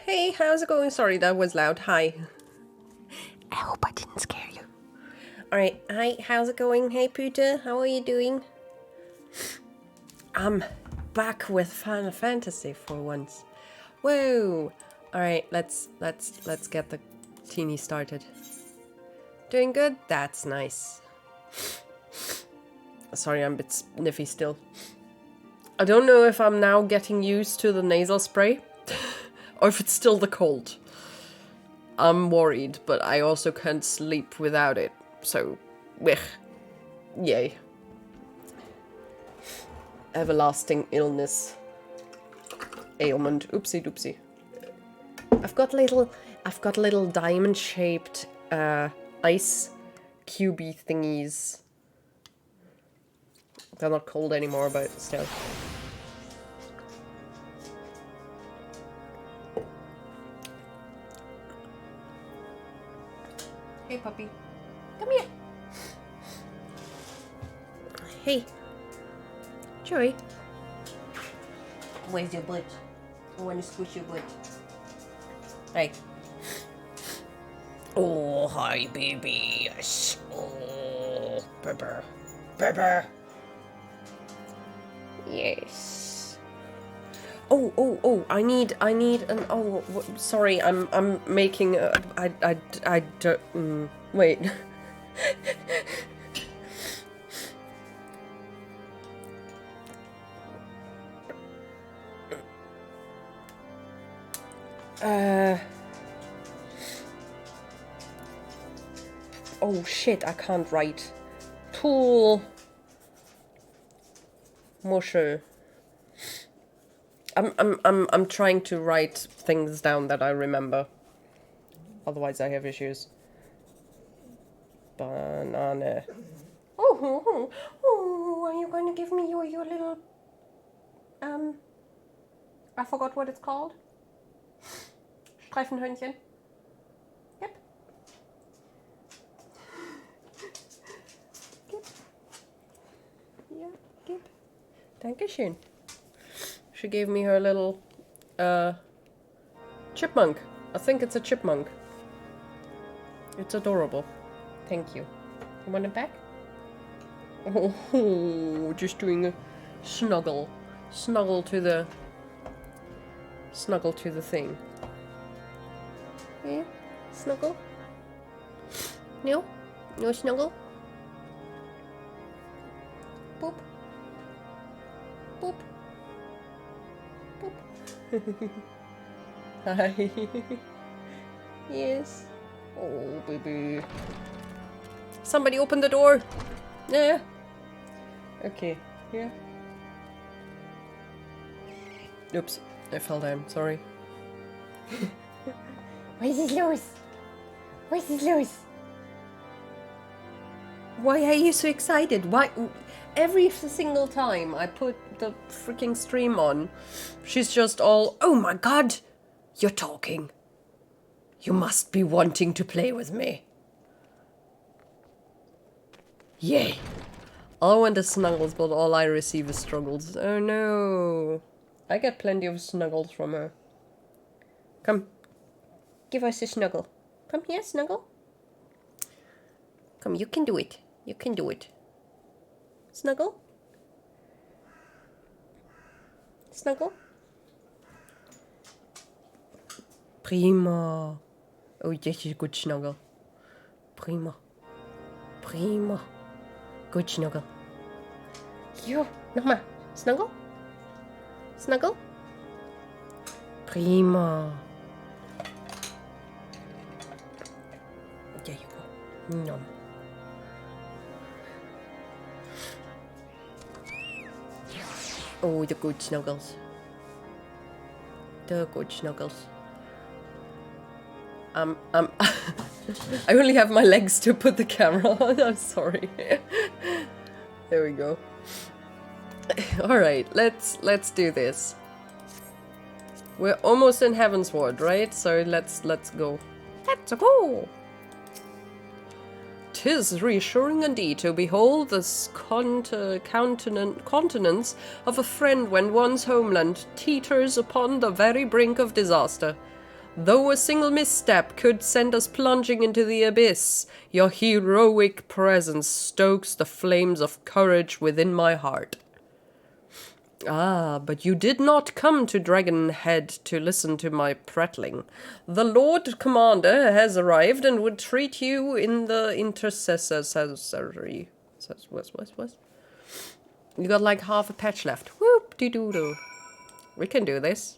Hey, how's it going? Sorry, that was loud. Hi. I hope I didn't scare you. Alright, hi, how's it going? Hey, Puta, how are you doing? I'm back with Final Fantasy for once. Whoa! Alright, let's get the teeny started. Doing good? That's nice. Sorry, I'm a bit sniffy still. I don't know if I'm now getting used to the nasal spray or if it's still the cold. I'm worried, but I also can't sleep without it. So, yay. Everlasting illness. Ailment. Oopsie doopsie. I've got little diamond-shaped ice cubey thingies. They're not cold anymore, but still. Hey, puppy. Come here. Hey. Joey. Where's your butt? I want to squish your butt. Hey. Oh, hi, baby. Yes. Oh, pepper. Pepper. Yes. Oh, I need an, sorry, I'm making a, I don't, wait. Oh shit, I can't write. Tool. Muschel. I'm trying to write things down that I remember. Otherwise I have issues. Banana. Oh, are you going to give me your little I forgot what it's called. Streifenhörnchen. Yep. Gib. Ja, gib. Dankeschön. She gave me her little chipmunk. I think it's a chipmunk. It's adorable. Thank you. You want it back? Oh, just doing a snuggle. Snuggle to the thing. Yeah? Snuggle? No? No snuggle? Boop. Boop. Boop. Hi. Yes. Oh, baby. Somebody open the door. Yeah. Okay. Yeah. Oops. I fell down. Sorry. Was ist los? Was ist los? Why are you so excited? Why? Every single time I put the freaking stream on, she's just all, oh my god, you're talking. You must be wanting to play with me. Yay. I want the snuggles, but all I receive is struggles. Oh no. I get plenty of snuggles from her. Come. Give us a snuggle. Come here, snuggle. Come, you can do it. You can do it. Snuggle? Snuggle? Prima. Oh, this is a good snuggle. Prima. Prima. Good snuggle. Jo, nochmal. Snuggle? Snuggle? Prima. There you go. Nom. Oh, the good snuggles. The good snuggles. I only have my legs to put the camera on. I'm sorry. There we go. All right, let's do this. We're almost in Heavensward, right? So let's go. Let's go. 'Tis reassuring indeed to behold this countenance of a friend when one's homeland teeters upon the very brink of disaster. Though a single misstep could send us plunging into the abyss, your heroic presence stokes the flames of courage within my heart. Ah, but you did not come to Dragonhead to listen to my prattling. The Lord Commander has arrived and would treat you in the intercessory. What? You got like half a patch left. Whoop-de-doo-doo. We can do this.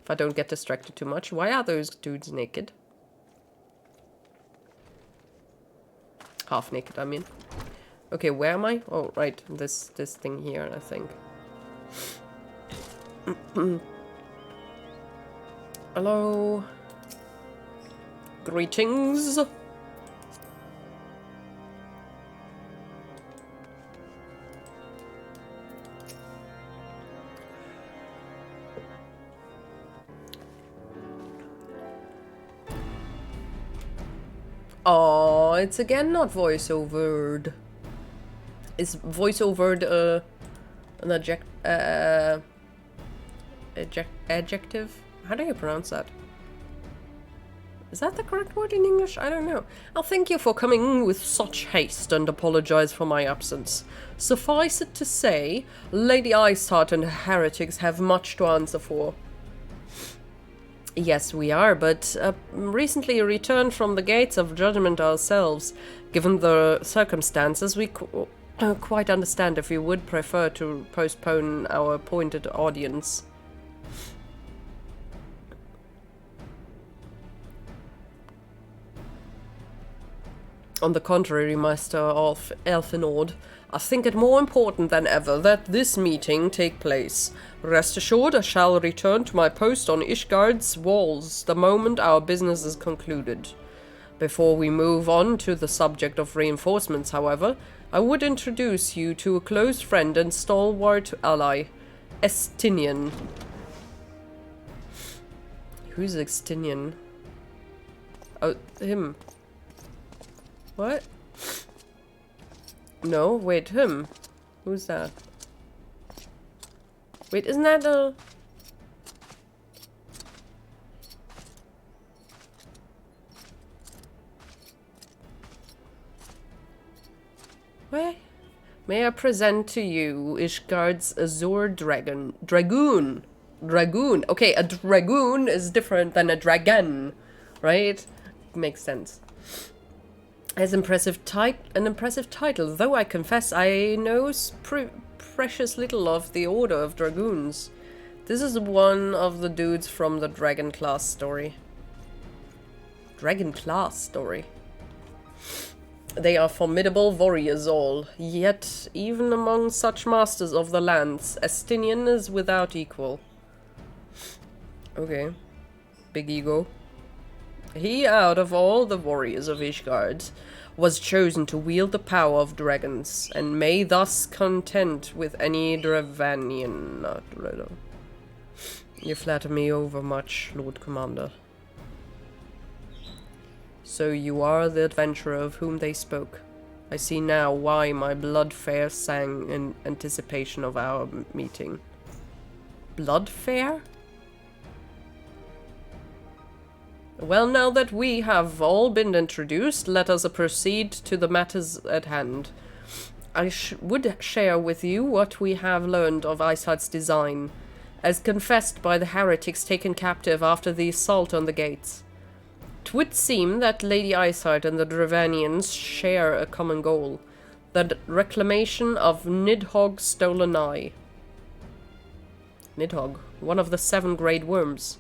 If I don't get distracted too much. Why are those dudes naked? Half naked, I mean. Okay, where am I? Oh, right. This thing here, I think. Hello. Greetings. Oh, it's again not voiceovered. Is voiceovered an adjective? How do you pronounce that? Is that the correct word in English? I don't know. I'll thank you for coming with such haste and apologize for my absence. Suffice it to say, Lady Iceheart and her heretics have much to answer for. Yes, we are, but recently returned from the gates of judgment ourselves. Given the circumstances, we quite understand if you would prefer to postpone our appointed audience. On the contrary, Master Elfinord, I think it more important than ever that this meeting take place. Rest assured, I shall return to my post on Ishgard's walls the moment our business is concluded. Before we move on to the subject of reinforcements, however, I would introduce you to a close friend and stalwart ally, Estinian. Who's Estinian? Oh, him. What? No, wait, him. Who's that? Wait, isn't that a... Where? May I present to you Ishgard's Azure Dragoon. Dragoon. Okay, a dragoon is different than a dragon, right? Makes sense. Has an impressive title, though I confess I know precious little of the Order of Dragoons. This is one of the dudes from the Dragon Class story. Dragon Class story. They are formidable warriors all, yet even among such masters of the lands, Estinian is without equal. Okay. Big ego. He, out of all the warriors of Ishgard, was chosen to wield the power of dragons, and may thus contend with any Dravanian. You flatter me overmuch, Lord Commander. So you are the adventurer of whom they spoke. I see now why my blood fair sang in anticipation of our meeting. Blood fair? Well, now that we have all been introduced, let us proceed to the matters at hand. I would share with you what we have learned of Iceheart's design, as confessed by the heretics taken captive after the assault on the gates. 'Twould seem that Lady Iceheart and the Dravanians share a common goal, the reclamation of Nidhogg's stolen eye. Nidhogg, one of the 7 great worms.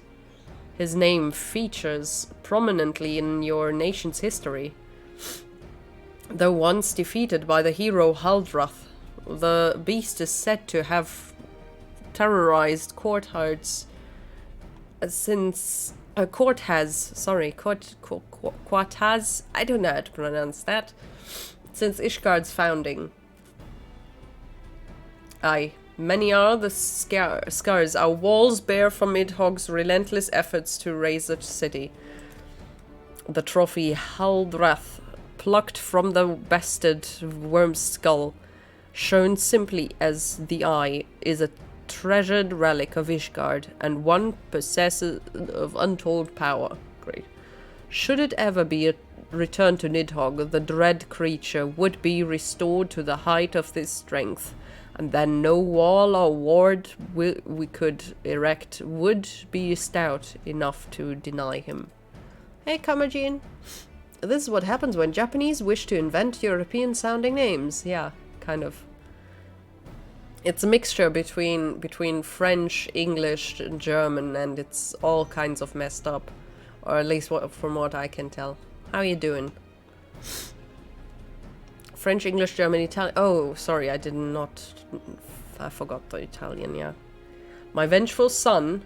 His name features prominently in your nation's history. Though once defeated by the hero Haldrath, the beast is said to have terrorized courtyards since... Quartaz, I don't know how to pronounce that, since Ishgard's founding. Aye. Many are the scars our walls bear from Nidhogg's relentless efforts to raise the city. The trophy Haldrath, plucked from the bested worm's skull, shown simply as the eye, is a treasured relic of Ishgard, and one possessor of untold power. Great. Should it ever be returned to Nidhogg, the dread creature would be restored to the height of this strength, and then no wall or ward we could erect would be stout enough to deny him. Hey, Kamajin. This is what happens when Japanese wish to invent European-sounding names. Yeah, kind of. It's a mixture between French, English, and German, and it's all kinds of messed up. Or at least from what I can tell. How you doing? French, English, German, Italian. Oh, sorry, I forgot the Italian, yeah. My vengeful son.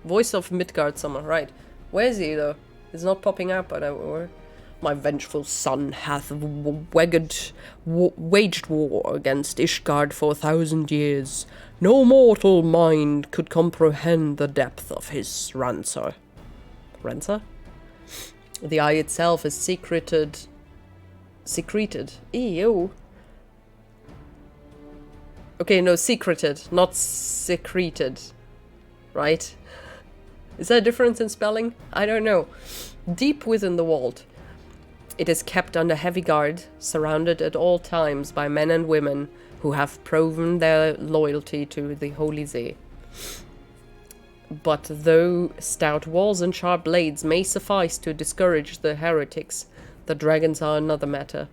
Voice of Midgard summer, right. Where is he, though? He's not popping up, but my vengeful son hath waged war against Ishgard for 1,000 years. No mortal mind could comprehend the depth of his rancour. Rancour? The eye itself is secreted. Ew. Okay, no, secreted, not secreted. Right? Is there a difference in spelling? I don't know. Deep within the vault. It is kept under heavy guard, surrounded at all times by men and women who have proven their loyalty to the Holy See. But though stout walls and sharp blades may suffice to discourage the heretics, the dragons are another matter.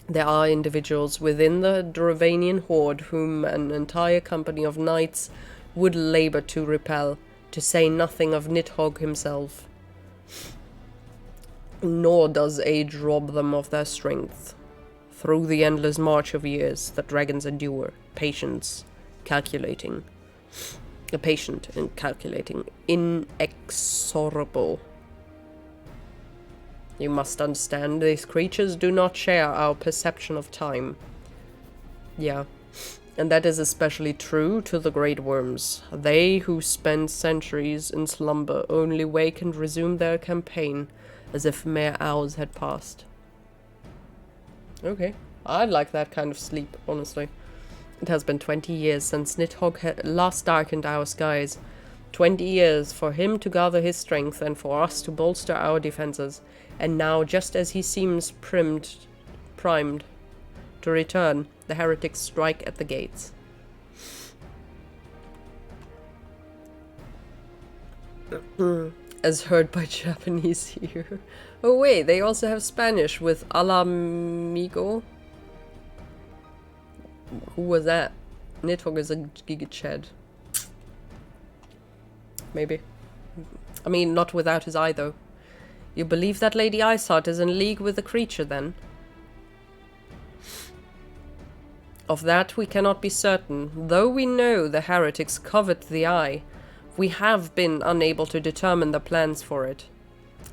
There are individuals within the Dravanian horde whom an entire company of knights would labor to repel, to say nothing of Nidhogg himself. Nor does age rob them of their strength. Through the endless march of years, the dragons endure, patient and calculating, inexorable. You must understand, these creatures do not share our perception of time. Yeah, and that is especially true to the great worms. They who spend centuries in slumber only wake and resume their campaign as if mere hours had passed. Okay, I'd like that kind of sleep, honestly. It has been 20 years since Nidhogg had last darkened our skies. 20 years for him to gather his strength and for us to bolster our defenses. And now, just as he seems primed to return, the heretics strike at the gates. As heard by Japanese here. Oh wait, they also have Spanish with Alamigo. Who was that? Nidhogg is a gigachad. Maybe. I mean, not without his eye, though. You believe that Lady Iceheart is in league with the creature, then? Of that we cannot be certain. Though we know the heretics covet the eye, we have been unable to determine the plans for it.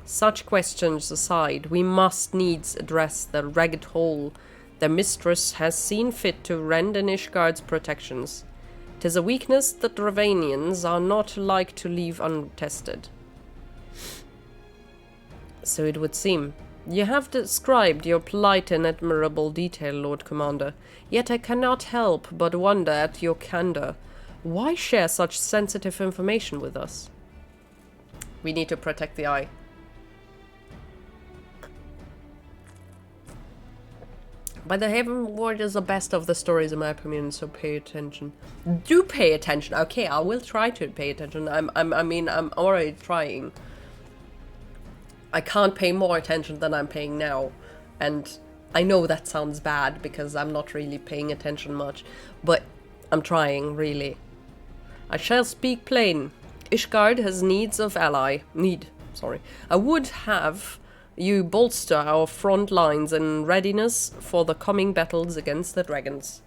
Such questions aside, we must needs address the ragged hole their mistress has seen fit to rend in Ishgard's protections. 'Tis a weakness that Dravanians are not like to leave untested. So it would seem. You have described your polite and admirable detail, Lord Commander, yet I cannot help but wonder at your candor. Why share such sensitive information with us? We need to protect the eye. But the Heavensward is the best of the stories in my opinion, so pay attention. Do pay attention. Okay, I will try to pay attention. I'm already trying. I can't pay more attention than I'm paying now. And I know that sounds bad because I'm not really paying attention much, but I'm trying, really. I shall speak plain. Ishgard has needs of ally. I would have you bolster our front lines in readiness for the coming battles against the dragons.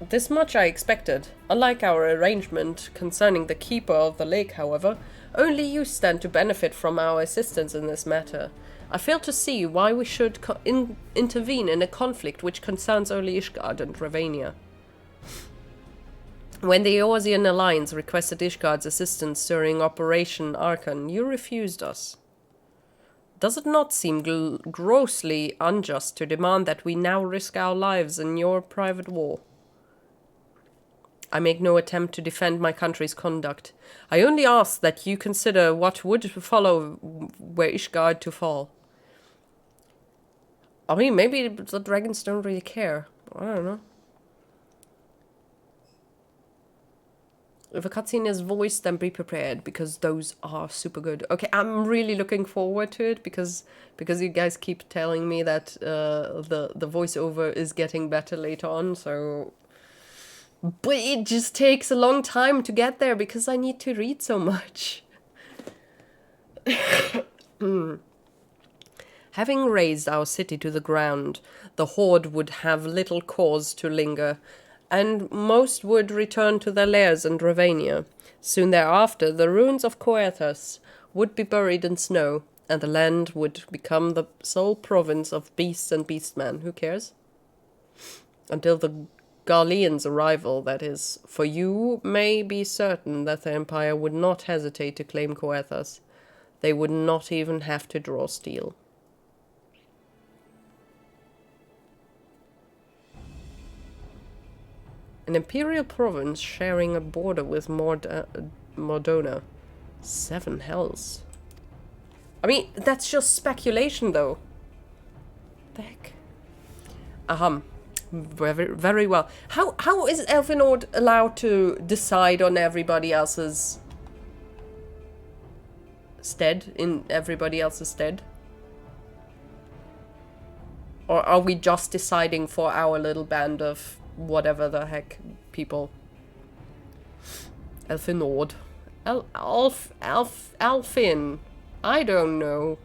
This much I expected. Unlike our arrangement concerning the Keeper of the Lake, however, only you stand to benefit from our assistance in this matter. I fail to see why we should intervene in a conflict which concerns only Ishgard and Ravania. When the Eorzean Alliance requested Ishgard's assistance during Operation Archon, you refused us. Does it not seem grossly unjust to demand that we now risk our lives in your private war? I make no attempt to defend my country's conduct. I only ask that you consider what would follow were Ishgard to fall. I mean, maybe the dragons don't really care. I don't know. If a cutscene is voiced, then be prepared, because those are super good. Okay, I'm really looking forward to it, because you guys keep telling me that the voiceover is getting better later on, so... But it just takes a long time to get there, because I need to read so much. Having razed our city to the ground, the Horde would have little cause to linger, and most would return to their lairs in Dravania. Soon thereafter, the ruins of Coerthas would be buried in snow, and the land would become the sole province of beasts and beastmen. Who cares? Until the Garlean's arrival, that is. For you may be certain that the Empire would not hesitate to claim Coerthas. They would not even have to draw steel. An imperial province sharing a border with Mordona. 7 hells. I mean, that's just speculation, though. The heck? Very, very well. How is Elfinord allowed to decide on everybody else's stead? In everybody else's stead? Or are we just deciding for our little band of whatever the heck people? Elfinord. Alfin. I don't know.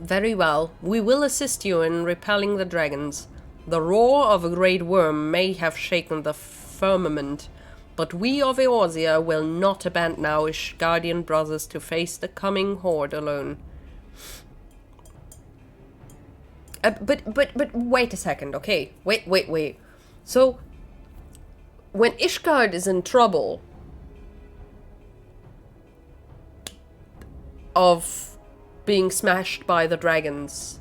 Very well. We will assist you in repelling the dragons. The roar of a great worm may have shaken the firmament, but we of Eorzea will not abandon our Ishgardian brothers to face the coming horde alone. But wait a second, okay? Wait. So, when Ishgard is in trouble of being smashed by the dragons,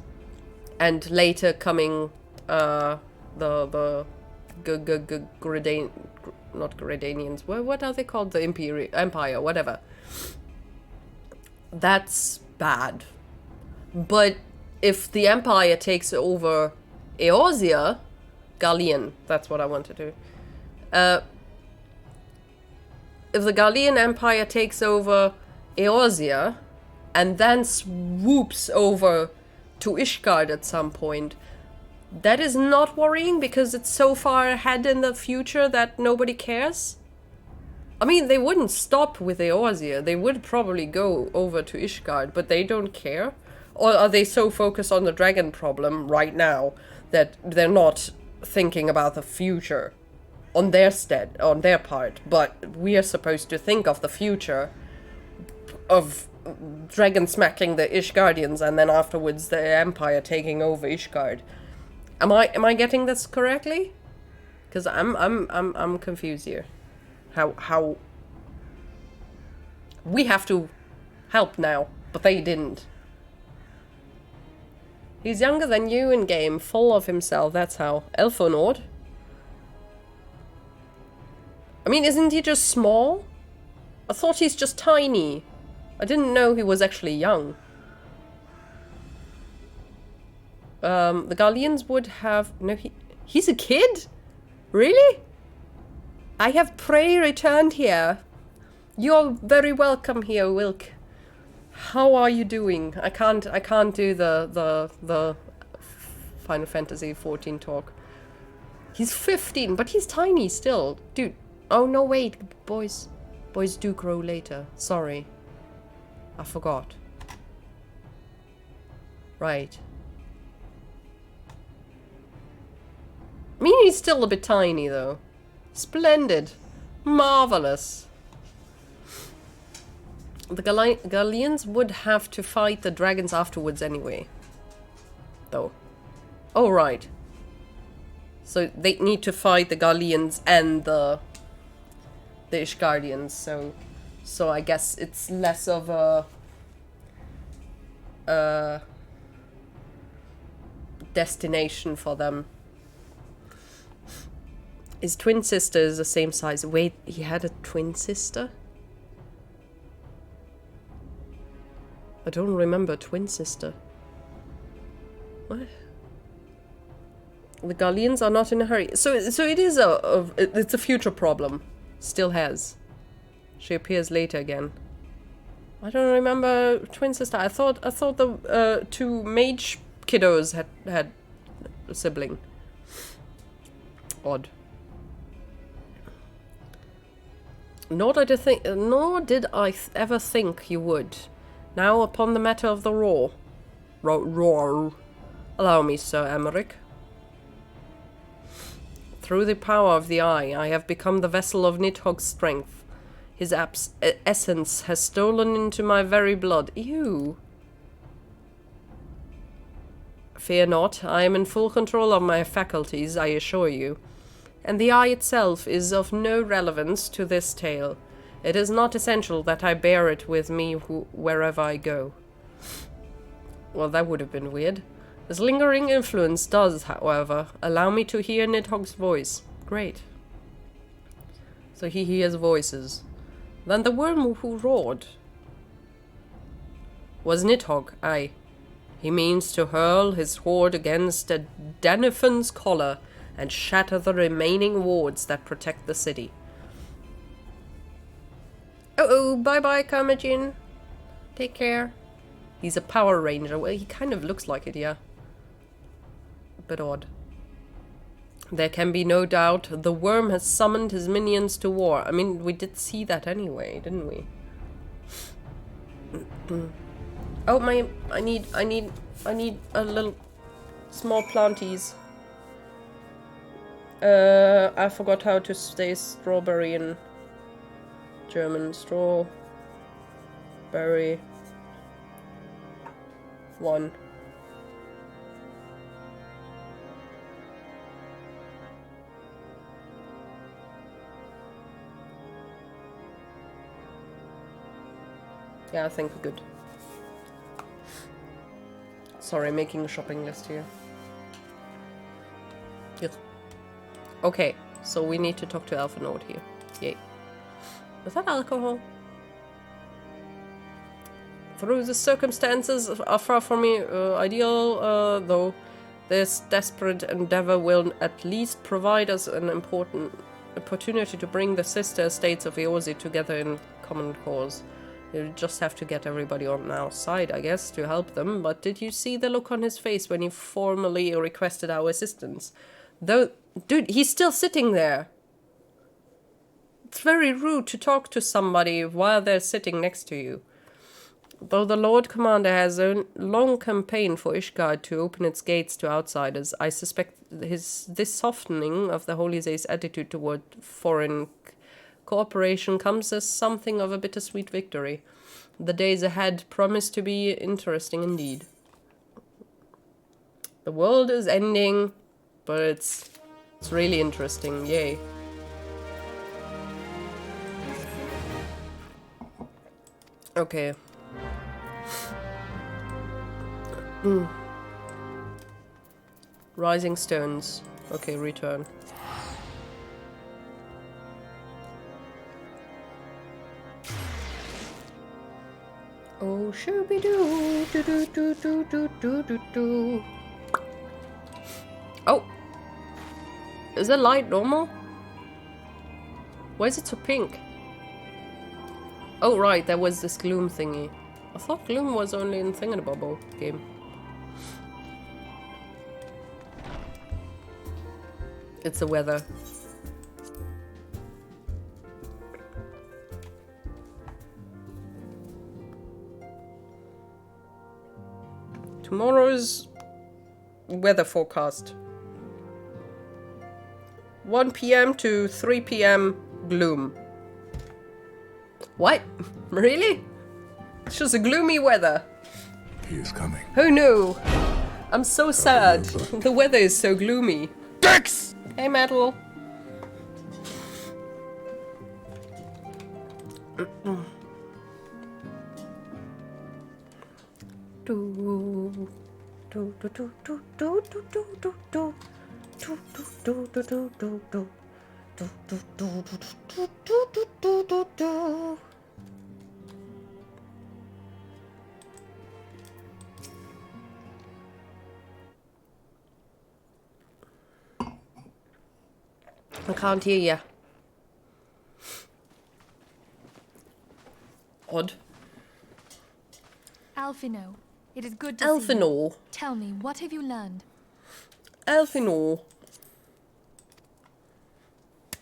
and later coming the not Gradanians, what are they called? The Empire, whatever. That's bad. But if the Empire takes over Eorzea, Garlean, that's what I want to do. If the Garlean Empire takes over Eorzea, and then swoops over to Ishgard at some point, that is not worrying because it's so far ahead in the future that nobody cares. I mean, they wouldn't stop with Eorzea. They would probably go over to Ishgard, but they don't care. Or are they so focused on the dragon problem right now that they're not thinking about the future on their part? But we are supposed to think of the future of dragon smacking the Ishgardians, and then afterwards the Empire taking over Ishgard. Am I getting this correctly? Because I'm confused here. How we have to help now, but they didn't. He's younger than you in game, full of himself. That's how. Elfonord. I mean, isn't he just small? I thought he's just tiny. I didn't know he was actually young. The Garleans would have... No, he's a kid? Really? I have prey returned here. You're very welcome here, Wilk. How are you doing? I can't do the Final Fantasy 14 talk. He's 15, but he's tiny still. Dude. Oh, no, wait. Boys do grow later. Sorry. I forgot. Right. I mean, he's still a bit tiny, though. Splendid. Marvelous. The Garleans would have to fight the dragons afterwards anyway. Though. Oh, right. So they need to fight the Garleans and the Ishgardians, so I guess it's less of a... destination for them. His twin sister is the same size. Wait, he had a twin sister? I don't remember a twin sister. What? The Gallians are not in a hurry. So it is it's a future problem. Still has. She appears later again. I don't remember twin sister. I thought the two mage kiddos had a sibling. Odd. Nor did I ever think you would. Now upon the matter of the roar. Roar. Allow me, Sir Emmerich. Through the power of the eye, I have become the vessel of Nidhogg's strength. His essence has stolen into my very blood. Ew. Fear not, I am in full control of my faculties, I assure you. And the eye itself is of no relevance to this tale. It is not essential that I bear it with me wherever I go. Well, that would have been weird. This lingering influence does, however, allow me to hear Nidhogg's voice. Great. So he hears voices. Then the worm who roared was Nidhogg, aye. He means to hurl his horde against a Denifan's collar and shatter the remaining wards that protect the city. Uh-oh, bye-bye, Karmajin. Take care. He's a Power Ranger. Well, he kind of looks like it, yeah. Bit odd. There can be no doubt the worm has summoned his minions to war. I mean, we did see that anyway, didn't we? Oh, I need a little small planties. I forgot how to say strawberry in German. Strawberry. 1. Yeah, I think we're good. Sorry, making a shopping list here. Yes. Okay, so we need to talk to Elfinord here. Yay. Is that alcohol? Through the circumstances are far from me ideal, though this desperate endeavor will at least provide us an important opportunity to bring the sister estates of Eorzea together in common cause. You just have to get everybody on our side, I guess, to help them. But did you see the look on his face when he formally requested our assistance? Though, dude, he's still sitting there. It's very rude to talk to somebody while they're sitting next to you. Though the Lord Commander has a long campaign for Ishgard to open its gates to outsiders, I suspect this softening of the Holy Zay's attitude toward foreign cooperation comes as something of a bittersweet victory. The days ahead promise to be interesting indeed. The world is ending, but it's really interesting. Yay. Okay. Rising stones. Okay, return. Oh, shooby-doo, do-do-do-do-do-do-do. Oh! Is the light normal? Why is it so pink? Oh, right, there was this gloom thingy. I thought gloom was only in Thingamabobble game. It's the weather. Tomorrow's weather forecast. 1 p.m. to 3 p.m. gloom. What? Really? It's just a gloomy weather. He is coming. Oh no! I'm so sad. The weather is so gloomy. Dex! Hey, Metal. I can't hear you. Odd. Alphino, it is good to see you. Alphino. Tell me, what have you learned? Alphino.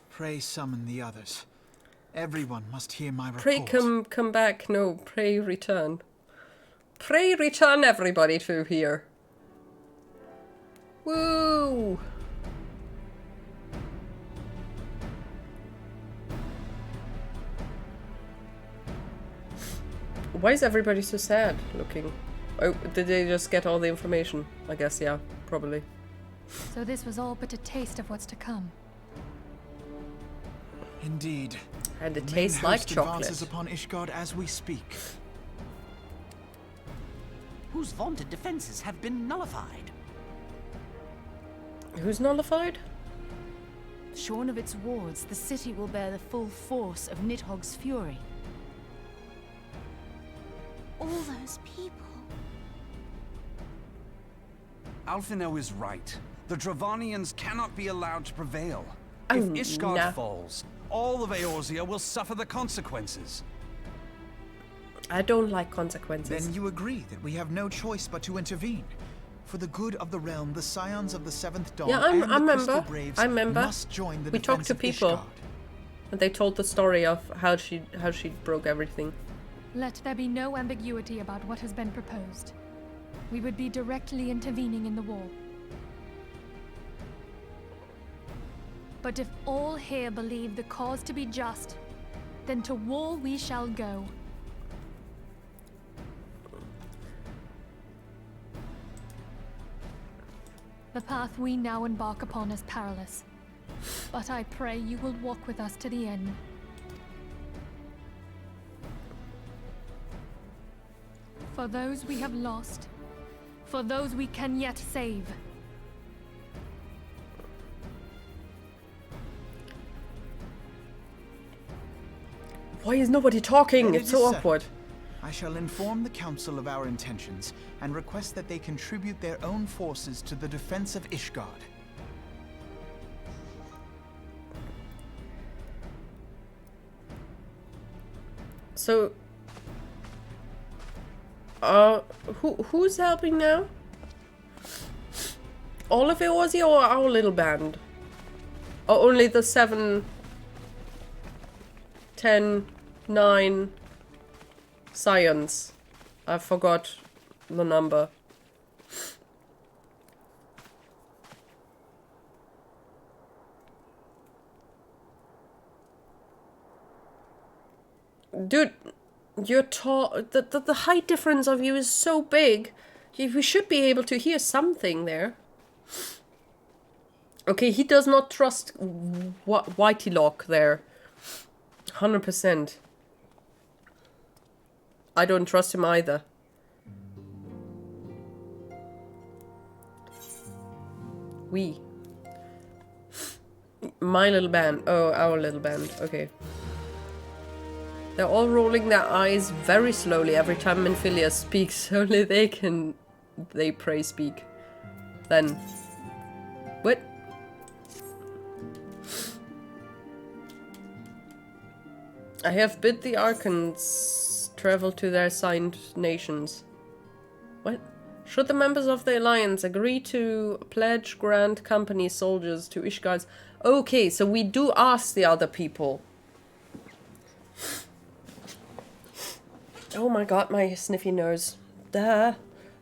Pray summon the others. Everyone must hear my report. Pray come back. No, pray return. Pray return everybody to here. Woo! Why is everybody so sad looking? Oh, did they just get all the information? I guess, yeah, probably. So this was all but a taste of what's to come. Indeed. And it The tastes main like host chocolate. advances upon Ishgard as we speak. Whose vaunted defenses have been nullified. Who's nullified? Shorn of its wards, the city will bear the full force of Nidhogg's fury. All those people. Alphino is right. The Dravanians cannot be allowed to prevail. Oh, If Ishgard no. falls, all of Eorzea will suffer the consequences. I don't like consequences. Then you agree that we have no choice but to intervene. For the good of the realm, the Scions of the Seventh Dawn Yeah, and I the Crystal remember. Braves I remember. must join the We talked defense to of people. Ishgard. And they told the story of how she broke everything. Let there be no ambiguity about what has been proposed. We would be directly intervening in the war. But if all here believe the cause to be just, then to war we shall go. The path we now embark upon is perilous, but I pray you will walk with us to the end. For those we have lost, for those we can yet save. Why is nobody talking? Then It's it so is settled. awkward. I shall inform the Council of our intentions and request that they contribute their own forces to the defense of Ishgard. So, who's helping now? All of Eorzea or our little band? Or only the 7, 10, 9 Scions? I forgot the number. Dude, you're tall. The height difference of you is so big. We should be able to hear something there. Okay, he does not trust Whitey Lock there. 100%. I don't trust him either. We. My little band. Oh, our little band. Okay. They're all rolling their eyes very slowly every time Minfilia speaks. Only they pray speak. Then. What? I have bid the Archons travel to their assigned nations. What? Should the members of the Alliance agree to pledge Grand Company soldiers to Ishgard's... Okay, so we do ask the other people. Oh my god, my sniffy nose. Duh.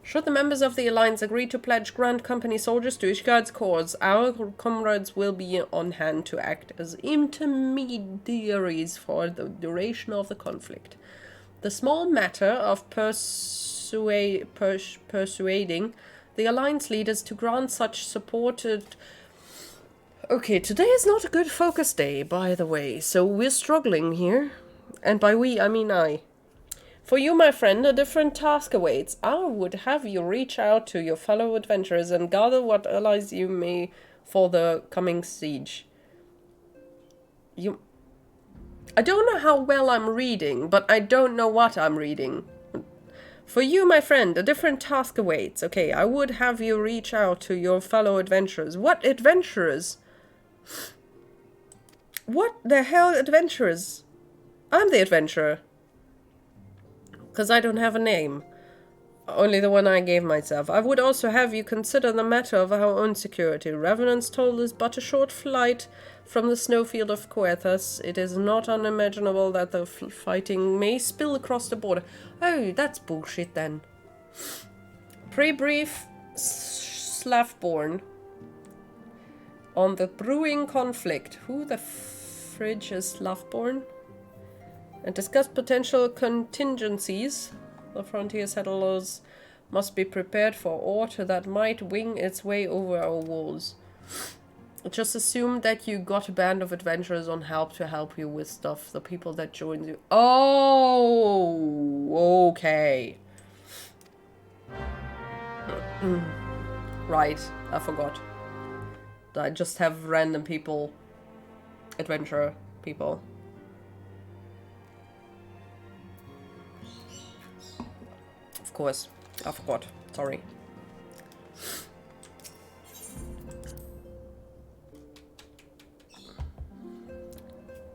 Should the members of the Alliance agree to pledge Grand Company soldiers to Ishgard's cause, our comrades will be on hand to act as intermediaries for the duration of the conflict. The small matter of persuading the Alliance leaders to grant such supported... Okay, today is not a good focus day, by the way, so we're struggling here. And by we, I mean I. For you, my friend, a different task awaits. I would have you reach out to your fellow adventurers and gather what allies you may for the coming siege. I don't know how well I'm reading, but I don't know what I'm reading. For you, my friend, a different task awaits. Okay, I would have you reach out to your fellow adventurers. What adventurers? What the hell adventurers? I'm the adventurer. Because I don't have a name. Only the one I gave myself. I would also have you consider the matter of our own security. Revenant's Toll is but a short flight from the snowfield of Coethus. It is not unimaginable that the fighting may spill across the border. Oh, that's bullshit then. Pre-brief Slavborn on the brewing conflict. Who the fridge is Slavborn? And discuss potential contingencies. The frontier settlers must be prepared for aught that might wing its way over our walls. Just assume that you got a band of adventurers on help to help you with stuff. The people that join you. Oh, okay. Right, I forgot. I just have random people. Adventurer people. Of course, I forgot. Sorry.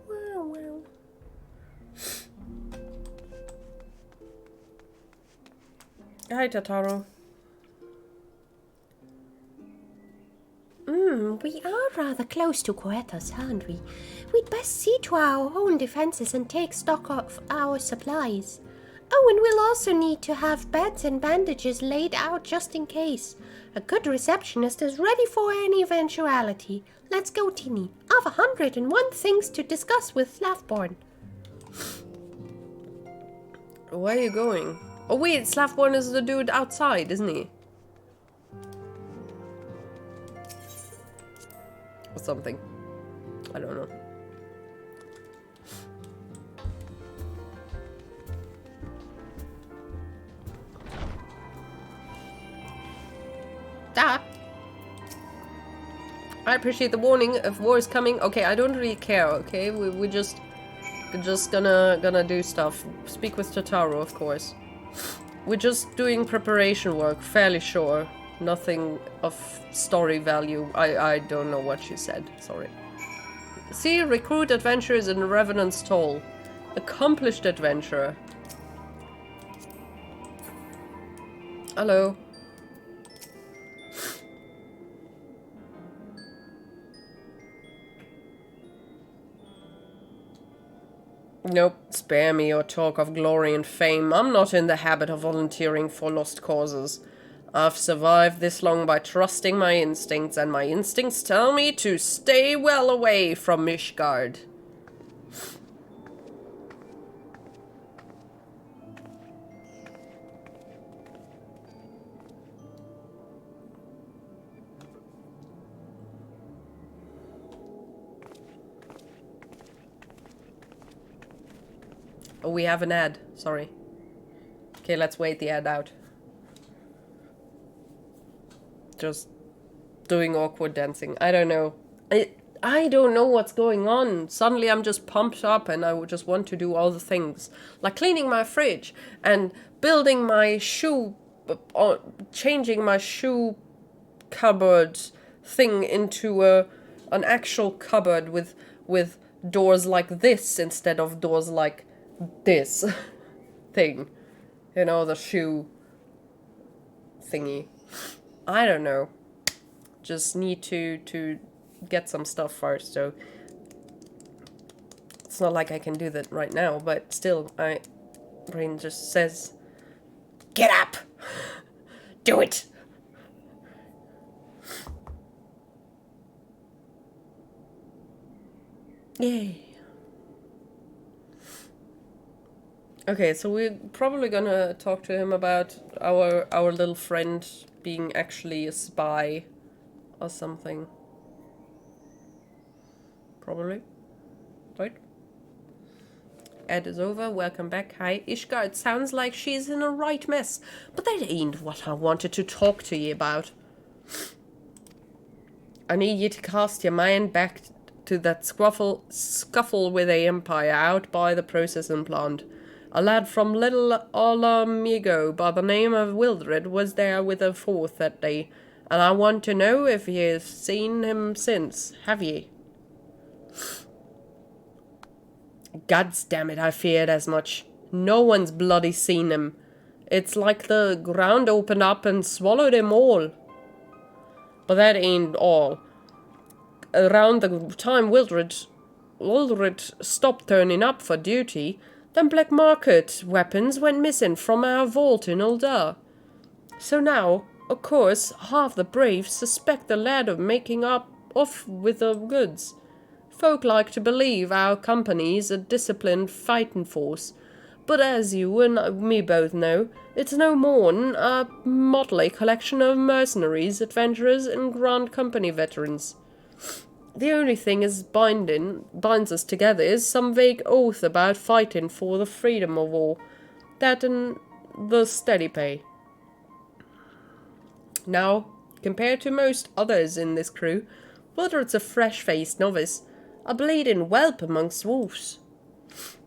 Well. Hi, Tataro. We are rather close to Coethus, aren't we? We'd best see to our own defenses and take stock of our supplies. Oh, and we'll also need to have beds and bandages laid out just in case. A good receptionist is ready for any eventuality. Let's go, Tini. I've 101 things to discuss with Slavborn. Where are you going? Oh wait, Slavborn is the dude outside, isn't he? Or something. I don't know. I appreciate the warning if war is coming. Okay, I don't really care, okay? We're just gonna do stuff. Speak with Totaro, of course. We're just doing preparation work, fairly sure. Nothing of story value. I don't know what she said, sorry. See, recruit adventurers in Revenant's Toll. Accomplished adventurer. Hello. Nope, spare me your talk of glory and fame. I'm not in the habit of volunteering for lost causes. I've survived this long by trusting my instincts, and my instincts tell me to stay well away from Mishgard. Oh, we have an ad. Sorry. Okay, let's wait the ad out. Just doing awkward dancing. I don't know. I don't know what's going on. Suddenly I'm just pumped up and I would just want to do all the things. Like cleaning my fridge and building my shoe... changing my shoe cupboard thing into an actual cupboard with doors like this instead of doors like this thing. You know, the shoe thingy. I don't know. Just need to get some stuff first, so it's not like I can do that right now, but still, my brain just says, get up! Do it! Yay. Okay, so we're probably gonna talk to him about our little friend being actually a spy or something. Probably. Right? ad is over. Welcome back. Hi, Ishgard. It sounds like she's in a right mess. But that ain't what I wanted to talk to ye about. I need you to cast your mind back to that scuffle with the Empire out by the processing plant. A lad from Little Alamigo by the name of Wildred was there with a fourth that day, and I want to know if you've seen him since. Have ye? Gods damn it, I feared as much. No one's bloody seen him. It's like the ground opened up and swallowed him all. But that ain't all. Around the time Wildred stopped turning up for duty, them black market weapons went missing from our vault in Ul'dah. So now, of course, half the braves suspect the lad of making off with the goods. Folk like to believe our company's a disciplined fighting force, but as you and me both know, it's no more'n a motley collection of mercenaries, adventurers, and Grand Company veterans. The only thing is binds us together is some vague oath about fighting for the freedom of all. That and the steady pay. Now, compared to most others in this crew, Wildred's a fresh-faced novice, a bleeding whelp amongst wolves.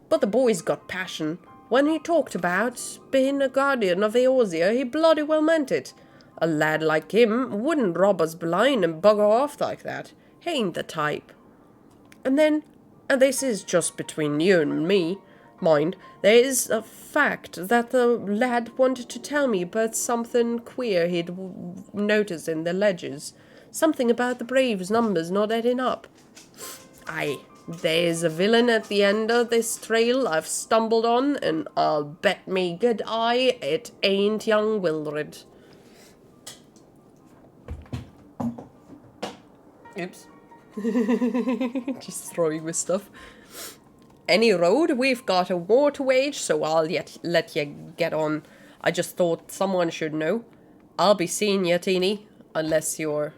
But the boy's got passion. When he talked about being a guardian of Eorzea, he bloody well meant it. A lad like him wouldn't rob us blind and bugger off like that. He ain't the type. And then, and this is just between you and me, mind, there is a fact that the lad wanted to tell me about something queer he'd noticed in the ledgers. Something about the Braves' numbers not adding up. Aye, there's a villain at the end of this trail I've stumbled on, and I'll bet me good eye it ain't young Wildred. Oops. Just throwing with stuff. Any road, we've got a war to wage, so I'll let you get on. I just thought someone should know. I'll be seeing you, Teeny, unless you're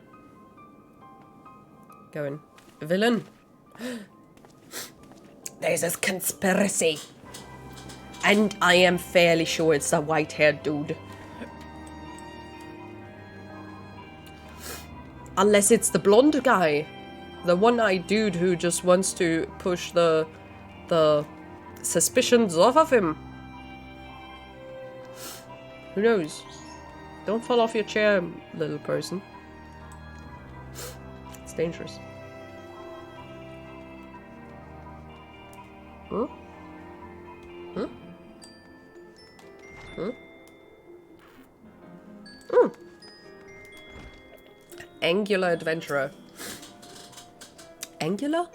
going villain. There's a conspiracy, and I am fairly sure it's a white-haired dude. Unless it's the blonde guy. The one-eyed dude who just wants to push the suspicions off of him. Who knows? Don't fall off your chair, little person. It's dangerous. Huh? Huh? Huh? Angular adventurer. Angular?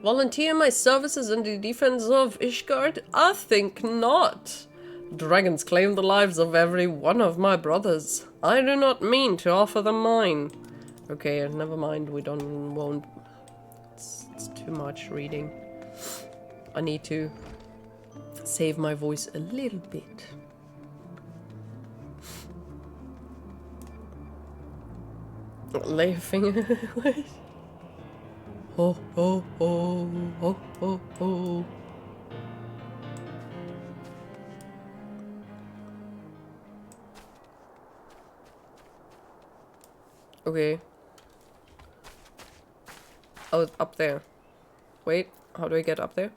Volunteer my services in the defense of Ishgard? I think not. Dragons claim the lives of every one of my brothers. I do not mean to offer them mine. Okay, never mind. Won't. It's too much reading. I need to save my voice a little bit. Lay a finger. Oh, oh, oh, oh, oh, oh. Okay. Oh, up there. Wait, how do I get up there?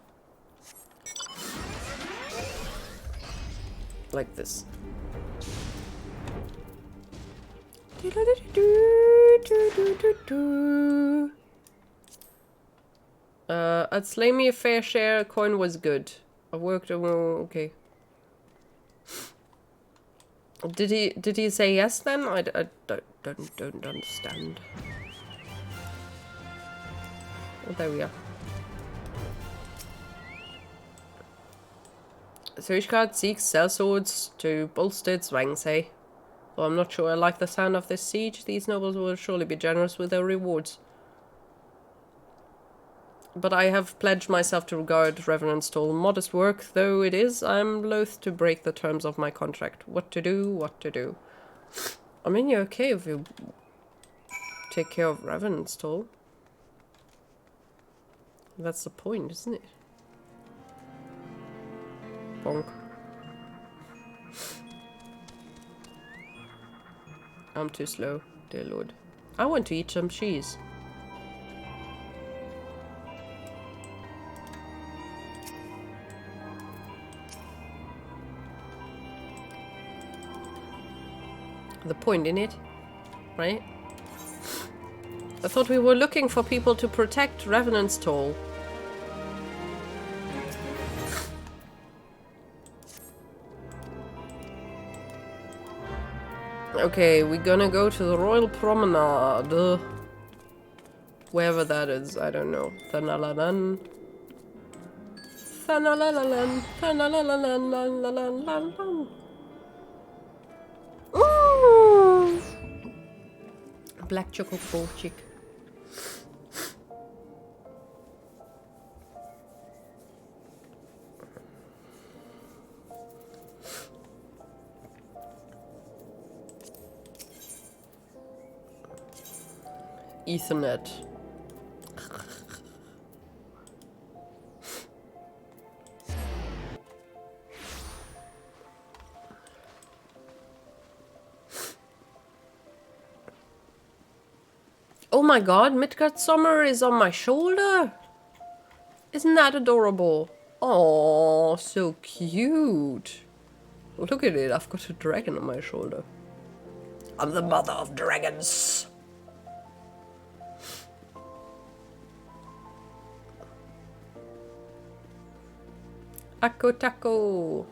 Like this. I'd slay me a fair share. Coin was good. I worked. Okay. Did he say yes then? I don't understand. Oh, there we are. So Ishgard seeks sellswords to bolster its ranks, eh? Though I'm not sure I like the sound of this siege, these nobles will surely be generous with their rewards. But I have pledged myself to regard Revenant's toll modest work, though it is. I'm loath to break the terms of my contract. What to do, what to do. I mean, you're okay if you take care of Revenant's toll. That's the point, isn't it? bonk. I'm too slow, dear lord. I want to eat some cheese. The point in it, right? I thought we were looking for people to protect Revenant's Toll. Okay, we're gonna go to the Royal Promenade. Wherever that is, I don't know. Thanalalan. Thanalalalan. Thanalalalan. Ooh! Black chocolate chick. Ethernet. Oh my god, Midgard Summer is on my shoulder. Isn't that adorable? Oh, so cute. Look at it, I've got a dragon on my shoulder. I'm the mother of dragons. Akko Taco.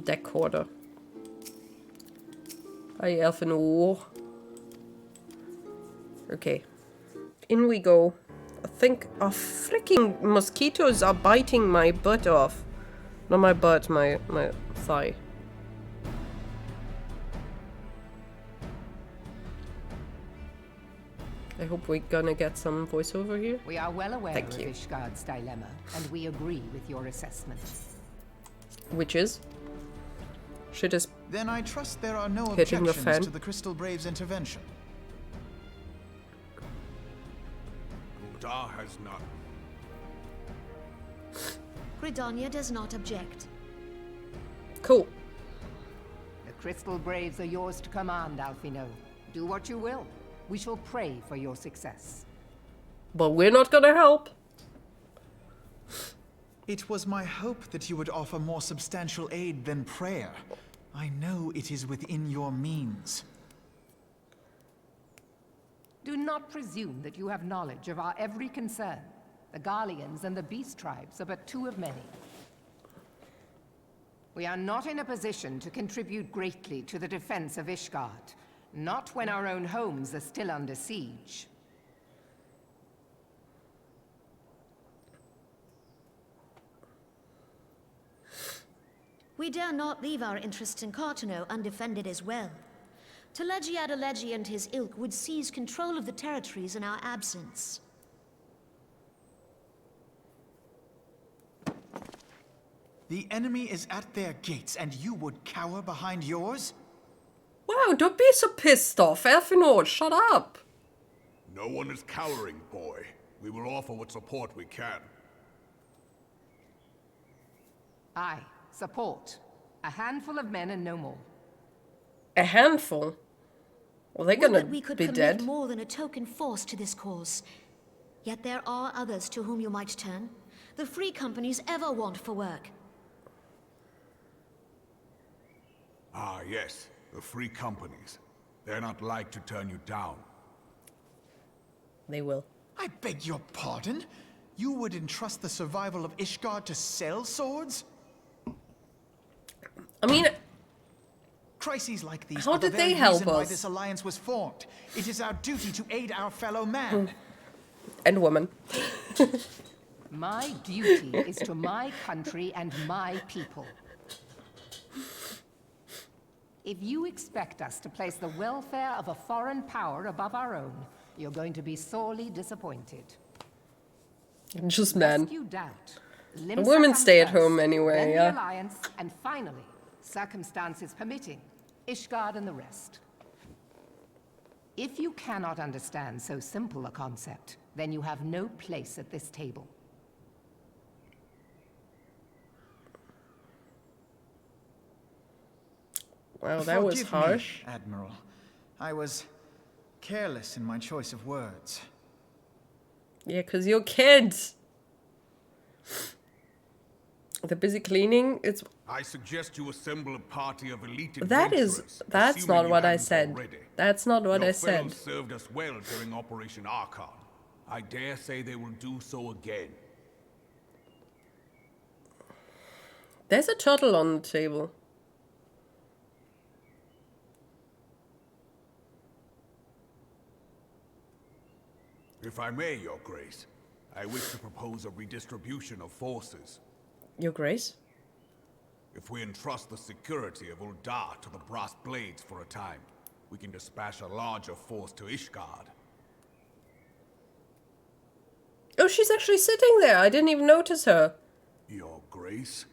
Deck hoarder. Hi, Elfin. Okay. In we go. I think our freaking mosquitoes are biting my butt off. Not my butt, my thigh. I hope we're gonna get some voiceover here. We are well aware Thank of you. Ishgard's dilemma, and we agree with your assessment. Which is? Shit is Then I trust there are no hitting the objections fan. to the Crystal Brave's intervention. Dar has none. Gridania does not object. Cool. The Crystal Braves are yours to command, Alfino. Do what you will. We shall pray for your success. But we're not gonna help. It was my hope that you would offer more substantial aid than prayer. I know it is within your means. Do not presume that you have knowledge of our every concern. The Garleans and the Beast Tribes are but two of many. We are not in a position to contribute greatly to the defense of Ishgard. Not when our own homes are still under siege. We dare not leave our interests in Cartano undefended as well. Telegi Adalegi and his ilk would seize control of the territories in our absence. The enemy is at their gates, and you would cower behind yours? Wow, don't be so pissed off, Elfinord. Shut up. No one is cowering, boy. We will offer what support we can. Aye, support. A handful of men and no more. A handful? Well, they're Would gonna that we could be commit dead. more than a token force to this cause. Yet there are others to whom you might turn. The free companies ever want for work. Ah, yes. The free companies. They're not like to turn you down. They will. I beg your pardon? You would entrust the survival of Ishgard to sell swords? I mean, Crises like these how are the did very they help reason why us? this alliance was formed. It is our duty to aid our fellow man. and woman. My duty is to my country and my people. If you expect us to place the welfare of a foreign power above our own, you're going to be sorely disappointed. Just Lest man. you doubt. And women stay at home anyway, then yeah. the alliance, and finally, circumstances permitting, Ishgard and the rest. If you cannot understand so simple a concept, then you have no place at this table. Wow, that was Forgive harsh. me, Admiral. I was careless in my choice of words. Yeah, because you're kids. They're busy cleaning. It's I suggest you assemble a party of elite that's assuming not you what I haven't said. already. That's not what Your I said. fellows served us well during Operation Archon. I dare say they will do so again. There's a turtle on the table. If I may, Your Grace, I wish to propose a redistribution of forces. Your Grace? If we entrust the security of Uldar to the Brass Blades for a time, we can dispatch a larger force to Ishgard. Oh, she's actually sitting there. I didn't even notice her. Your Grace?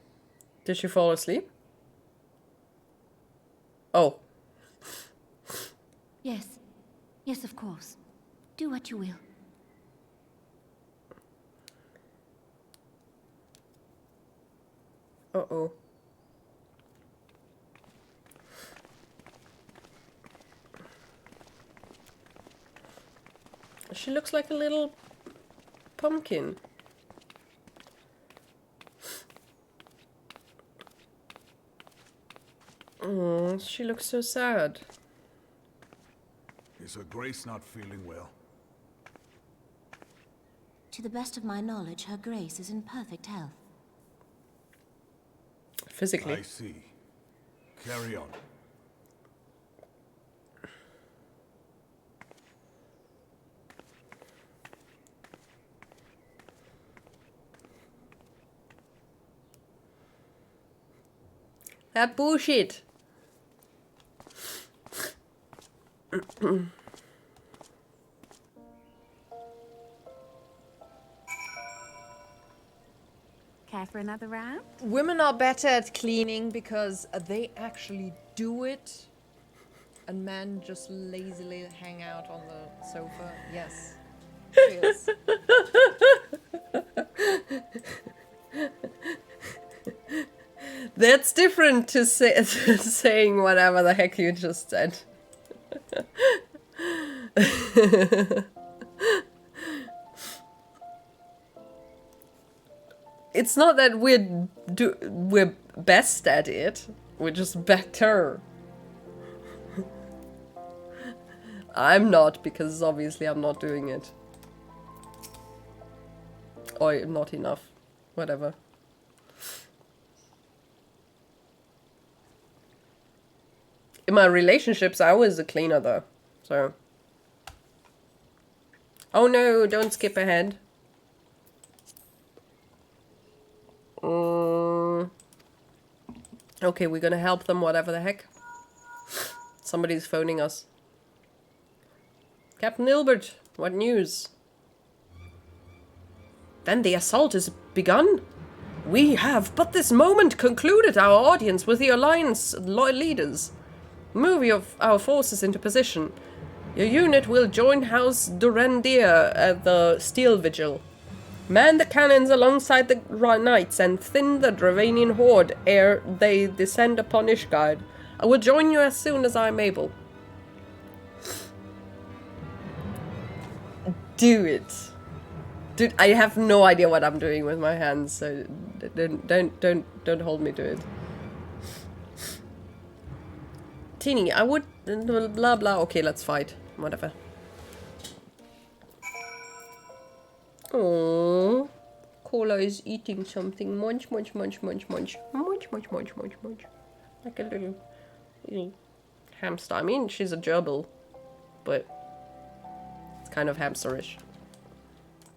Did she fall asleep? Oh. Yes. Yes, of course. Do what you will. Uh-oh. She looks like a little pumpkin. Oh, she looks so sad. Is Her Grace not feeling well? To the best of my knowledge, Her Grace is in perfect health. Physically. I see. Carry on. That bullshit. Care for another round? Women are better at cleaning because they actually do it, and men just lazily hang out on the sofa. Yes. Cheers. That's different to saying whatever the heck you just said. It's not that we're best at it. We're just better. I'm not, because obviously I'm not doing it. Or not enough. Whatever. In my relationships, I was a cleaner though. So. Oh no, don't skip ahead. Okay, we're gonna help them, whatever the heck. Somebody's phoning us. Captain Ilbert, what news? Then the assault is begun? We have but this moment concluded our audience with the Alliance leaders. Move our forces into position. Your unit will join House Durandir at the Steel Vigil. Man the cannons alongside the knights and thin the Dravanian horde ere they descend upon Ishgard. I will join you as soon as I am able. Do it. Dude, I have no idea what I'm doing with my hands, so don't hold me to it. Teeny, I would blah blah. Okay, let's fight. Whatever. Oh, Cola is eating something. Munch, munch, munch, munch, munch, munch, munch, munch, munch, munch. Like a little hamster. I mean, she's a gerbil, but it's kind of hamsterish.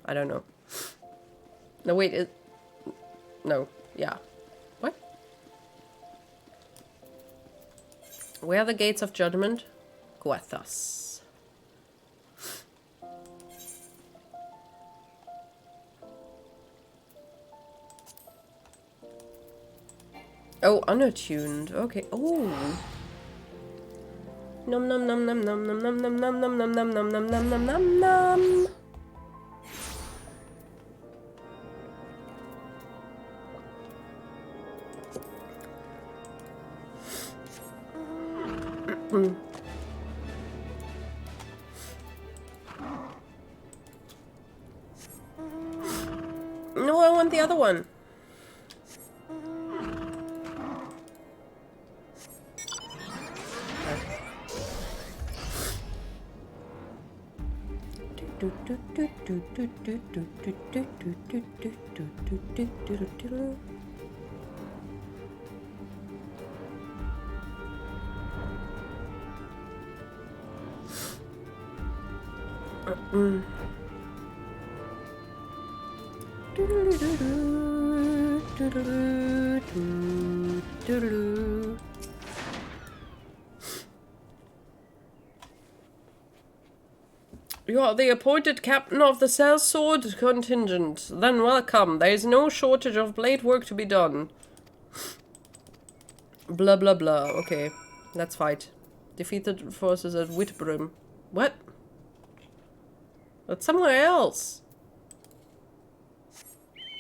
I don't know. No, wait. No. Yeah. What? Where are the gates of judgment? Goethos. Oh, unattuned. Okay. Oh. Num num num num num num num num num num num num num num num num num num. No, I want the other one. You are the appointed captain of the sellsword contingent. Then welcome. There is no shortage of blade work to be done. Blah blah blah. Okay, let's fight. Defeated forces at Whitbrim. What? That's somewhere else.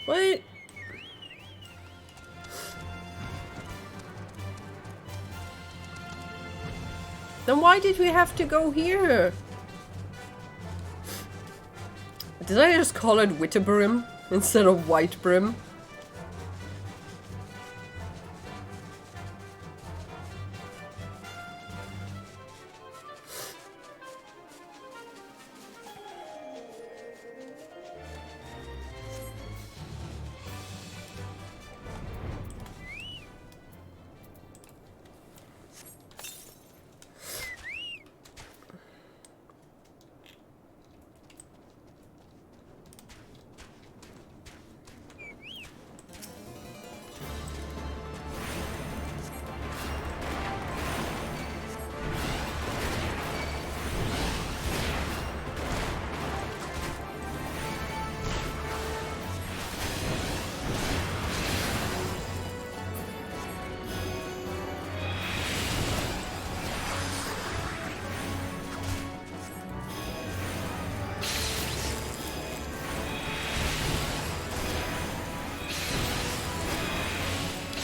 Wait. Then why did we have to go here? Did I just call it Whitbrim instead of Whitebrim?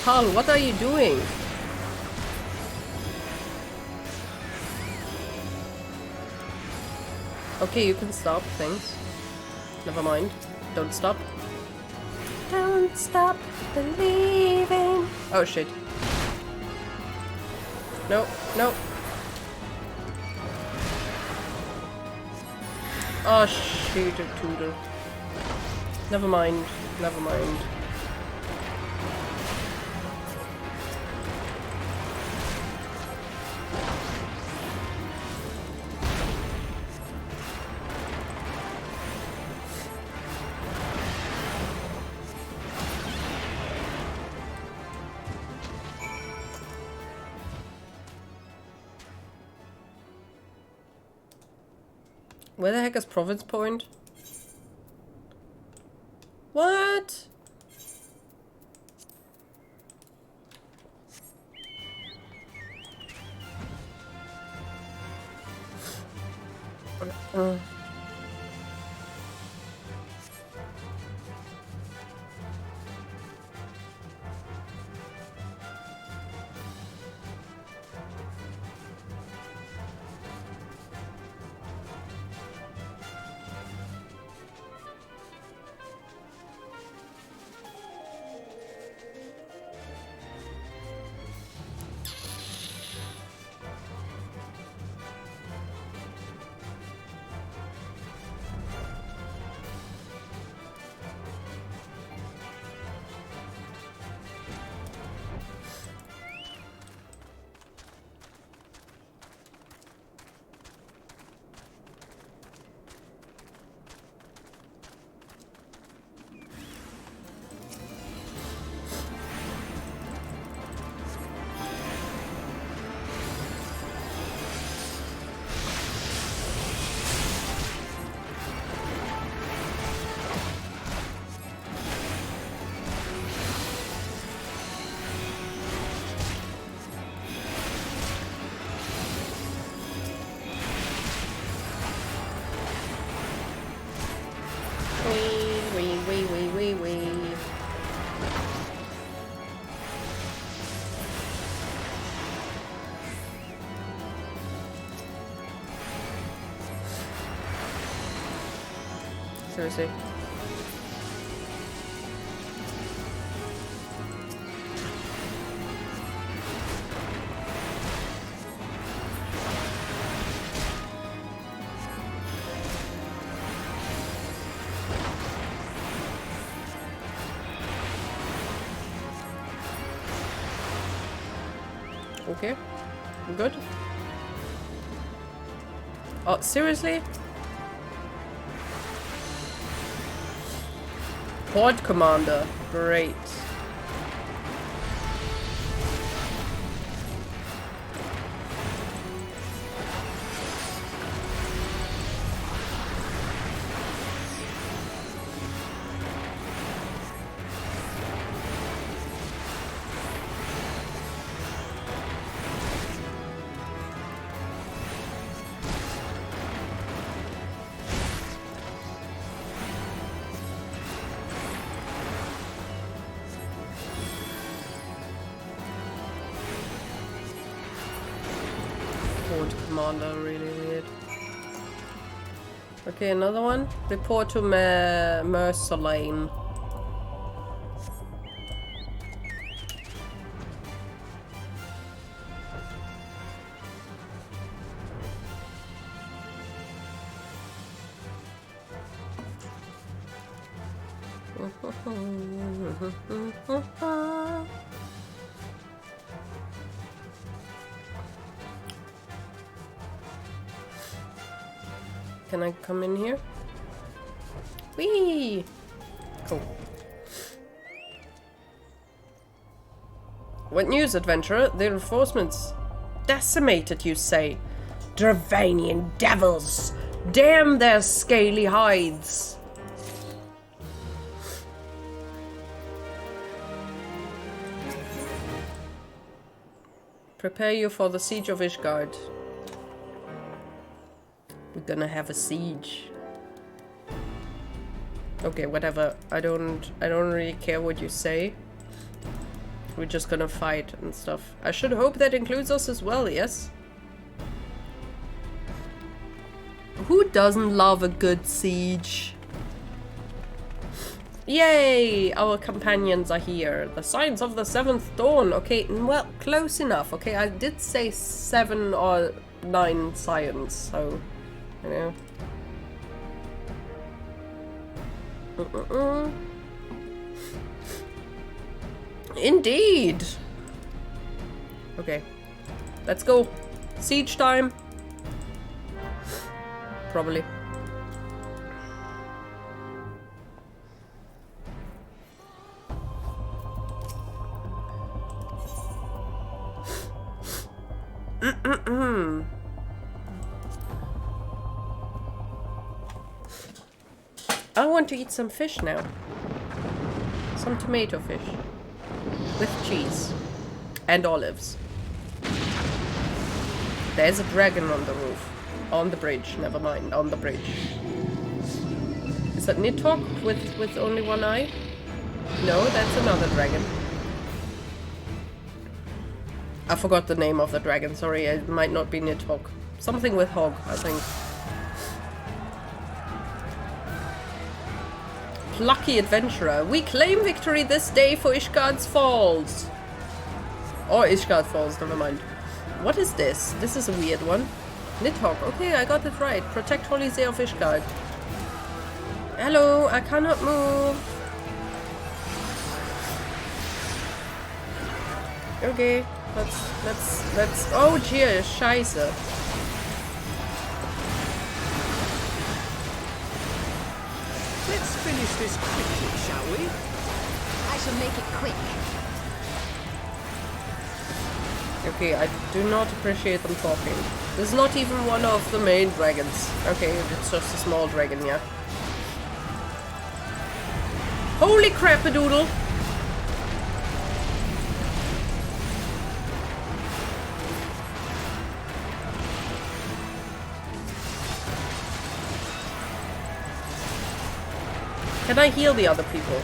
Carl, what are you doing? Okay, you can stop, thanks. Never mind. Don't stop. Don't stop believing. Oh shit. No, no. Oh shoot, a toodle. Never mind, never mind. Where the heck is Province Point? What? Seriously. Okay, good. Oh, seriously? Horde Commander, great. Commander, really weird. Okay, another one. Report to Mercer Lane. Can I come in here? Whee! Cool. What news, adventurer? The reinforcements decimated, you say? Dravanian devils! Damn their scaly hides! Prepare you for the siege of Ishgard. We're gonna have a siege. Okay, whatever. I don't really care what you say. We're just gonna fight and stuff. I should hope that includes us as well, yes? Who doesn't love a good siege? Yay! Our companions are here. The signs of the 7th dawn. Okay, well, close enough. Okay, I did say 7 or 9 science, so... You know. Indeed. Okay. Let's go. Siege time. Probably. I want to eat some fish now. Some tomato fish. With cheese. And olives. There's a dragon on the roof. On the bridge, never mind. On the bridge. Is that Nidhogg with only one eye? No, that's another dragon. I forgot the name of the dragon, sorry, it might not be Nidhogg. Something with hog, I think. Lucky adventurer. We claim victory this day for Ishgard's Falls. Or Ishgard Falls, never mind. What is this? This is a weird one. Nidhogg. Okay, I got it right. Protect Holy Zay of Ishgard. Hello, I cannot move. Okay, let's. Oh, dear, Scheiße. Let's finish this quickly, shall we? I shall make it quick. Okay, I do not appreciate them talking. This is not even one of the main dragons. Okay, it's just a small dragon, yeah. Holy crap-a-doodle! Can I heal the other people?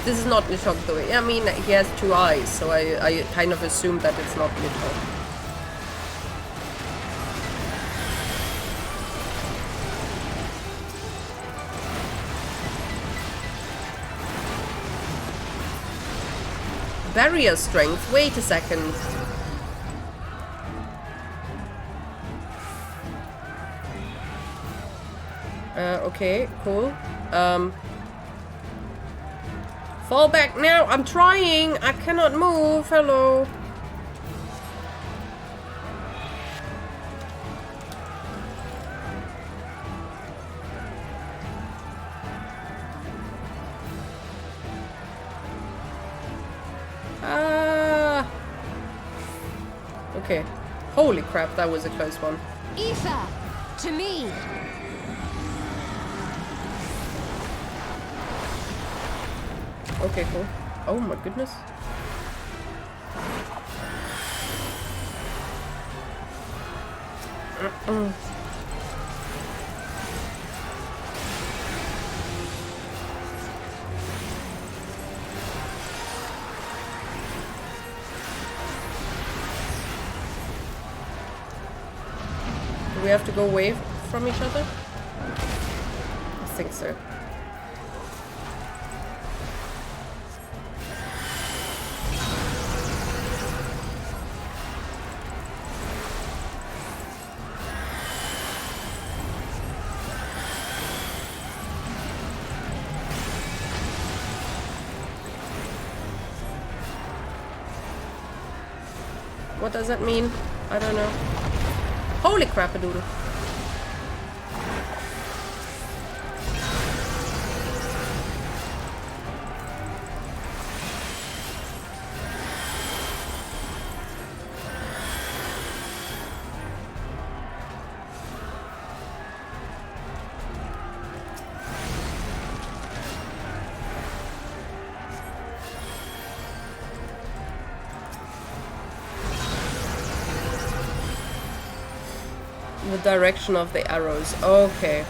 This is not Nidhogg though. I mean, he has 2 eyes, so I kind of assume that it's not Nidhogg. Barrier strength. Wait a second. Okay, cool. Fall back now. I'm trying. I cannot move. Hello. Ah. Okay. Holy crap, that was a close one. Aoife, to me. Okay, cool. Oh my goodness. Do we have to go away from each other? I think so. What does that mean? I don't know. Holy crap-a-doodle. The direction of the arrows. Okay.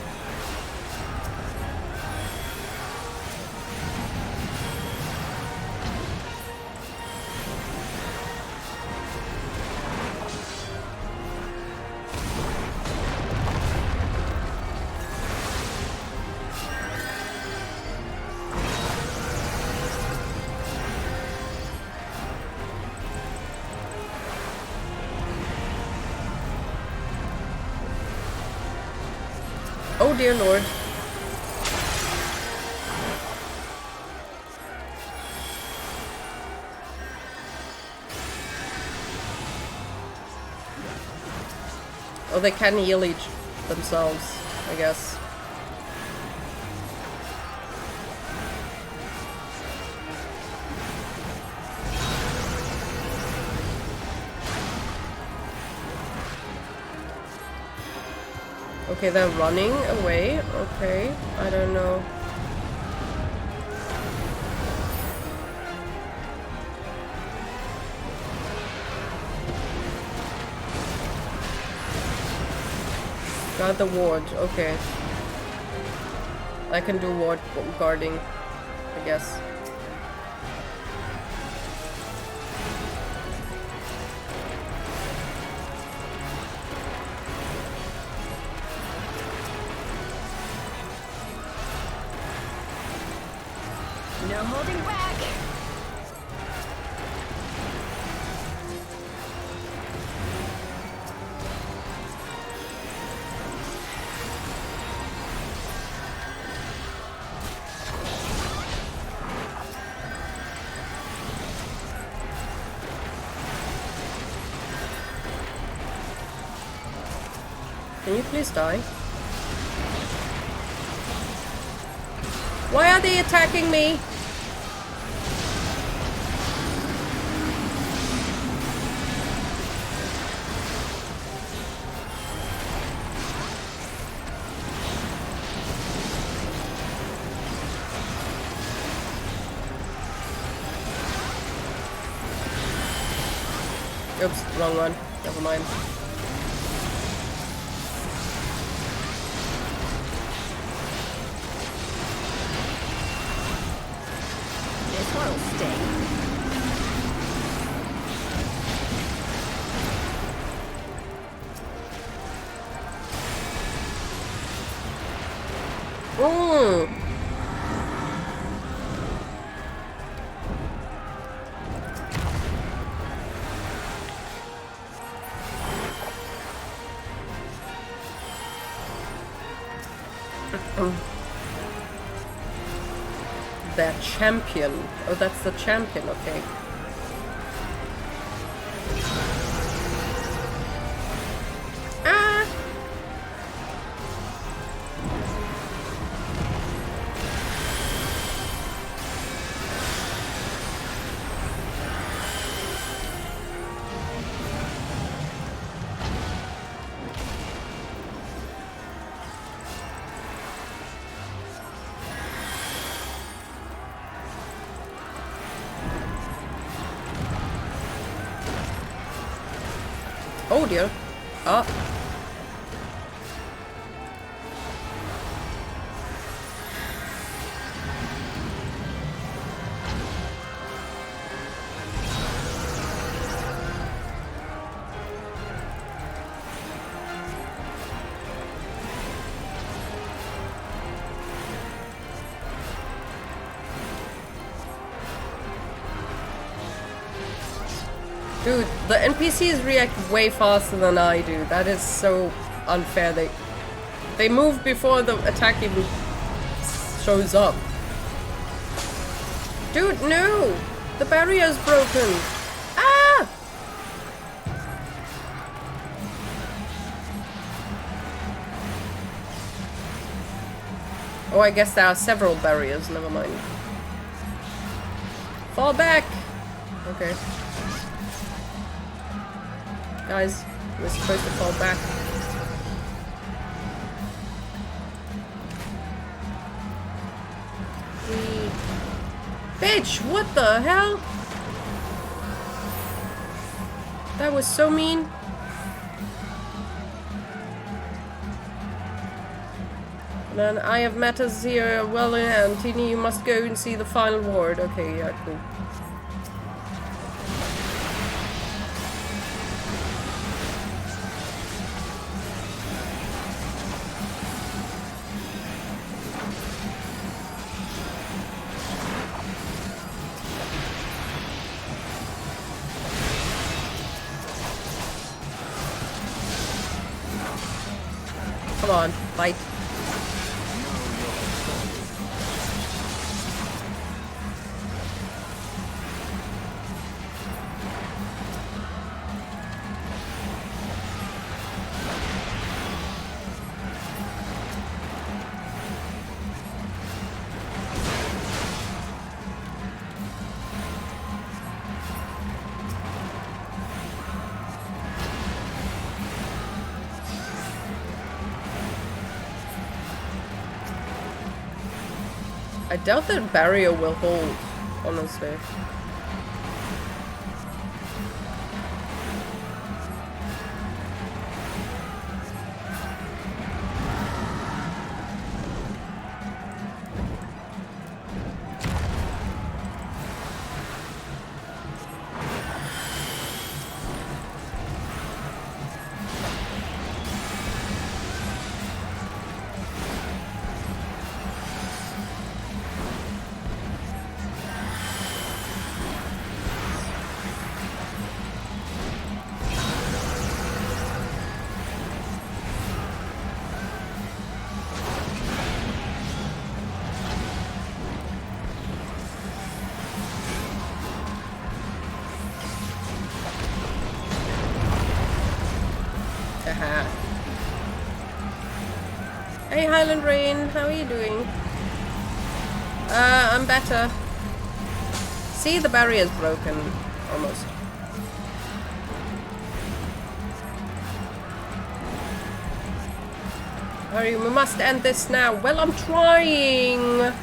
Oh dear lord. Oh, they can heal each themselves, I guess. Okay, they're running away. Okay, I don't know. Got the ward. Okay. I can do ward guarding, I guess. No holding back. Can you please die? Why are they attacking me? Oops, wrong one. Never mind. Mm. Their champion. Oh, that's the champion, okay. Ah! Oh dear. Ah. Dude, the NPCs react way faster than I do. That is so unfair. They move before the attack even shows up. Dude, no! The barrier's broken. Ah! Oh, I guess there are several barriers. Never mind. Fall back! Okay. Guys, we're supposed to fall back. Bitch, what the hell? That was so mean. Then I have matters here well in hand. Tini, you must go and see the final ward. Okay, yeah, cool. Come on, fight. I doubt that barrier will hold, honestly. Hey Highland Rain, how are you doing? I'm better. See, the barrier's broken. Almost. Hurry, we must end this now. Well, I'm trying.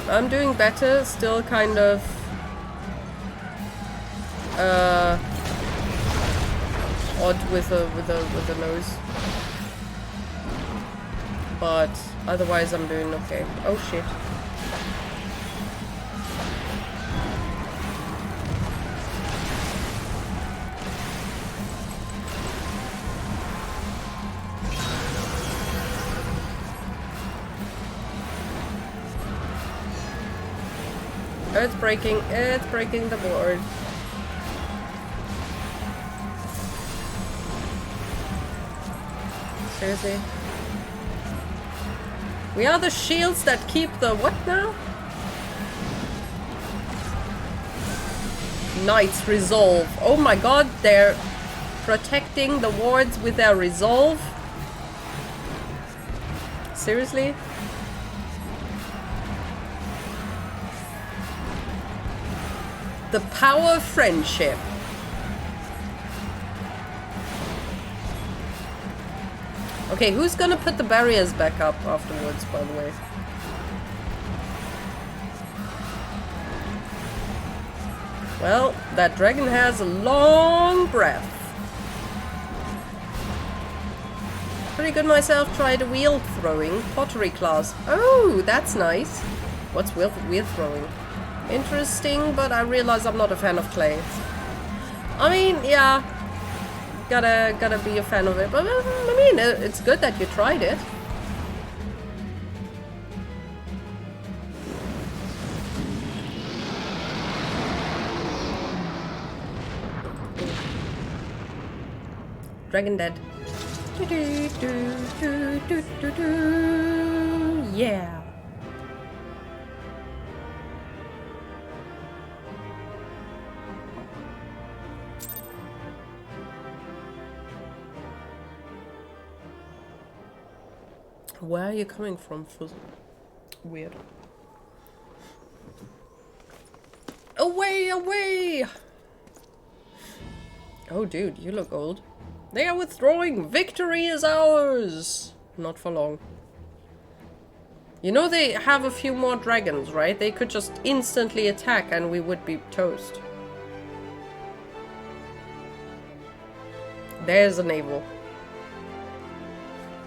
I'm doing better, still kind of odd with the nose. But otherwise I'm doing okay. Oh shit. It's breaking the board. Seriously? We are the shields that keep the what now? Knight's resolve. Oh my god, they're protecting the wards with their resolve? Seriously? The power of friendship. Okay, who's gonna put the barriers back up afterwards, by the way? Well, that dragon has a long breath. Pretty good myself, tried wheel throwing, pottery class. Oh, that's nice. What's wheel throwing? Interesting, but I realize I'm not a fan of clay. I mean, yeah, gotta be a fan of it. But I mean, it's good that you tried it. Dragon dead. Yeah. Where are you coming from, Fuzz? Weird. Away, away! Oh, dude, you look old. They are withdrawing! Victory is ours! Not for long. You know they have a few more dragons, right? They could just instantly attack and we would be toast. There's a naval.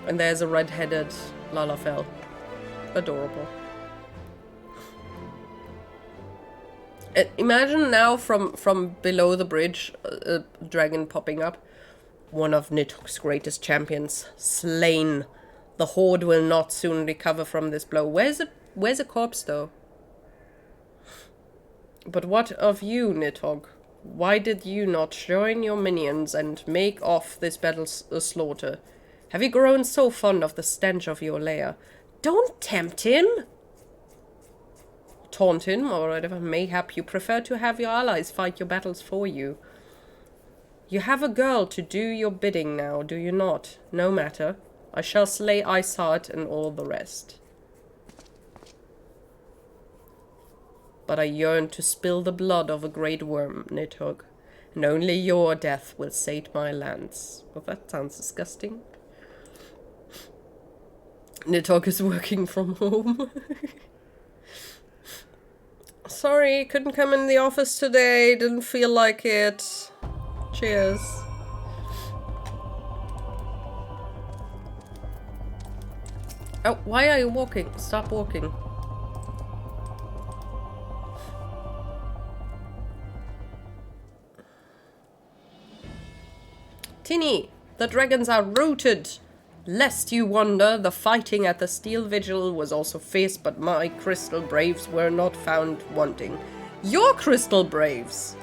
And there's a red-headed Lalafell. Adorable. Imagine now from below the bridge, a dragon popping up. One of Nidhogg's greatest champions, slain. The horde will not soon recover from this blow. Where's a corpse, though? But what of you, Nidhogg? Why did you not join your minions and make off this battle's slaughter? Have you grown so fond of the stench of your lair? Don't tempt him! Taunt him, or whatever. Mayhap you prefer to have your allies fight your battles for you. You have a girl to do your bidding now, do you not? No matter. I shall slay Iceheart and all the rest. But I yearn to spill the blood of a great worm, Nidhogg, and only your death will sate my lands. Well, that sounds disgusting. Nidhogg is working from home. Sorry, couldn't come in the office today, didn't feel like it. Cheers. Oh, why are you walking? Stop walking. Tinny, the dragons are rooted. Lest you wonder, the fighting at the Steel Vigil was also fierce, but my crystal braves were not found wanting. Your crystal braves!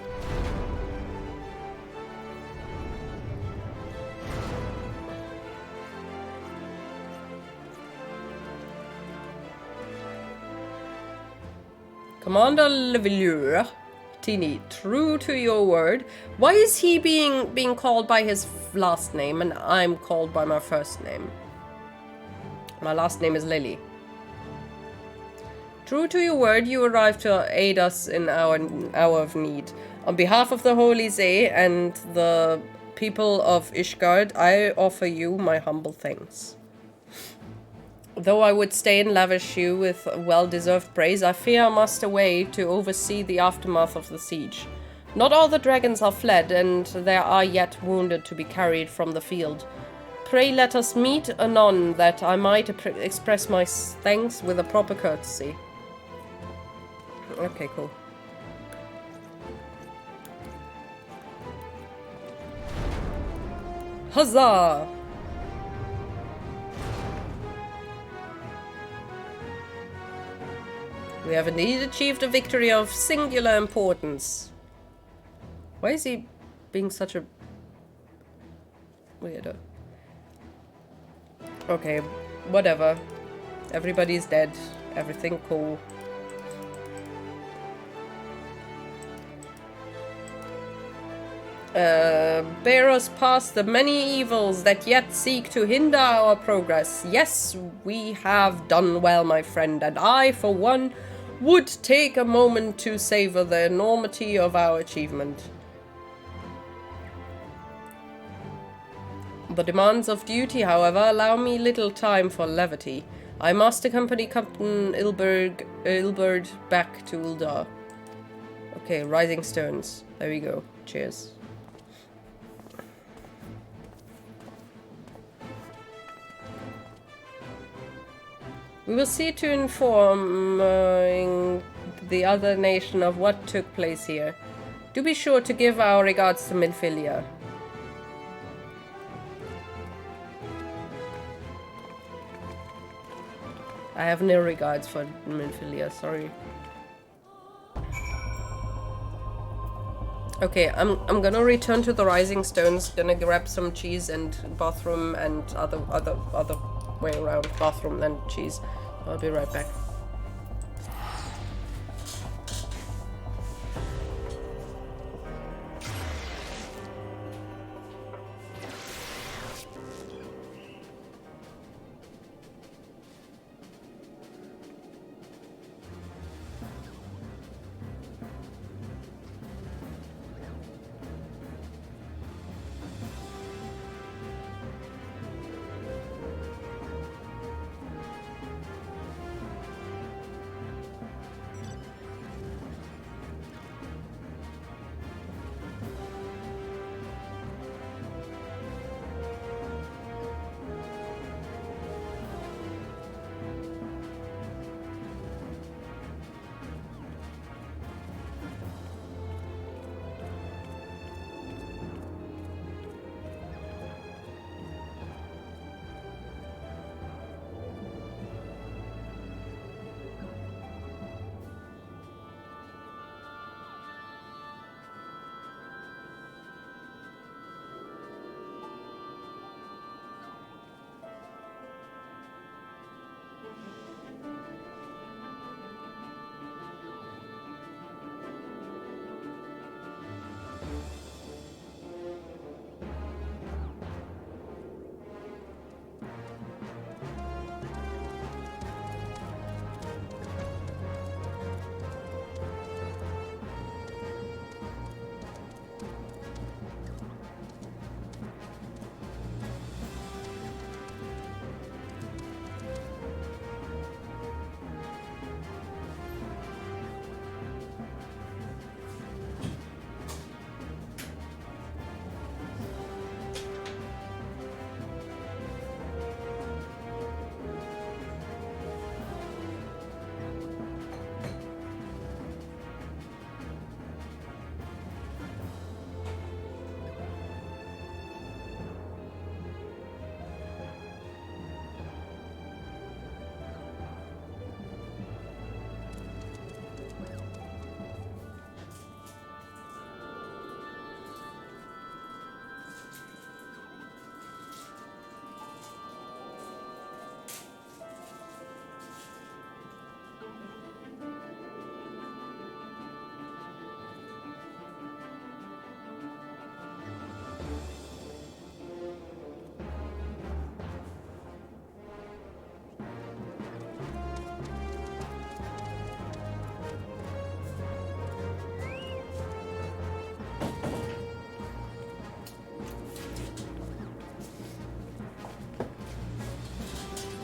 Commander Levilleur, Tini, true to your word. Why is he being called by his last name and I'm called by my first name? My last name is Lily. True to your word, you arrived to aid us in our hour of need. On behalf of the Holy Zay and the people of Ishgard, I offer you my humble thanks. Though I would stay and lavish you with well-deserved praise, I fear I must away to oversee the aftermath of the siege. Not all the dragons are fled, and there are yet wounded to be carried from the field. Pray let us meet anon, that I might express my thanks with a proper courtesy. Okay, cool. Huzzah! We have indeed achieved a victory of singular importance. Why is he being such a weirdo? Okay, whatever. Everybody's dead. Everything cool. Bear us past the many evils that yet seek to hinder our progress. Yes, we have done well, my friend, and I, for one, would take a moment to savor the enormity of our achievement. The demands of duty, however, allow me little time for levity. I must accompany Captain Ilberd back to Uldar. Okay, Rising Stones. There we go. Cheers. We will see to inform the other nation of what took place here. Do be sure to give our regards to Minfilia. I have no regards for Minfilia, sorry. Okay, I'm gonna return to the Rising Stones, gonna grab some cheese and bathroom and other way around, bathroom and cheese. I'll be right back.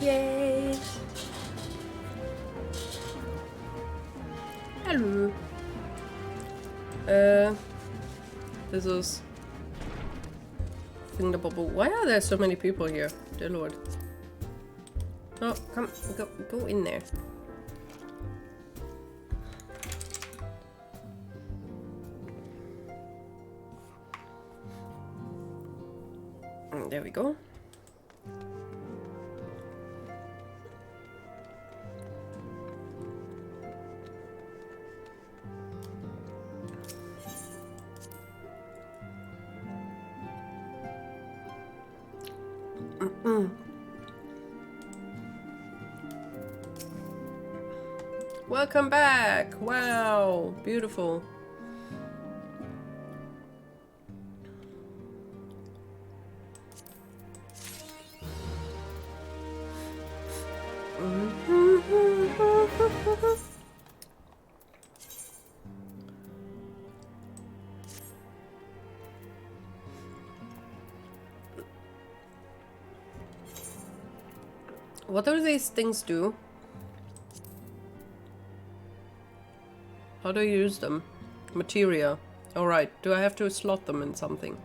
Yay! Hello. This is thing the bubble. Why are there so many people here? Dear Lord. Oh, come, go in there. There we go. Welcome back! Wow, beautiful. What do these things do? How do you use them? Materia. Alright, do I have to slot them in something?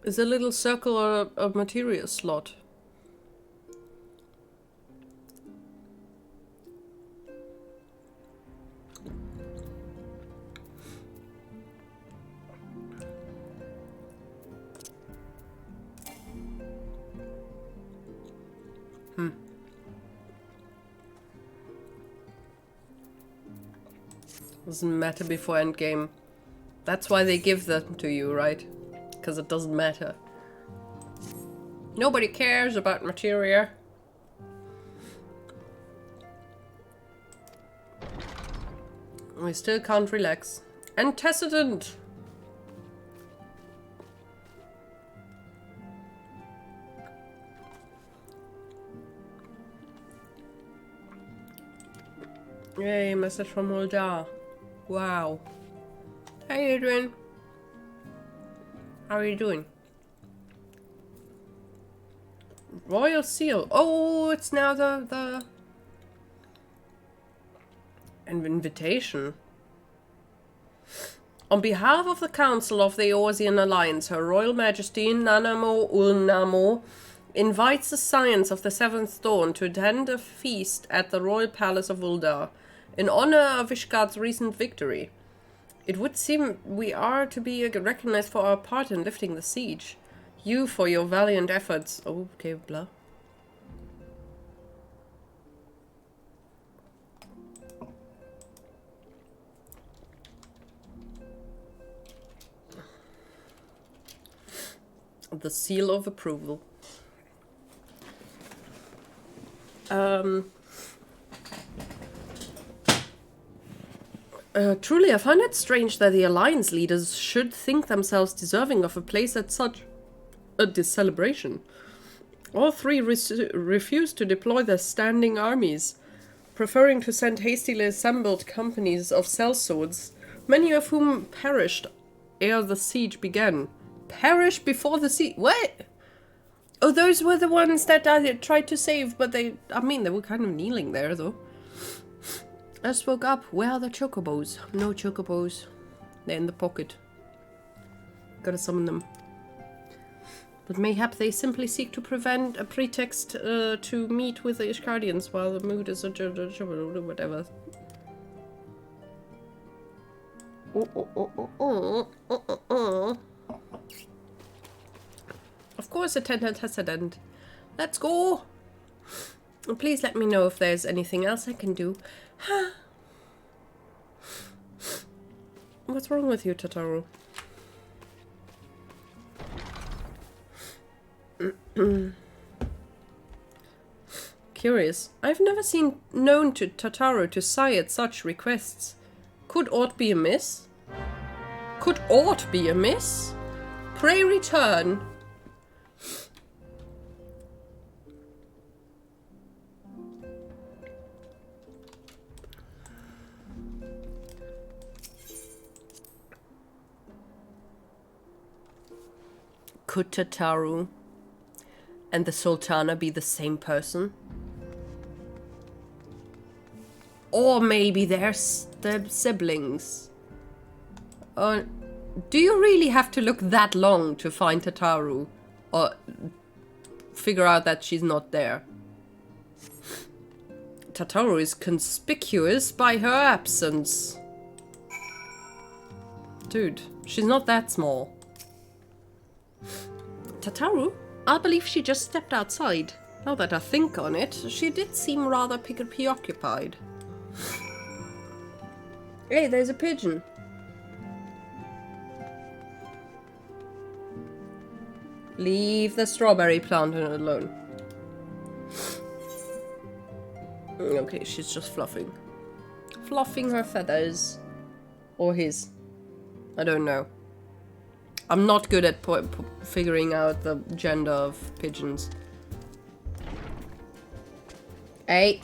Is a little circle a materia slot? Doesn't matter before endgame. That's why they give them to you, right? Because it doesn't matter. Nobody cares about materia. We still can't relax. Antecedent! Yay, message from Uldar. Wow. How you doing? How are you doing? Royal Seal. Oh, it's now the an invitation. On behalf of the Council of the Eorzean Alliance, Her Royal Majesty Nanamo Ulnamo invites the Scions of the Seventh Dawn to attend a feast at the Royal Palace of Uldar in honor of Ishgard's recent victory. It would seem we are to be recognized for our part in lifting the siege. You for your valiant efforts. Oh, okay, blah. The seal of approval. Truly, I find it strange that the Alliance leaders should think themselves deserving of a place at such a celebration. All three refused to deploy their standing armies, preferring to send hastily assembled companies of sellswords, many of whom perished ere the siege began. Perished before the siege? What? Oh, those were the ones that I tried to save, but they were kind of kneeling there, though. I spoke up. Where are the chocobos? No chocobos. They're in the pocket. Gotta summon them. But mayhap they simply seek to prevent a pretext to meet with the Ishgardians while the mood is whatever. Of course, antecedent. Let's go! Please let me know if there's anything else I can do. What's wrong with you, Tataru? Curious. I've never seen known to Tataru to sigh at such requests. Could aught be amiss? Could aught be amiss? Pray return. Could Tataru and the Sultana be the same person? Or maybe they're siblings. Do you really have to look that long to find Tataru? Or figure out that she's not there? Tataru is conspicuous by her absence. Dude, she's not that small. Tataru? I believe she just stepped outside. Now that I think on it, she did seem rather preoccupied. Hey, there's a pigeon. Leave the strawberry plant alone. Okay, she's just fluffing. Fluffing her feathers. Or his. I don't know. I'm not good at figuring out the gender of pigeons. Hey.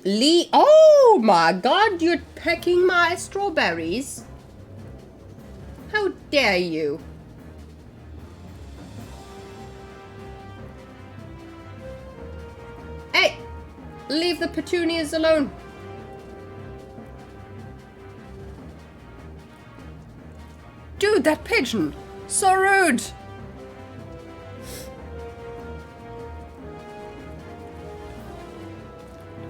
Lee. Oh my god, you're pecking my strawberries. How dare you? Hey! Leave the petunias alone. Dude, that pigeon! So rude!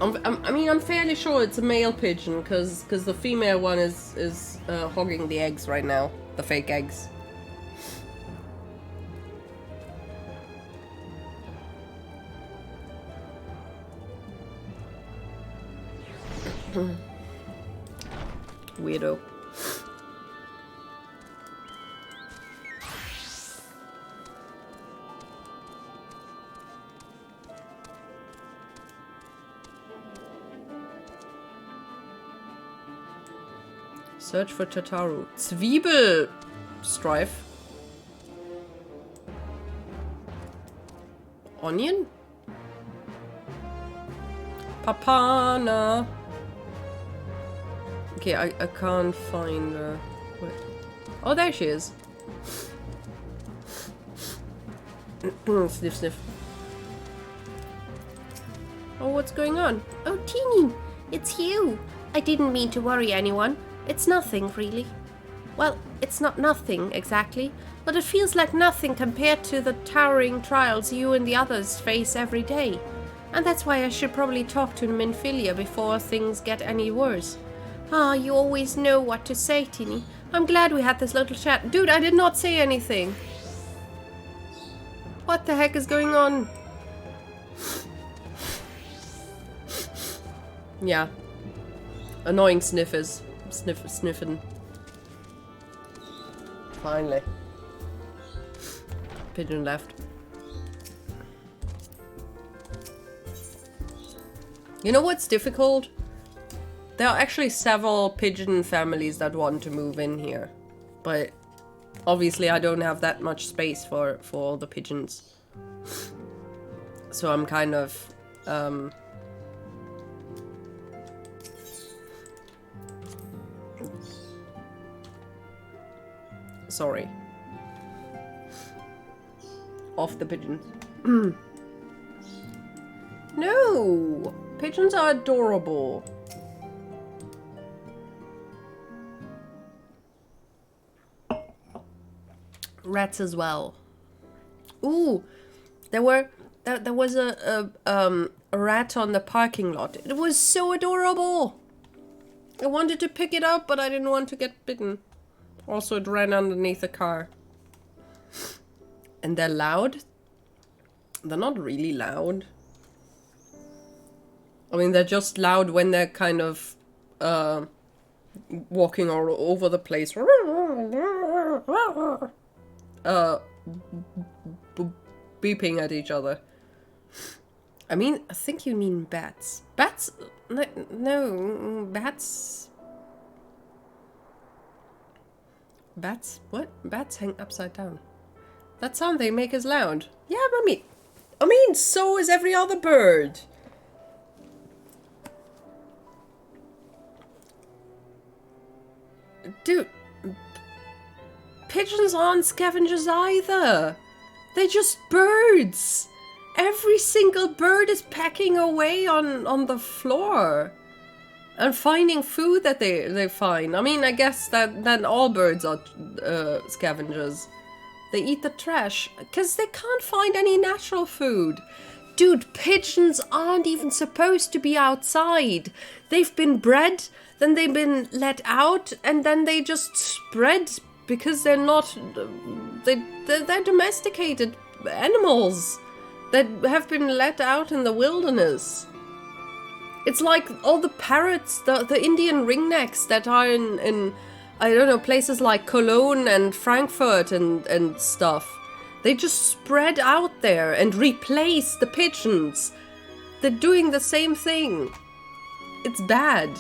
I mean, I'm fairly sure it's a male pigeon, because the female one is hogging the eggs right now. The fake eggs. Weirdo. Search for Tataru. Zwiebelstreif. Onion? Papana. Okay, I can't find her. Wait. Oh, there she is. Sniff, sniff. Oh, what's going on? Oh, Teeny, it's you. I didn't mean to worry anyone. It's nothing, really. Well, it's not nothing, exactly, but it feels like nothing compared to the towering trials you and the others face every day. And that's why I should probably talk to Minfilia before things get any worse. Ah, you always know what to say, Teeny. I'm glad we had this little chat. Dude, I did not say anything. What the heck is going on? Yeah. Annoying sniffers. Sniffing. Finally. Pigeon left. You know what's difficult? There are actually several pigeon families that want to move in here. But obviously I don't have that much space for all the pigeons. So I'm kind of... sorry. Off the pigeons. No! Pigeons are adorable. Rats as well. Ooh! There was a rat on the parking lot. It was so adorable! I wanted to pick it up, but I didn't want to get bitten. Also, it ran underneath a car. And they're loud. They're not really loud. I mean, they're just loud when they're kind of walking all over the place. Beeping at each other. I mean, I think you mean bats. Bats? No, bats... Bats? What? Bats hang upside down. That sound they make is loud. Yeah, I mean, so is every other bird. Dude, pigeons aren't scavengers either. They're just birds. Every single bird is pecking away on the floor. And finding food that they find. I mean, I guess that all birds are scavengers. They eat the trash because they can't find any natural food. Dude, pigeons aren't even supposed to be outside. They've been bred, then they've been let out, and then they just spread because they're not... They're domesticated animals that have been let out in the wilderness. It's like all the parrots, the Indian ringnecks that are in I don't know, places like Cologne and Frankfurt and stuff. They just spread out there and replace the pigeons. They're doing the same thing. It's bad.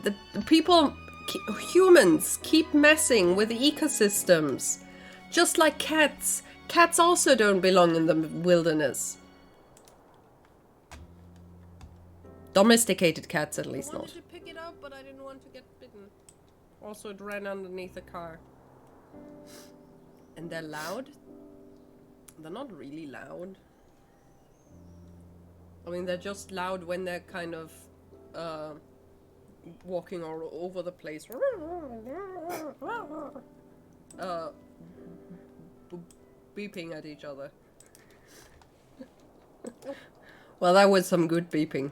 The people, humans, keep messing with ecosystems. Just like cats. Cats also don't belong in the wilderness. Domesticated cats, at least not. I wanted to pick it up, but I didn't want to get bitten. Also, it ran underneath a car. And they're loud? They're not really loud. I mean, they're just loud when they're kind of walking all over the place. Beeping at each other. Well, that was some good beeping.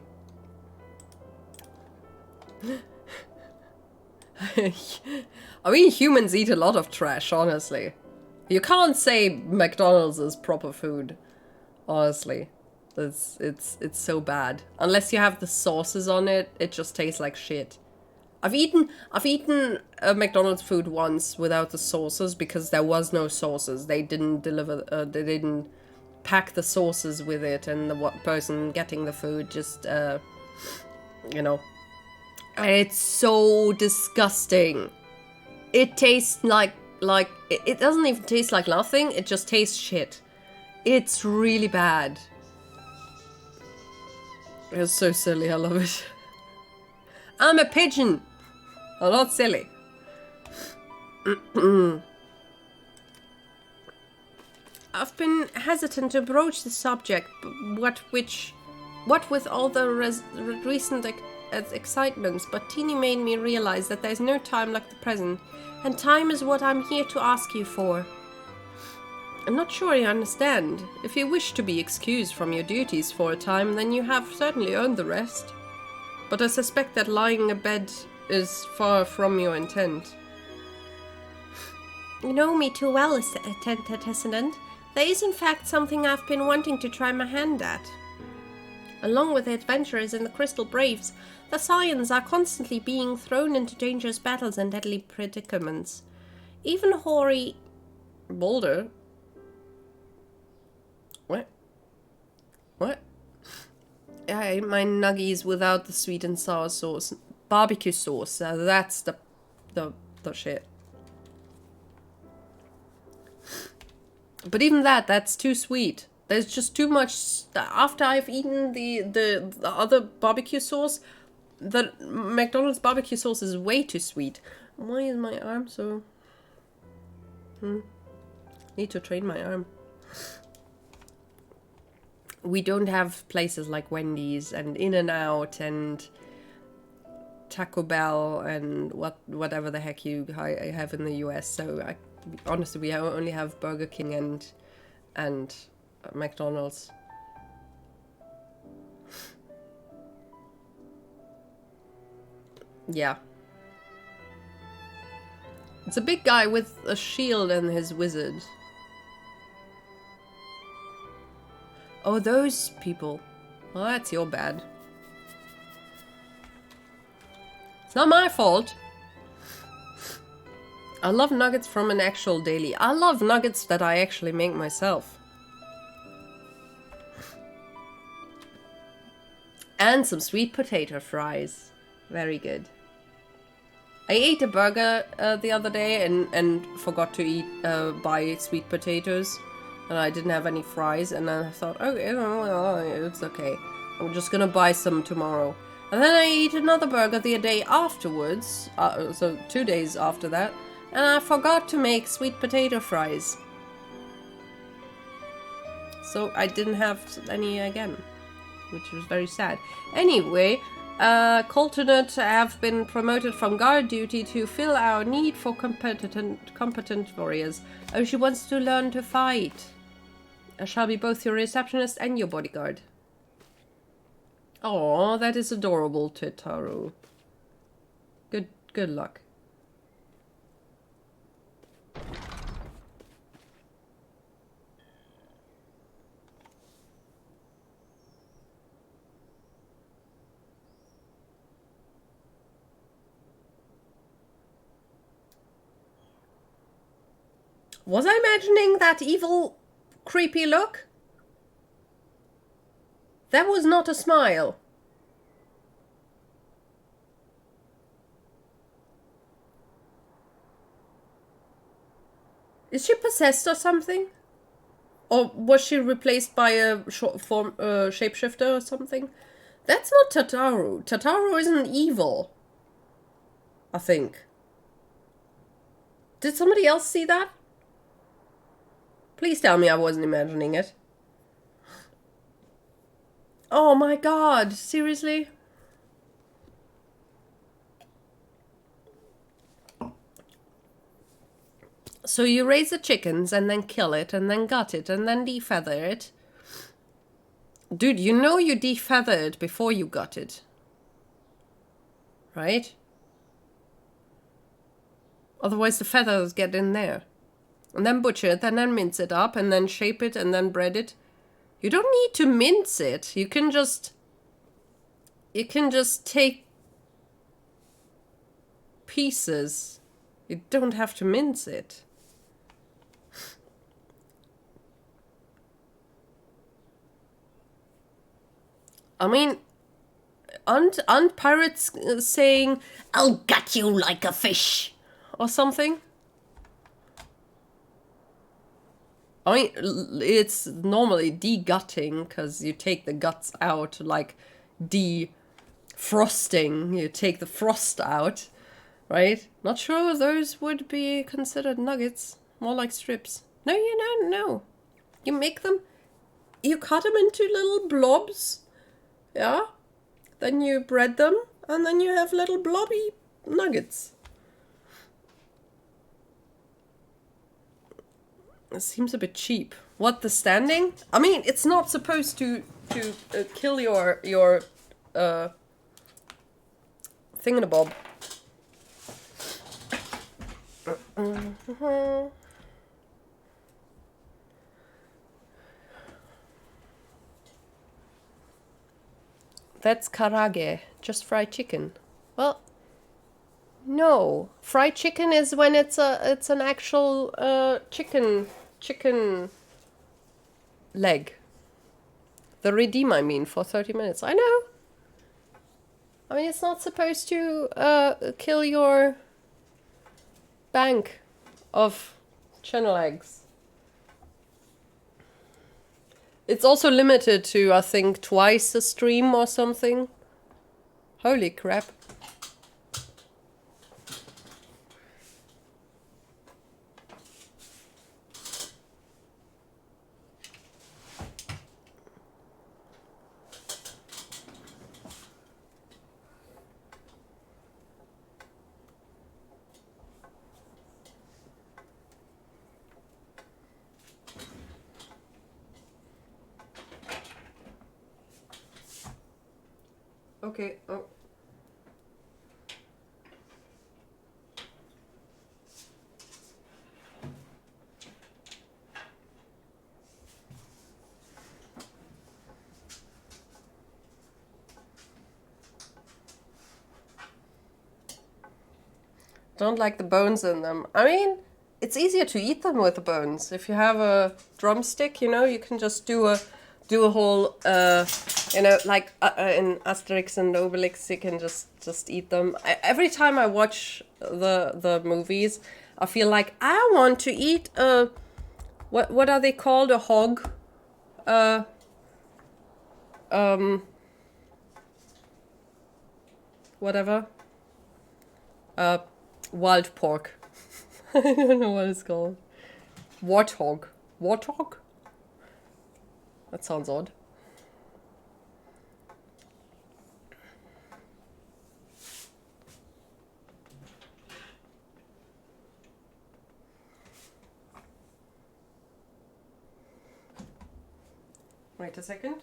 I mean, humans eat a lot of trash, honestly. You can't say McDonald's is proper food, honestly. It's so bad. Unless you have the sauces on it, it just tastes like shit. I've eaten McDonald's food once without the sauces because there was no sauces. They didn't deliver. They didn't pack the sauces with it, and the person getting the food just, you know. And it's so disgusting. It tastes like it doesn't even taste like nothing. It just tastes shit. It's really bad. It's so silly. I love it. I'm a pigeon. I'm not silly. I've been hesitant to broach the subject, but what with all the recent excitements, but Teeny made me realize that there's no time like the present, and time is what I'm here to ask you for. I'm not sure you understand. If you wish to be excused from your duties for a time, then you have certainly earned the rest. But I suspect that lying in bed is far from your intent. You know me too well, Attendant. There is in fact something I've been wanting to try my hand at. Along with the adventurers and the Crystal Braves, the Scions are constantly being thrown into dangerous battles and deadly predicaments. Even hoary... Boulder? What? What? I ate my nuggies without the sweet and sour sauce. Barbecue sauce, that's the shit. But even that's too sweet. There's just too much. After I've eaten the other barbecue sauce, the McDonald's barbecue sauce is way too sweet. Why is my arm so... Need to train my arm. We don't have places like Wendy's and In-N-Out and Taco Bell and whatever the heck you have in the US. So honestly, we only have Burger King and McDonald's. Yeah. It's a big guy with a shield and his wizard. Oh, those people. Well, that's your bad. It's not my fault. I love nuggets from an actual daily. I love nuggets that I actually make myself. And some sweet potato fries. Very good. I ate a burger the other day and forgot to buy sweet potatoes. And I didn't have any fries. And then I thought, oh, it's okay. I'm just gonna buy some tomorrow. And then I ate another burger the day afterwards. So 2 days after that. And I forgot to make sweet potato fries. So I didn't have any again. Which was very sad. Anyway, Coltonut have been promoted from guard duty to fill our need for competent warriors. Oh, she wants to learn to fight. I shall be both your receptionist and your bodyguard. Oh, that is adorable, Titaru. Good luck. Was I imagining that evil, creepy look? That was not a smile. Is she possessed or something? Or was she replaced by a shapeshifter or something? That's not Tataru. Tataru isn't evil. I think. Did somebody else see that? Please tell me I wasn't imagining it. Oh my god, seriously? So you raise the chickens and then kill it and then gut it and then defeather it. Dude, you know you defeather it before you gut it. Right? Otherwise the feathers get in there. And then butcher it and then mince it up and then shape it and then bread it. You don't need to mince it. You can just take pieces. You don't have to mince it. I mean, aren't pirates saying, "I'll gut you like a fish," or something? I mean, it's normally de-gutting, because you take the guts out, like defrosting. You take the frost out, right? Not sure those would be considered nuggets. More like strips. No, no. You make them, you cut them into little blobs. Yeah? Then you bread them, and then you have little blobby nuggets. It seems a bit cheap. What, the standing? I mean, it's not supposed to kill your thingamabob. That's karage, just fried chicken. Well, no, fried chicken is when it's an actual chicken leg. The redeem, I mean, for 30 minutes. I know. I mean, it's not supposed to kill your bank of channel eggs. It's also limited to, I think, twice a stream or something. Holy crap. Okay, oh. Don't like the bones in them. I mean, it's easier to eat them with the bones. If you have a drumstick, you know, you can just do a whole, you know, like in Asterix and Obelix, you can just eat them. Every time I watch the movies, I feel like I want to eat what are they called? A hog? Whatever. Wild pork. I don't know what it's called. Warthog. Warthog? That sounds odd. Wait a second.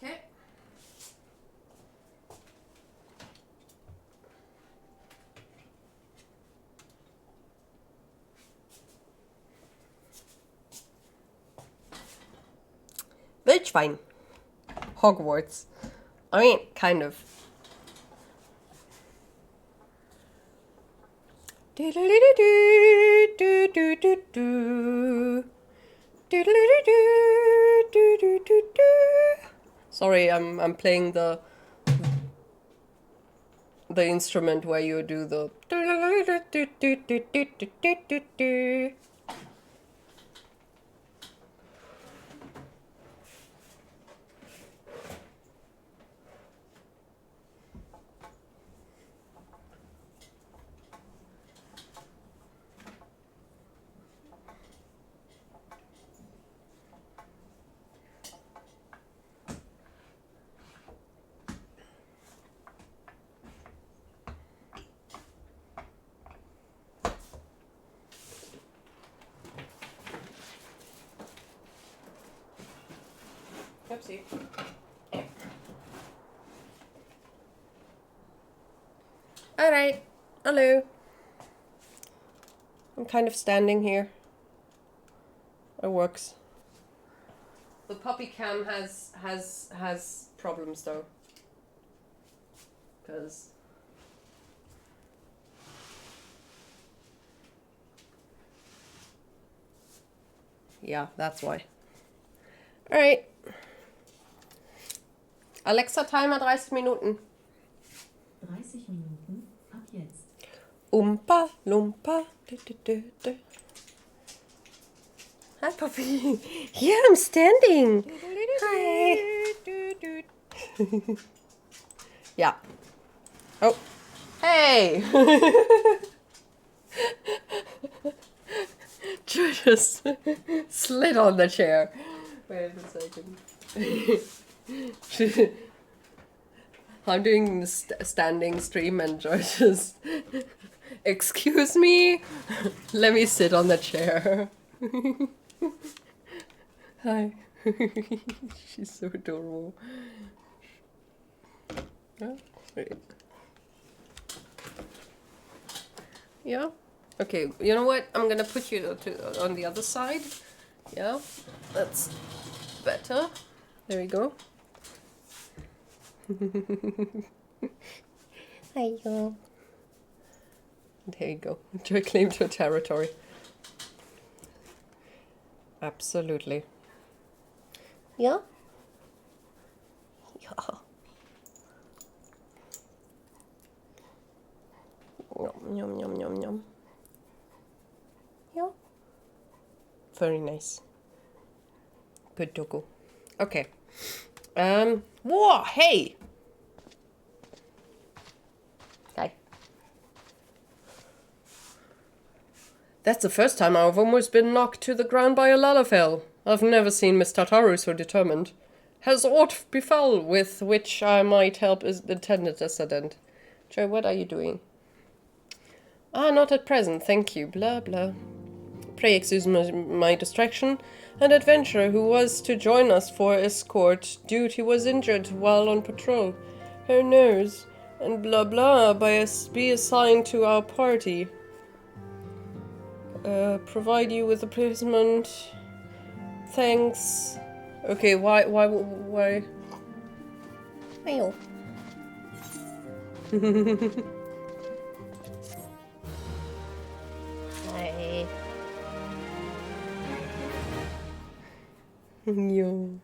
Okay. Wildschwein. Hogwarts. I mean, kind of. Sorry, I'm playing the instrument where you do the. Oopsie. Alright, hello. I'm kind of standing here. It works. The puppy cam has problems though. Because yeah, that's why. Alright. Alexa, Timer 30 Minuten. 30 Minuten ab jetzt. Umpa, lumpa, du, du, du, du. Hi, puppy. Yeah, I'm standing. Hi. Yeah. Oh. Hey. Joy just slid on the chair. Wait a second. I'm doing the standing stream and Joy just... Excuse me? Let me sit on the chair. Hi. She's so adorable. Oh, wait. Yeah? Okay, you know what? I'm gonna put you on the other side. Yeah? That's better. There we go. There you go. There you go. Joy claimed her territory. Absolutely. Yeah? Yeah. Yum, yum, yum, yum, yum. Yeah. Very nice. Good doggo. Okay. Whoa, hey! Okay. That's the first time I've almost been knocked to the ground by a Lalafell. I've never seen Miss Tataru so determined. Has aught befell with which I might help the intended descendant? Joe, what are you doing? Ah, not at present, thank you. Blah, blah. Pray excuse my distraction. An adventurer who was to join us for escort duty was injured while on patrol. Her nurse and blah blah be assigned to our party. Provide you with replacement. Thanks. Okay, why? Ayo. Hi. Yo.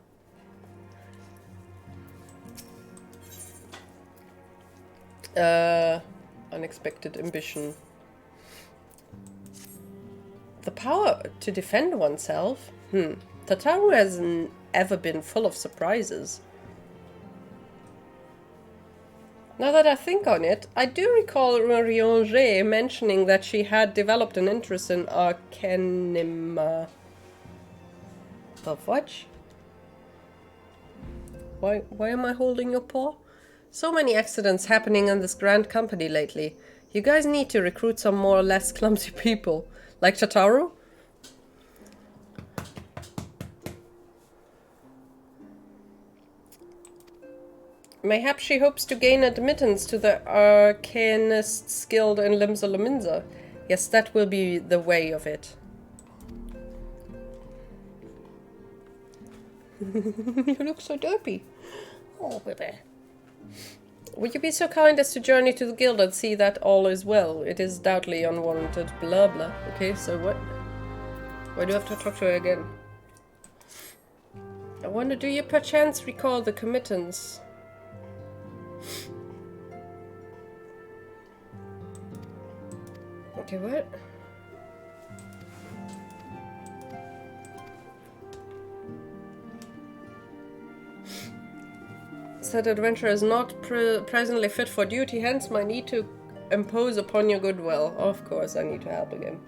Unexpected ambition. The power to defend oneself? Tataru hasn't ever been full of surprises. Now that I think on it, I do recall Riongé mentioning that she had developed an interest in arcanima. The fudge? Why am I holding your paw? So many accidents happening in this grand company lately. You guys need to recruit some more or less clumsy people. Like Tataru? Mayhap she hopes to gain admittance to the Arcanists Guild in Limsa Lominsa. Yes, that will be the way of it. You look so dopey. Oh, baby. Would you be so kind as to journey to the guild and see that all is well? It is doubtly unwarranted, blah blah. Okay, so what? Why do I have to talk to her again? I wonder, do you perchance recall the committance? Okay, what? Said adventure is not presently fit for duty, hence my need to impose upon your goodwill. Of course, I need to help again.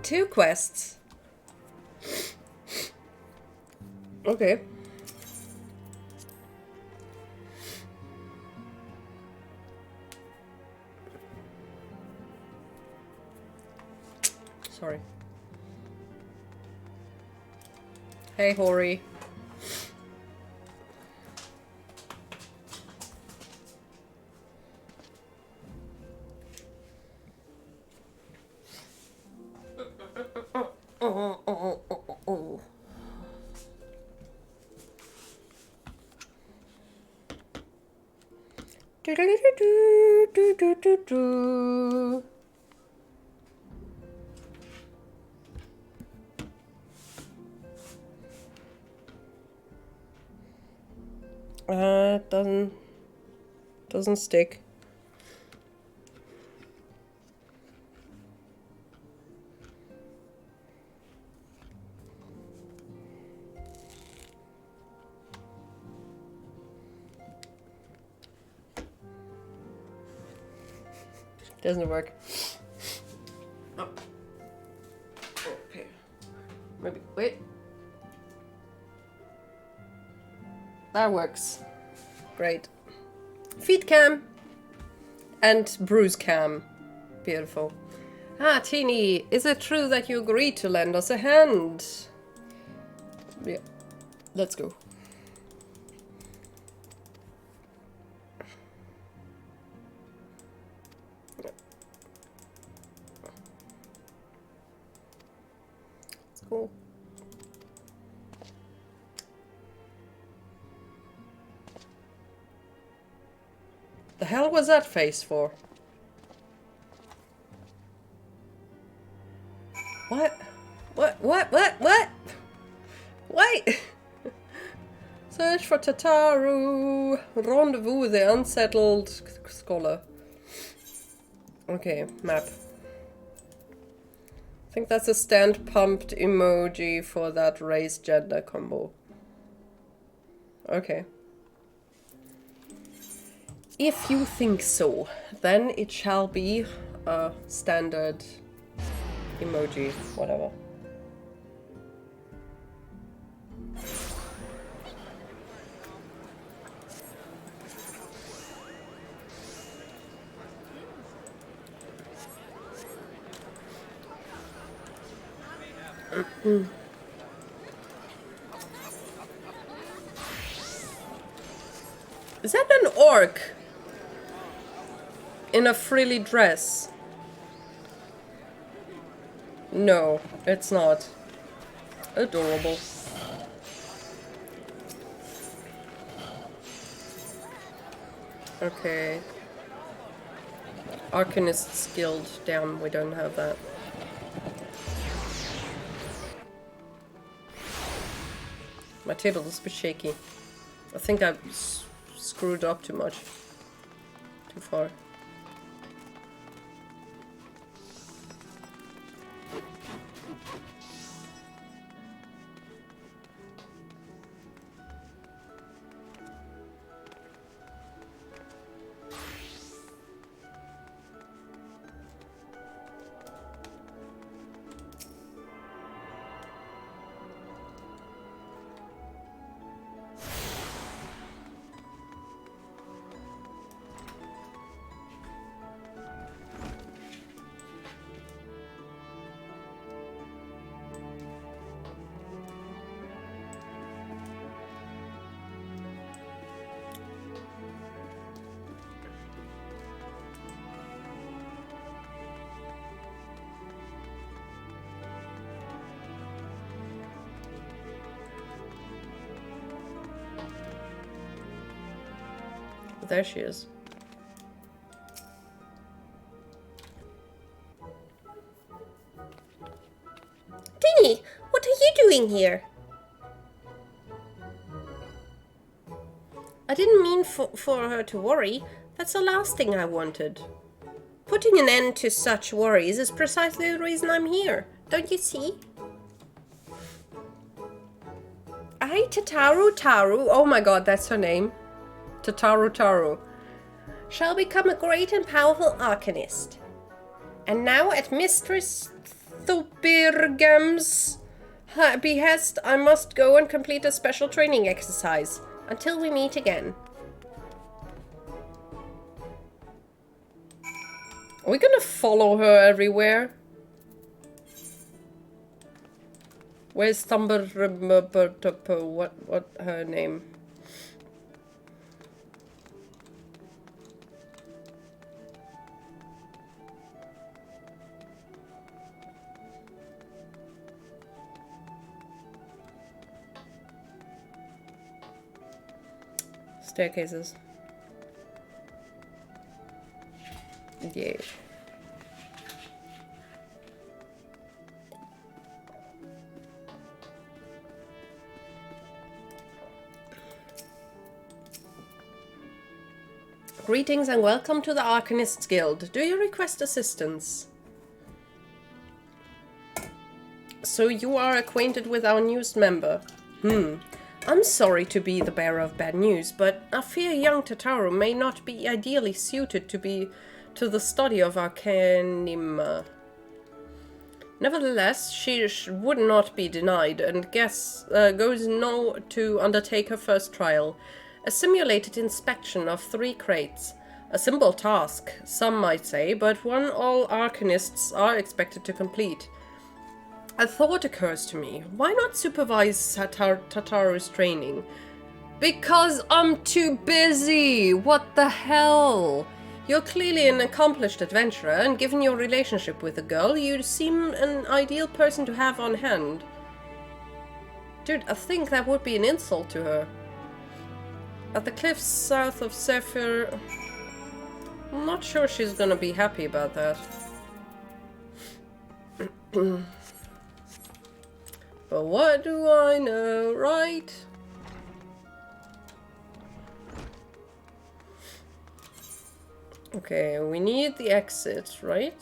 Two quests. Okay. Sorry. Hey, Hori. Doesn't stick. Doesn't work. Oh. Okay. Maybe wait. That works. Great. Feet cam and bruise cam. Beautiful. Ah, Teeny, is it true that you agreed to lend us a hand? Yeah. Let's go. Let's go. The hell was that face for? What? What? Wait! Search for Tataru. Rendezvous with the unsettled scholar. Okay, map. I think that's a stand pumped emoji for that race gender combo. Okay. If you think so, then it shall be a standard emoji, whatever. Is that an orc? In a frilly dress? No, it's not. Adorable. Okay. Arcanist's Guild. Damn, we don't have that. My table is a bit shaky. I think I screwed up too much. Too far. There she is. Tinny, what are you doing here? I didn't mean for her to worry. That's the last thing I wanted. Putting an end to such worries is precisely the reason I'm here. Don't you see? I, Tataru, oh my god, that's her name. Tataru, shall become a great and powerful arcanist. And now at Mistress Thubirgam's behest, I must go and complete a special training exercise. Until we meet again. Are we gonna follow her everywhere? Where's Thumber... what her name? Staircases. Yeah. Greetings and welcome to the Arcanists Guild. Do you request assistance? So you are acquainted with our newest member? I'm sorry to be the bearer of bad news, but I fear young Tataru may not be ideally suited to the study of Arcanima. Nevertheless, she would not be denied, and goes now to undertake her first trial, a simulated inspection of 3 crates. A simple task, some might say, but one all Arcanists are expected to complete. A thought occurs to me. Why not supervise Tataru's training? Because I'm too busy! What the hell? You're clearly an accomplished adventurer, and given your relationship with the girl, you seem an ideal person to have on hand. Dude, I think that would be an insult to her. At the cliffs south of Zephyr... I'm not sure she's gonna be happy about that. But what do I know, right? Okay, we need the exit, right?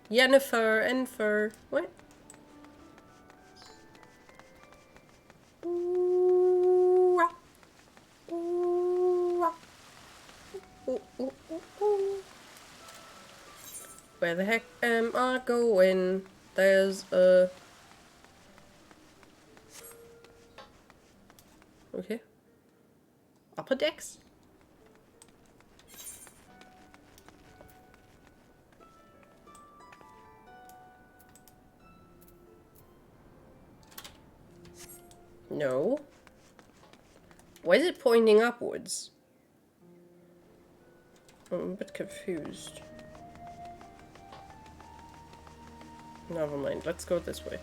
Yennefer, what? Where the heck am I going? There's a... Okay. Upper decks? No. Why is it pointing upwards? I'm a bit confused. Never mind, let's go this way.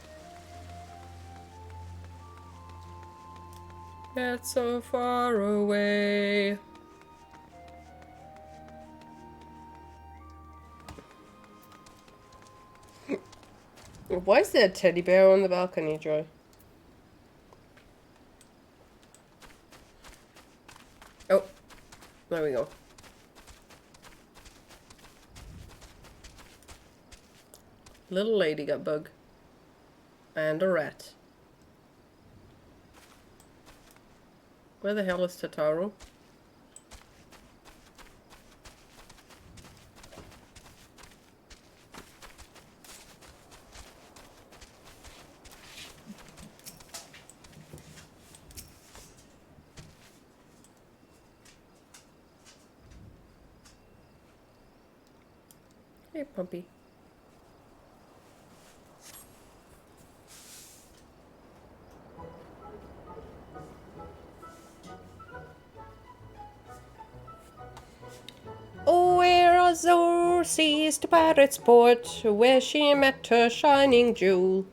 It's so far away. Why is there a teddy bear on the balcony, Joy? Oh, there we go. Little ladybug. And a rat. Where the hell is Tataru? Hey, puppy. seas to pirate's port, where she met her shining jewel.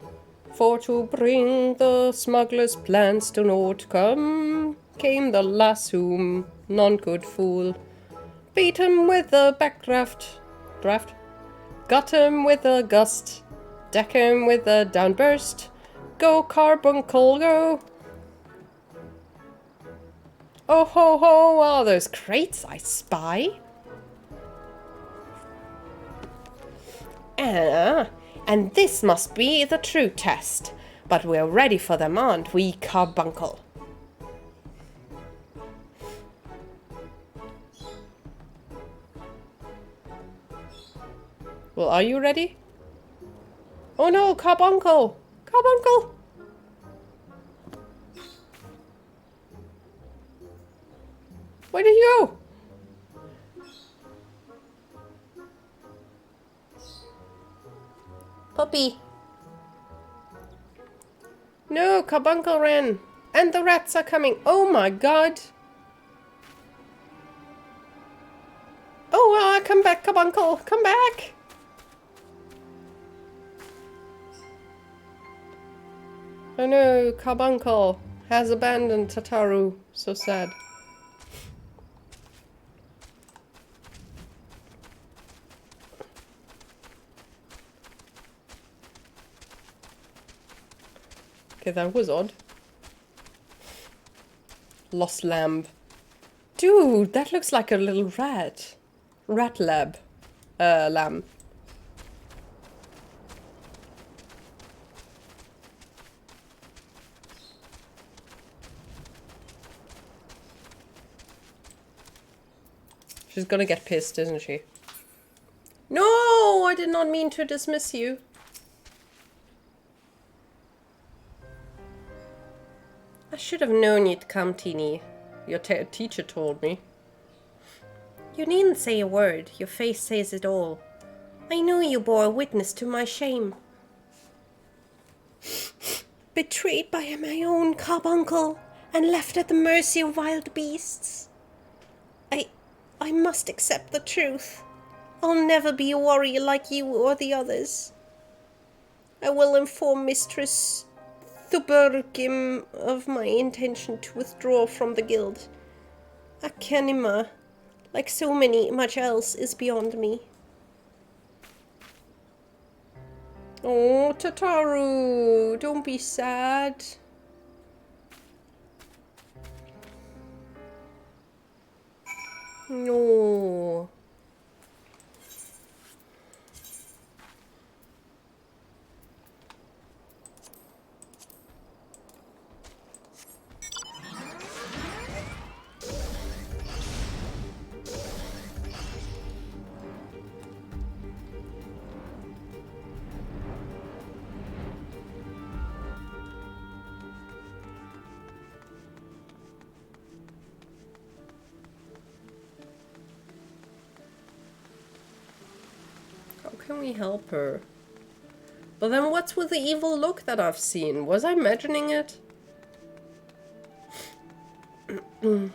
For to bring the smuggler's plans to naught came the lass whom none could fool. Beat him with a backdraft, got him with a gust, deck him with a downburst. Go carbuncle, go! Oh ho ho, all those crates I spy. And this must be the true test. But we're ready for them, aren't we, carbuncle? Well, are you ready? Oh no, carbuncle! Carbuncle! Where did you go? Puppy. No, carbuncle ran. And the rats are coming. Oh my god. Oh, come back, carbuncle. Come back. Oh no, carbuncle has abandoned Tataru. So sad. Okay, that was odd. Lost lamb. Dude, that looks like a little rat. Rat lab. Lamb. She's gonna get pissed, isn't she? No, I did not mean to dismiss you. I should have known you'd come, Teeny. Your teacher told me. You needn't say a word. Your face says it all. I know you bore witness to my shame. Betrayed by my own carbuncle and left at the mercy of wild beasts. I must accept the truth. I'll never be a warrior like you or the others. I will inform Mistress Thubergim of my intention to withdraw from the guild. Akanima, like so much else, is beyond me. Oh, Tataru, don't be sad. No. Can we help her? But then what's with the evil look that I've seen? Was I imagining it? Yeah.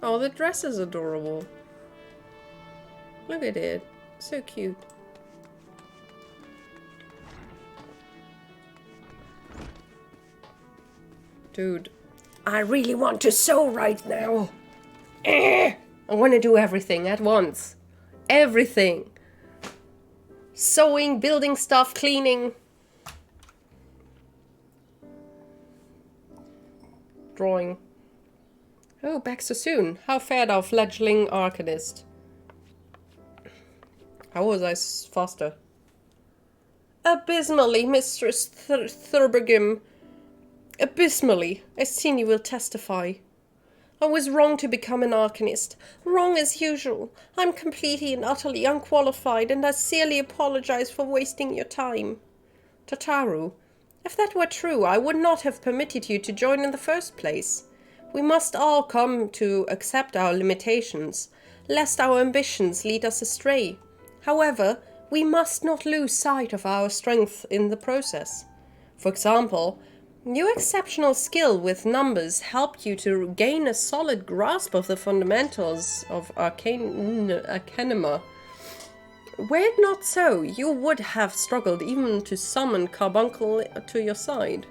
Oh, the dress is adorable. Look at it. So cute. Dude, I really want to sew right now. I want to do everything at once. Everything. Sewing, building stuff, cleaning. Drawing. Oh, back so soon. How fared our fledgling arcanist? How was I faster? Abysmally, Mistress Thubergim. Abysmally, as Tini will testify. I was wrong to become an arcanist. Wrong as usual. I'm completely and utterly unqualified, and I sincerely apologize for wasting your time. Tataru, if that were true, I would not have permitted you to join in the first place. We must all come to accept our limitations, lest our ambitions lead us astray. However, we must not lose sight of our strength in the process. For example, your exceptional skill with numbers helped you to gain a solid grasp of the fundamentals of arcanima. Were it not so, you would have struggled even to summon Carbuncle to your side.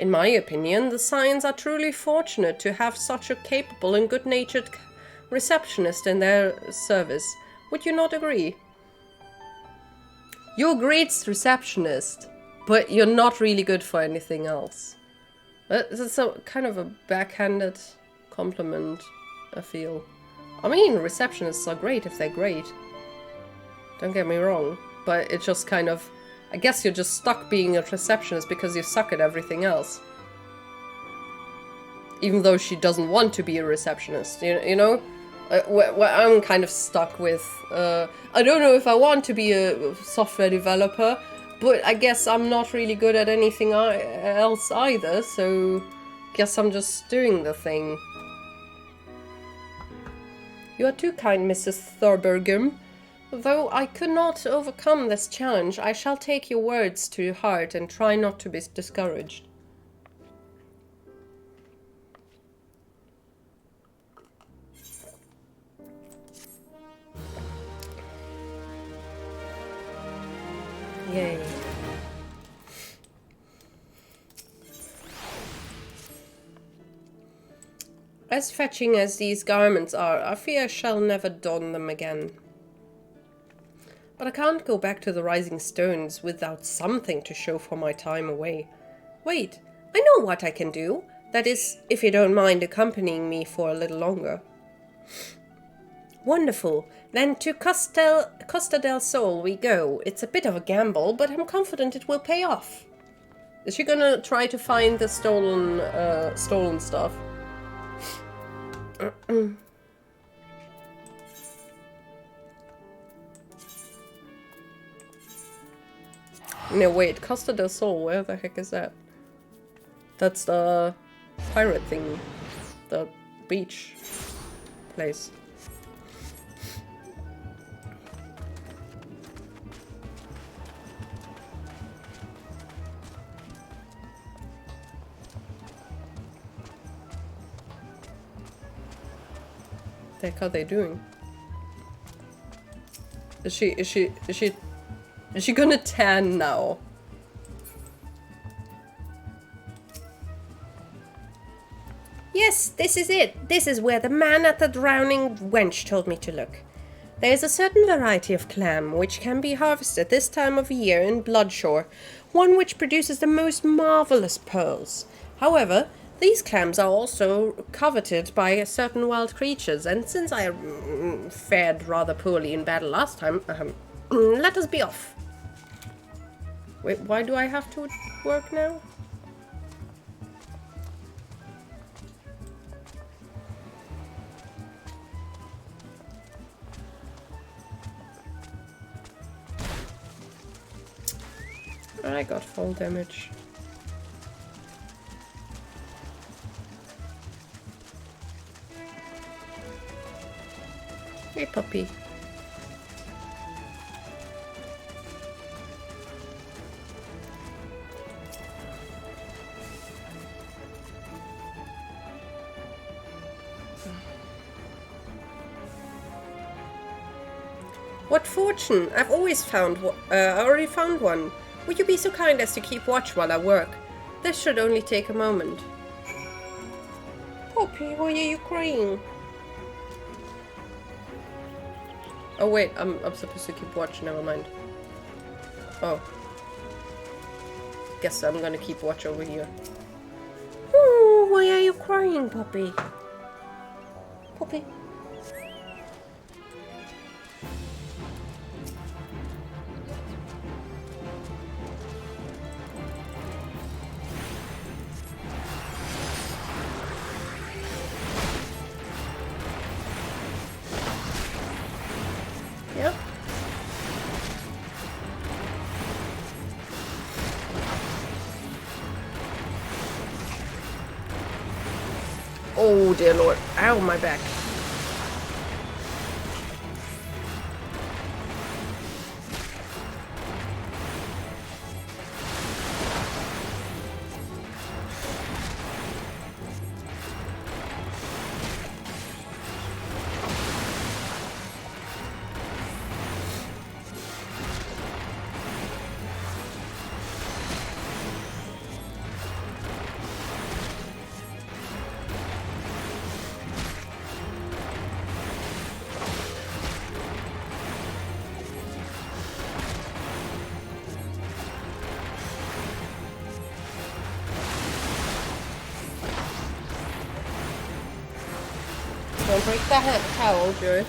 In my opinion, the Scions are truly fortunate to have such a capable and good-natured receptionist in their service. Would you not agree? You're a great receptionist, but you're not really good for anything else. That's a kind of a backhanded compliment, I feel. I mean, receptionists are great if they're great. Don't get me wrong, but it's just kind of... I guess you're just stuck being a receptionist because you suck at everything else. Even though she doesn't want to be a receptionist, you know? I'm kind of stuck with... I don't know if I want to be a software developer, but I guess I'm not really good at anything else either, so... guess I'm just doing the thing. You are too kind, Mrs. Thorbergum. Though I could not overcome this challenge, I shall take your words to heart and try not to be discouraged. Yay. As fetching as these garments are, I fear I shall never don them again. But I can't go back to the Rising Stones without something to show for my time away. Wait, I know what I can do. That is, if you don't mind accompanying me for a little longer. Wonderful. Then to Costa del Sol we go. It's a bit of a gamble, but I'm confident it will pay off. Is she gonna try to find the stolen stuff? No, wait, Costa del Sol, where the heck is that? That's the pirate thing. The beach place. What the heck are they doing? Is she gonna tan now? Yes, this is it. This is where the man at the drowning wench told me to look. There is a certain variety of clam which can be harvested this time of year in Bloodshore, one which produces the most marvelous pearls. However, these clams are also coveted by certain wild creatures, and since I fared rather poorly in battle last time, let us be off. Wait, why do I have to work now? I got fall damage. Hey, puppy. What fortune! I've always found I already found one. Would you be so kind as to keep watch while I work? This should only take a moment. Poppy, why are you crying? Oh wait, I'm supposed to keep watch, never mind. Oh. Guess I'm gonna keep watch over here. Oh, why are you crying, Poppy? Poppy. Yep. Oh dear lord. Ow, my back. Don't break that towel, Joe.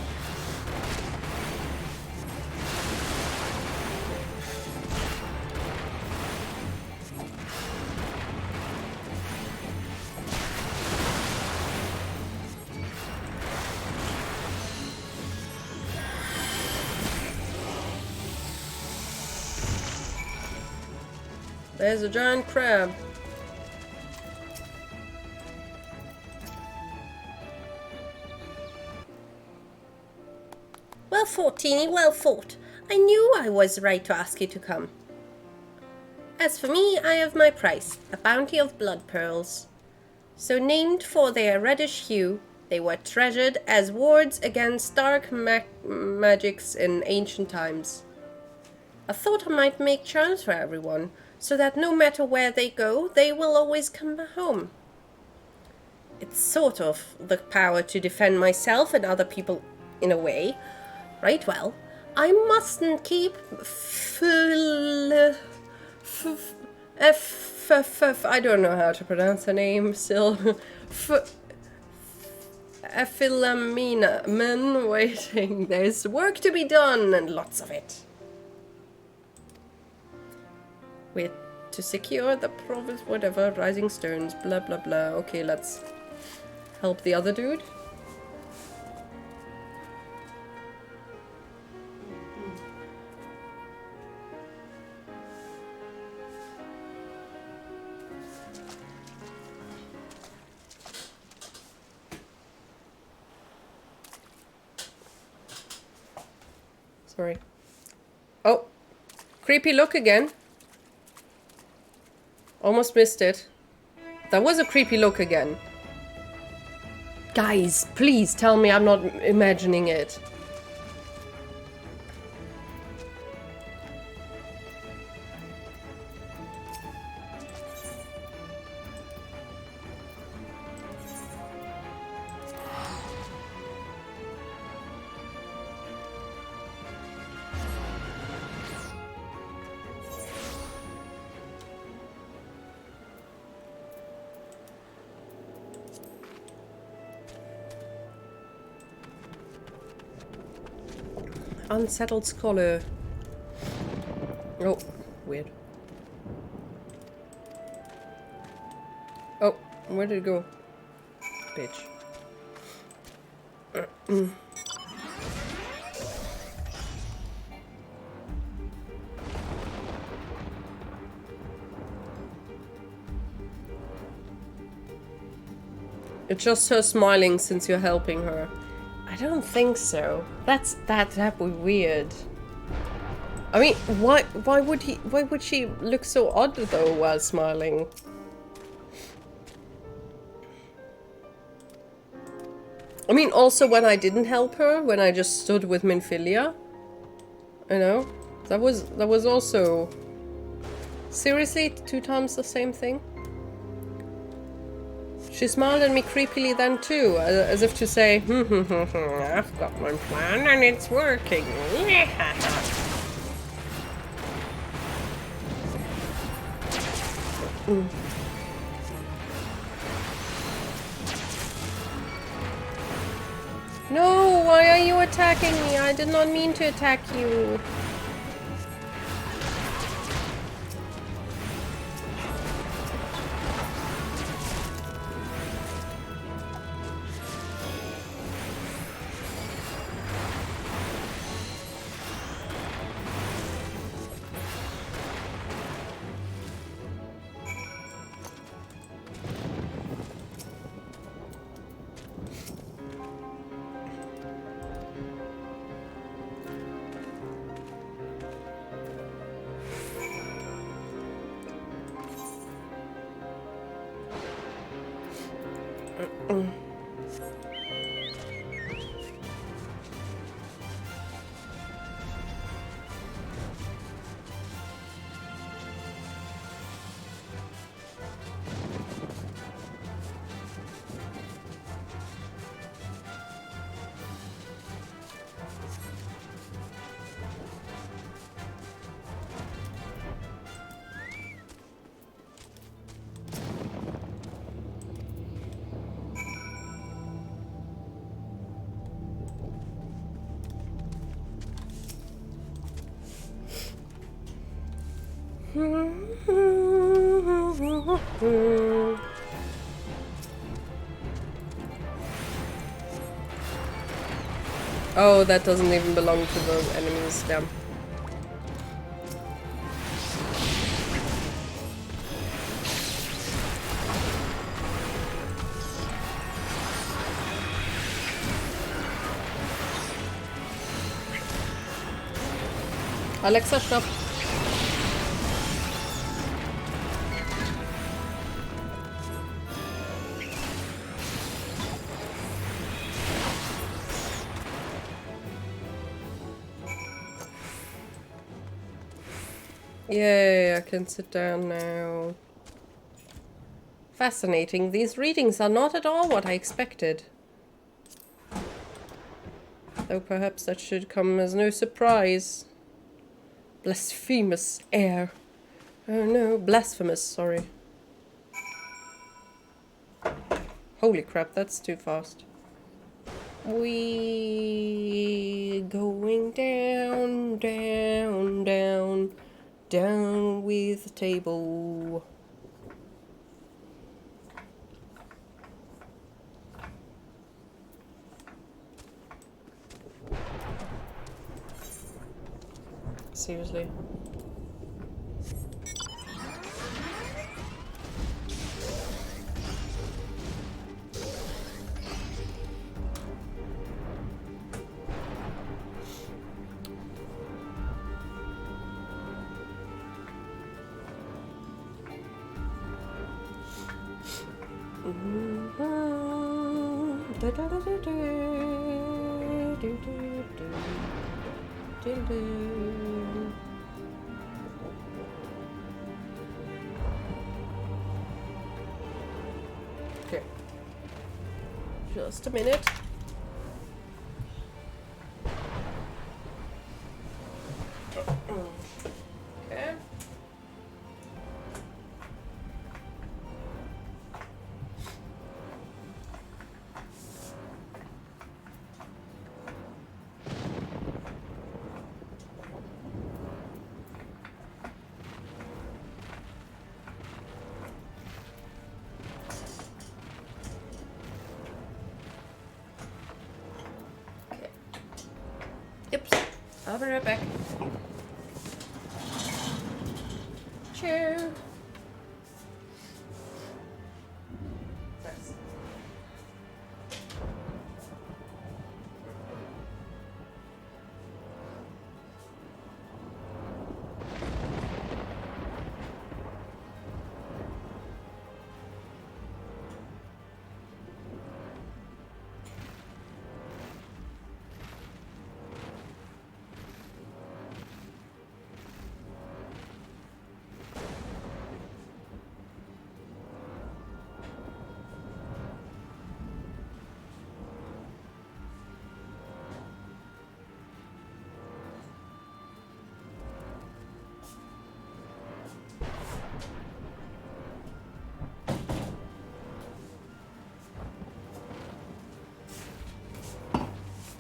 There's a giant crab. Well fought, Teeny, well fought. I knew I was right to ask you to come. As for me, I have my price, a bounty of blood pearls. So named for their reddish hue, they were treasured as wards against dark magics in ancient times. I thought I might make charms for everyone, so that no matter where they go, they will always come home. It's sort of the power to defend myself and other people in a way. Right, well, I mustn't keep I don't know how to pronounce her name still. Ephilamina men waiting. There's work to be done and lots of it. Wait, to secure the province, whatever, rising stones, blah blah blah. Okay, let's help the other dude. Sorry. Oh, creepy look again. Almost missed it. That was a creepy look again. Guys, please tell me I'm not imagining it. Unsettled scholar. Oh, weird. Oh, where did it go? Bitch. It's just her smiling since you're helping her. I don't think so. That'd be weird. I mean, why would she look so odd though while smiling? I mean, also when I didn't help her, when I just stood with Minfilia, you know, that was also seriously 2 times the same thing. She smiled at me creepily then too, as if to say, I've got my plan and it's working. No, why are you attacking me? I did not mean to attack you. Oh, that doesn't even belong to the enemies, damn. Alexa, stop. Yay, I can sit down now. Fascinating. These readings are not at all what I expected. Though perhaps that should come as no surprise. Blasphemous air. Oh no, blasphemous, sorry. Holy crap, that's too fast. We going down, down, down, down with the table. Seriously. Okay. Just a minute. Okay. Yep. I'll be right back. Cheers.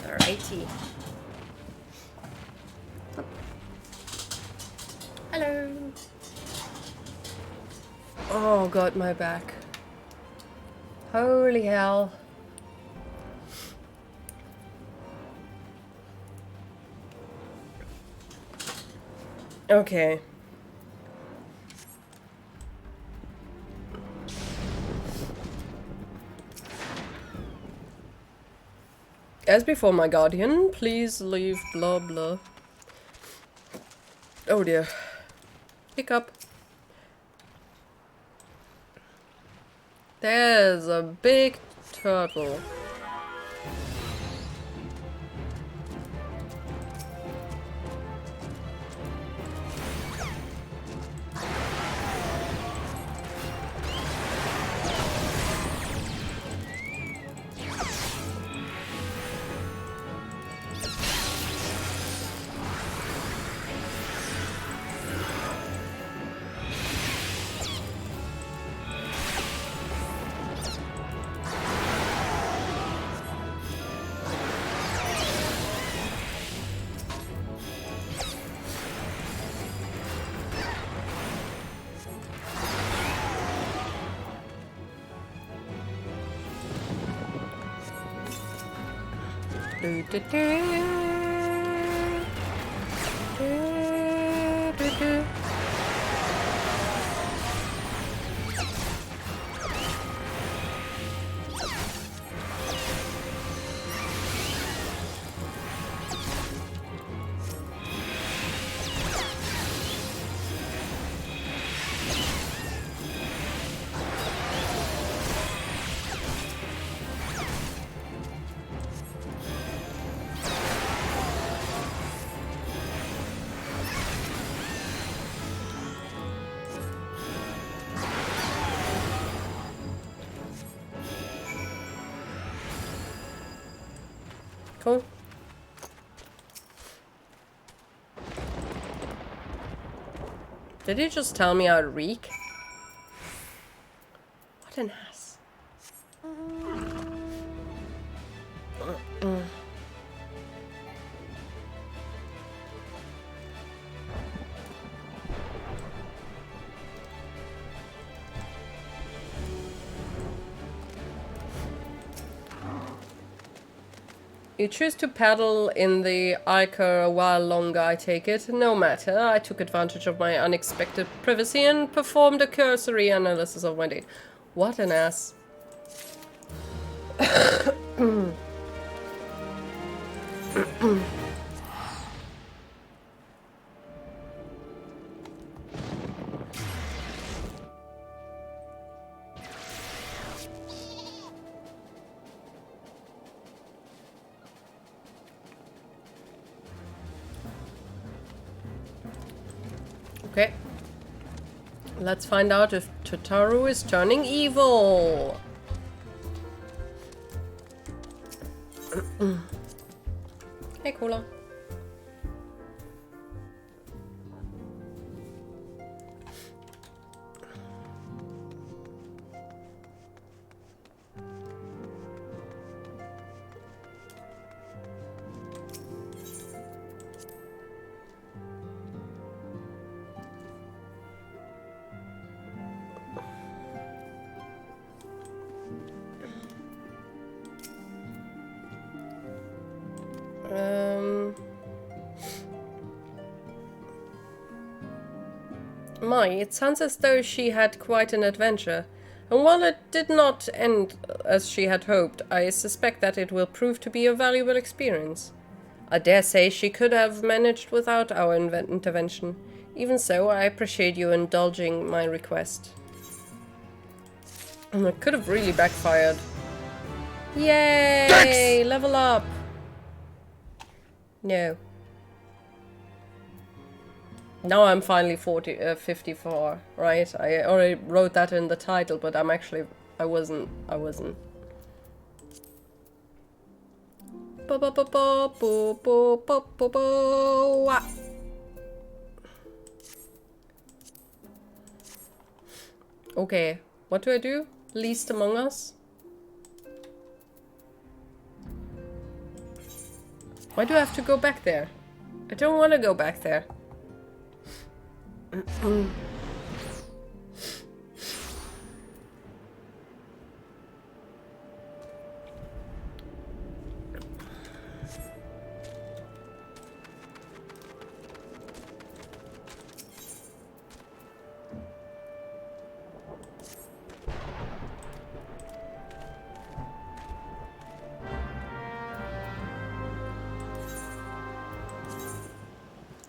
Alrighty. Hello. Oh god, my back. Holy hell. Okay. As before, my guardian, please leave blah blah. Oh dear. Pick up. There's a big turtle. Do, do, do. Do, do, do. Cool. Did he just tell me I'd reek? What an ass. You choose to paddle in the Iker a while longer, I take it. No matter, I took advantage of my unexpected privacy and performed a cursory analysis of my date. What an ass. Okay. Let's find out if Totaro is turning evil. Hey, Cola. It sounds as though she had quite an adventure. And while it did not end as she had hoped, I suspect that it will prove to be a valuable experience. I dare say she could have managed without our intervention. Even so, I appreciate you indulging my request. It could have really backfired. Yay! Yes! Level up! No. Now I'm finally 54, right? I already wrote that in the title, but I wasn't. Okay, what do I do? Least Among Us? Why do I have to go back there? I don't want to go back there.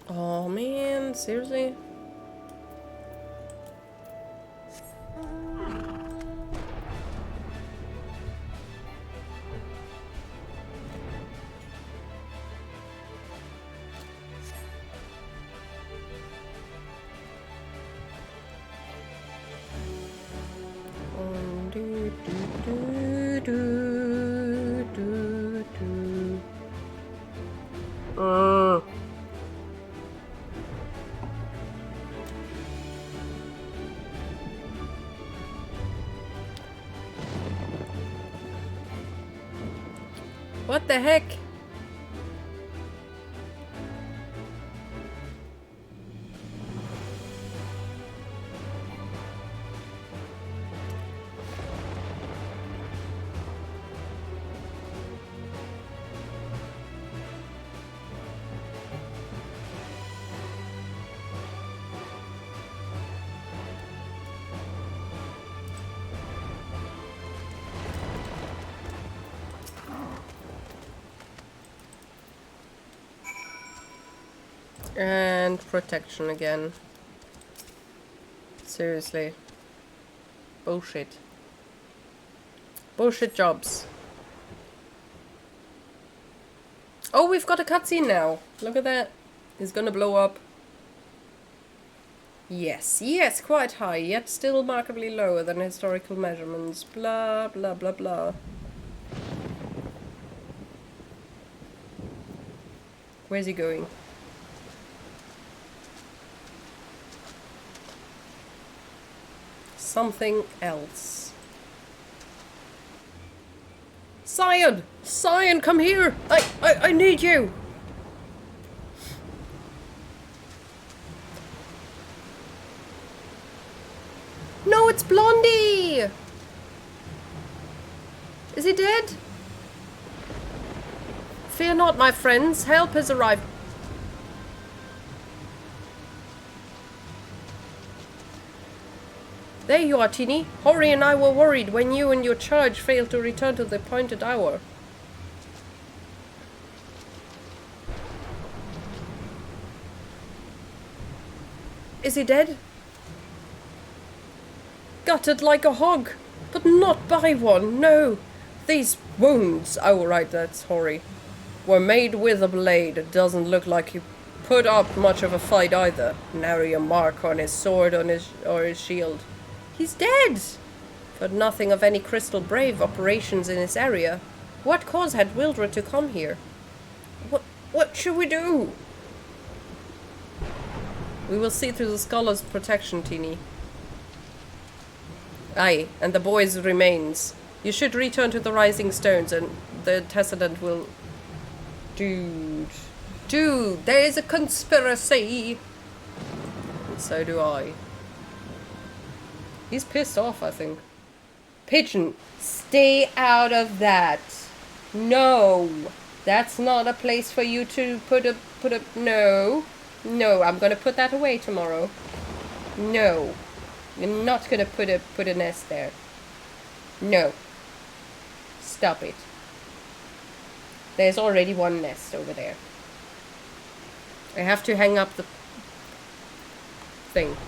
Oh man, seriously? What the heck? And protection again. Seriously. Bullshit. Bullshit jobs. Oh, we've got a cutscene now. Look at that. He's gonna blow up. Yes, yes, quite high, yet still markedly lower than historical measurements. Blah, blah, blah, blah. Where's he going? Something else. Scion! Scion, come here! I need you! No, it's Blondie! Is he dead? Fear not, my friends. Help has arrived. There you are, Teeny. Hori and I were worried when you and your charge failed to return to the appointed hour. Is he dead? Gutted like a hog, but not by one, no. These wounds, oh right, that's Hori, were made with a blade. It doesn't look like he put up much of a fight either. Nary a mark on his sword or his shield. He's dead! But nothing of any crystal brave operations in this area. What cause had Wildred to come here? What should we do? We will see through the scholar's protection, Teeny. Aye, and the boy's remains. You should return to the Rising Stones and the Testament will... Dude, there is a conspiracy! And so do I. He's pissed off, I think. Pigeon, stay out of that. No, that's not a place for you to put a, no. No, I'm gonna put that away tomorrow. No, you're not gonna put a nest there. No. Stop it. There's already one nest over there. I have to hang up the thing.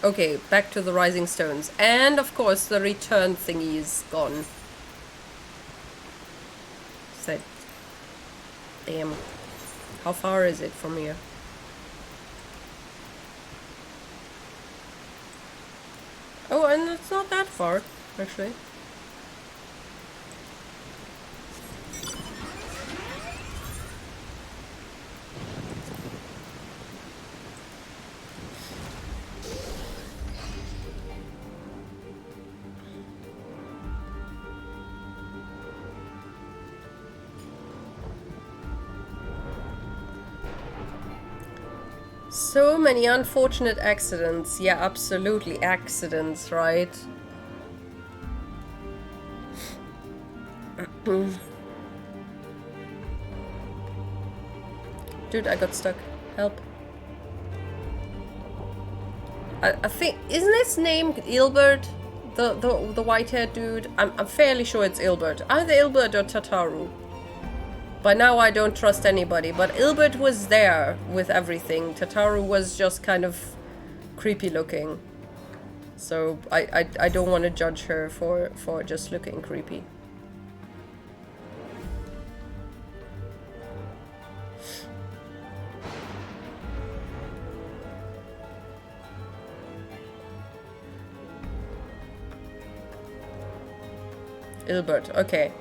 Okay, back to the Rising Stones. And of course the return thingy is gone. Said. Damn. How far is it from here? Oh, and it's not that far, actually. So many unfortunate accidents. Yeah, absolutely accidents, right? Dude, I got stuck. Help. I think, isn't his name Ilbert? The white-haired dude? I'm fairly sure it's Ilbert. Either Ilbert or Tataru. By now I don't trust anybody, but Ilbert was there with everything. Tataru was just kind of creepy looking. So I don't want to judge her for just looking creepy. Ilbert, okay.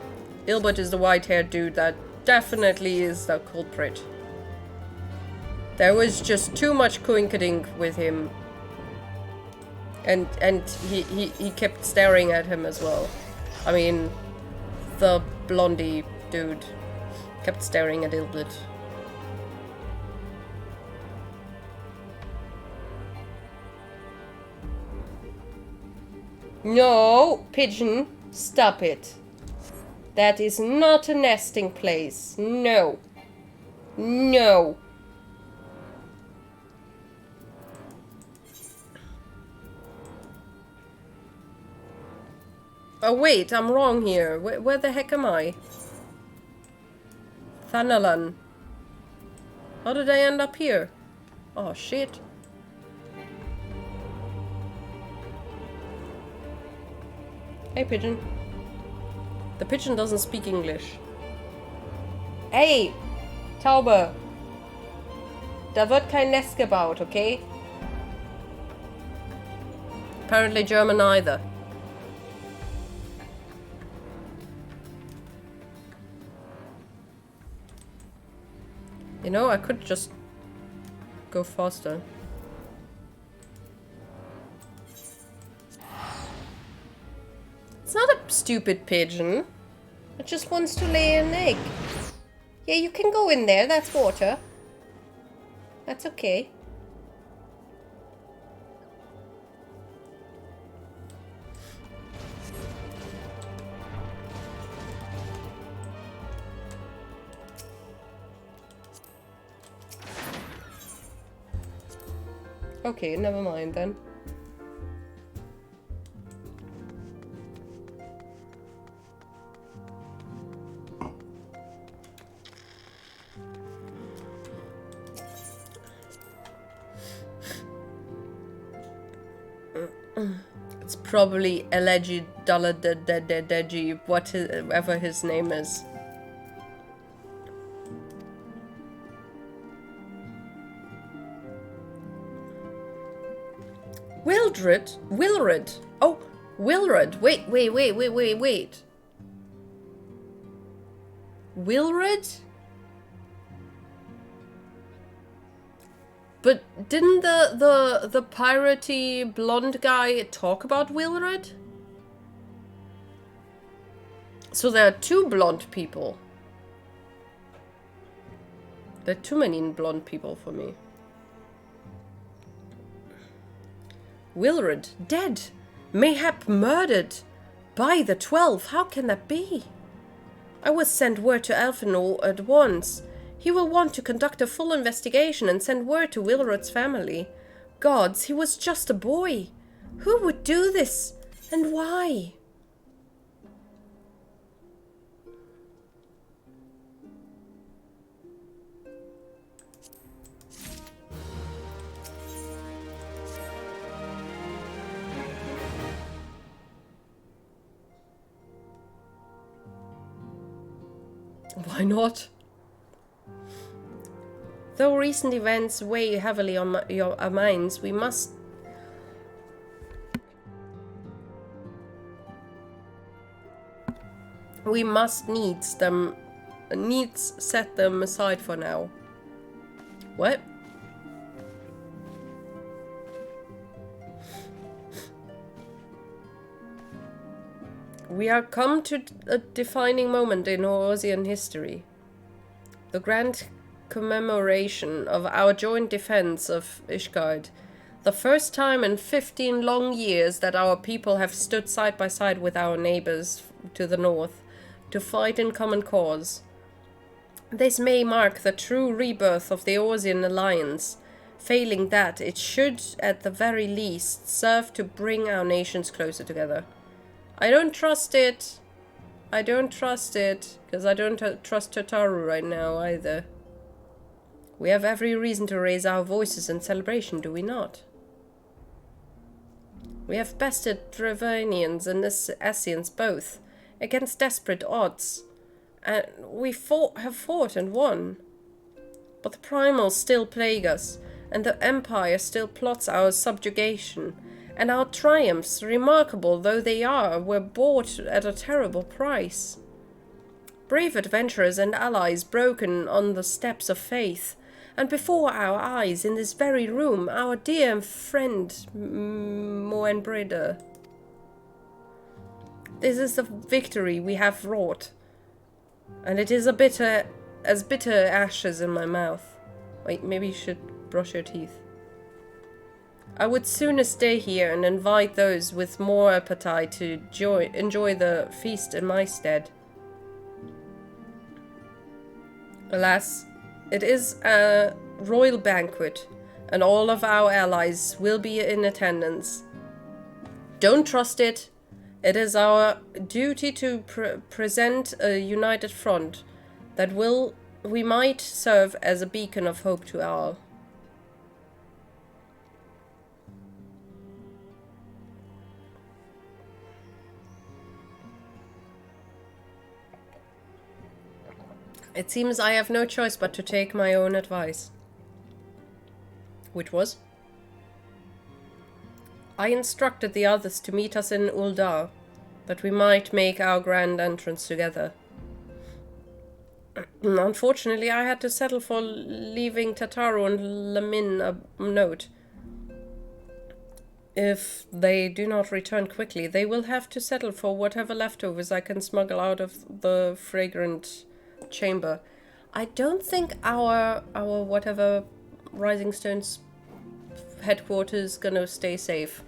Ilbert is the white-haired dude that definitely is the culprit. There was just too much coinkydink with him. And he kept staring at him as well. I mean, the blondie dude kept staring at Ilblit. No, pigeon, stop it. That is not a nesting place. No. No. Oh wait, I'm wrong here. Where the heck am I? Thanalan. How did I end up here? Oh shit. Hey pigeon. The pigeon doesn't speak English. Hey! Taube! Da wird kein Nest gebaut, okay? Apparently German either. You know, I could just go faster. It's not a stupid pigeon. It just wants to lay an egg. Yeah, you can go in there. That's water. That's okay. Okay, never mind then. It's probably alleged whatever his name is. Wilred. Oh, Wilred. Wait. Wilred? But didn't the piratey blonde guy talk about Wilred? So there are two blonde people. There are too many blonde people for me. Wilred, dead. Mayhap murdered. By the 12, how can that be? I was sent word to Elfinol at once. He will want to conduct a full investigation and send word to Wilred's family. Gods, he was just a boy. Who would do this? And why? Why not? Though recent events weigh heavily on our minds, we must needs set them aside for now. What? We are come to a defining moment in Orosian history. The grand commemoration of our joint defense of Ishgard. The first time in 15 long years that our people have stood side by side with our neighbors to the north to fight in common cause. This may mark the true rebirth of the Orosian alliance. Failing that, it should, at the very least, serve to bring our nations closer together. I don't trust it. I don't trust it, because I don't trust Totaru right now either. We have every reason to raise our voices in celebration, do we not? We have bested Dravanians and Ascians both, against desperate odds, and we have fought and won. But the primals still plague us, and the Empire still plots our subjugation, and our triumphs, remarkable though they are, were bought at a terrible price. Brave adventurers and allies broken on the steps of faith, and before our eyes in this very room, our dear friend Moenbreda. This is the victory we have wrought, and it is as bitter ashes in my mouth. Wait, maybe you should brush your teeth. I would sooner stay here and invite those with more appetite to enjoy the feast in my stead. Alas, it is a royal banquet, and all of our allies will be in attendance. Don't trust it. It is our duty to present a united front that we might serve as a beacon of hope to all. It seems I have no choice but to take my own advice. Which was? I instructed the others to meet us in Uldar, that we might make our grand entrance together. Unfortunately, I had to settle for leaving Tataru and Lamin a note. If they do not return quickly, they will have to settle for whatever leftovers I can smuggle out of the fragrant chamber. I don't think our whatever Rising Stone's headquarters gonna stay safe.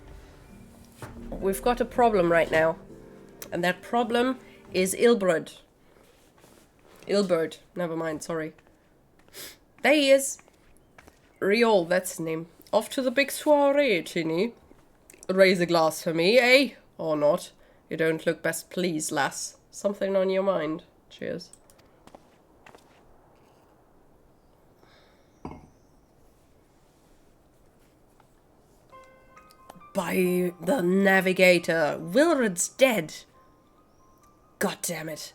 We've got a problem right now, and that problem is Ilberd. Never mind, sorry. There he is. Riol, that's his name. Off to the big soiree, Chinny. Raise a glass for me, eh? Or not. You don't look best pleased, lass. Something on your mind. Cheers. By the navigator, Wilred's dead. God damn it.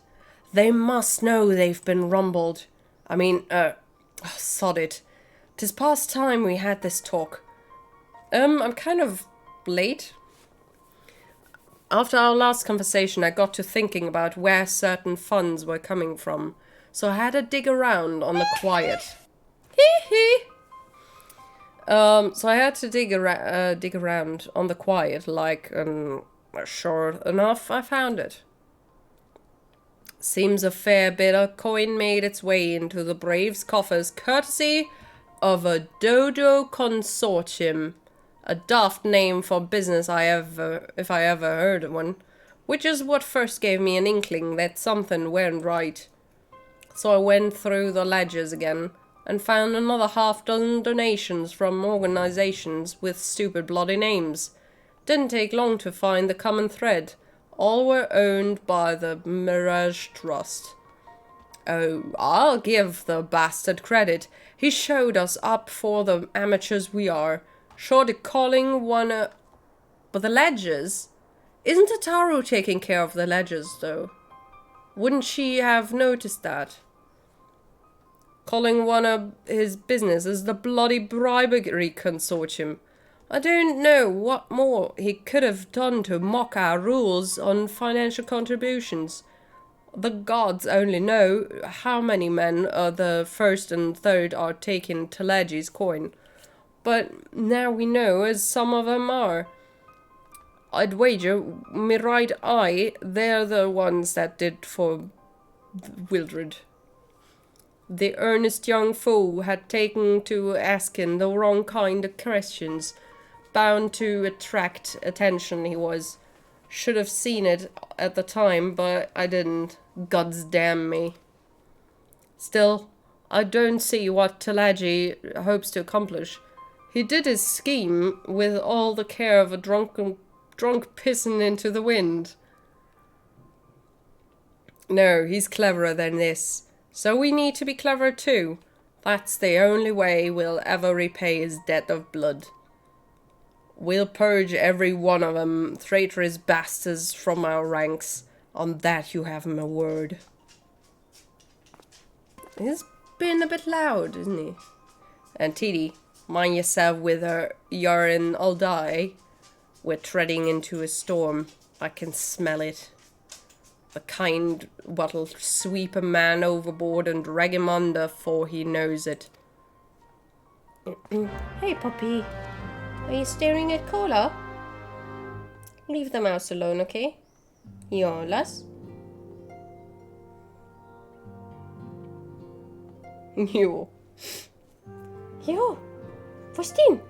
They must know they've been rumbled. I mean, sod it. 'Tis past time we had this talk. I'm kind of late. After our last conversation, I got to thinking about where certain funds were coming from, so I had to dig around on the quiet. Hee hee! So I had to dig around on the quiet, sure enough, I found it. Seems a fair bit of coin made its way into the Braves' coffers, courtesy of a Dodo Consortium. A daft name for business if I ever heard of one, which is what first gave me an inkling that something weren't right. So I went through the ledgers again, and found another half-dozen donations from organizations with stupid bloody names. Didn't take long to find the common thread. All were owned by the Mirage Trust. Oh, I'll give the bastard credit. He showed us up for the amateurs we are. Short of calling one a... But the ledgers? Isn't Tataru taking care of the ledgers, though? Wouldn't she have noticed that? Calling one of his business as the bloody bribery consortium. I don't know what more he could have done to mock our rules on financial contributions. The gods only know how many men the first and third are taking Telegi's coin. But now we know as some of them are. I'd wager me right eye they're the ones that did for Wildred. The earnest young fool had taken to asking the wrong kind of questions. Bound to attract attention he was. Should have seen it at the time, but I didn't. Gods damn me. Still, I don't see what Telagi hopes to accomplish. He did his scheme with all the care of a drunk pissing into the wind. No, he's cleverer than this. So we need to be clever too. That's the only way we'll ever repay his debt of blood. We'll purge every one of them traitorous bastards from our ranks. On that you have my word. He's been a bit loud, isn't he? And Tidi, mind yourself with her, Yarin Aldai. We're treading into a storm. I can smell it. The kind what'll sweep a man overboard and drag him under 'fore he knows it. Hey, puppy. Are you staring at Cola? Leave the mouse alone, okay? Jolas? Jo. Jo, wo ist din?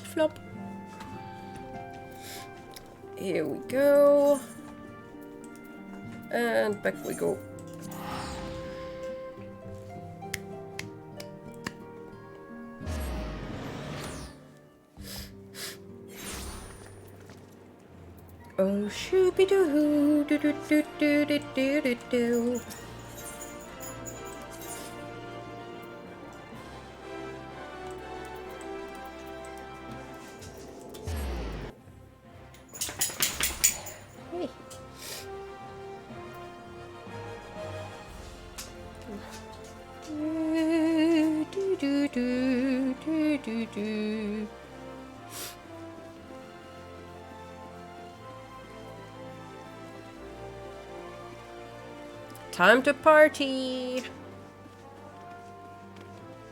Flop. Here we go. And back we go. Oh, shooby-doo, do-do-do-do-do-do-do. Hey. Do-do-do-do-do-do. Time to party!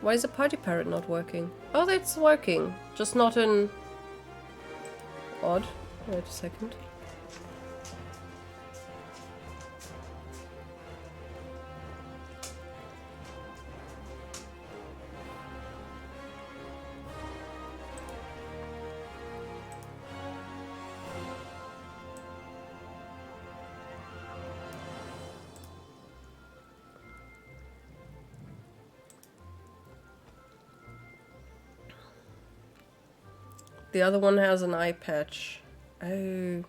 Why is the party parrot not working? Oh, that's working. Just not in... Odd. Wait a second. The other one has an eye patch. Oh.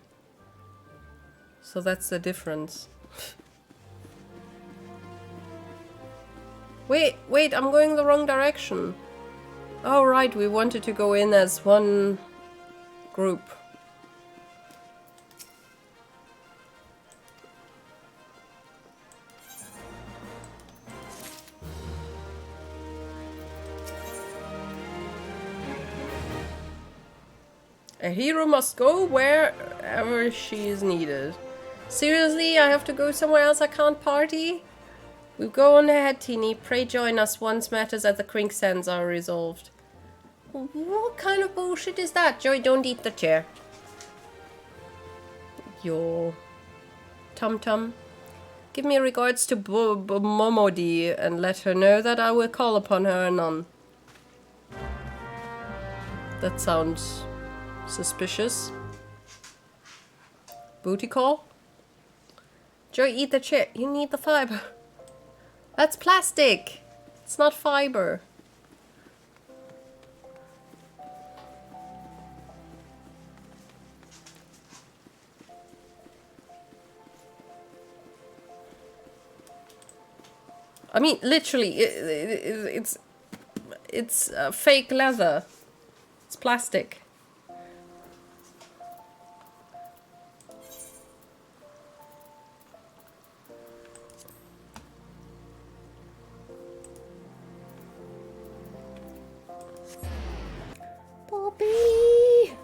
So that's the difference. Wait, I'm going the wrong direction. Oh right, we wanted to go in as one group. A hero must go wherever she is needed. Seriously, I have to go somewhere else I can't party? We go on ahead, Teeny. Pray join us once matters at the Crinksands are resolved. What kind of bullshit is that? Joy, don't eat the chair. Yo. Tum Tum. Give me regards to Momodi and let her know that I will call upon her anon. That sounds... suspicious. Booty call? Joy, eat the chair. You need the fiber. That's plastic. It's not fiber. I mean, literally, it's fake leather. It's plastic. Bobby!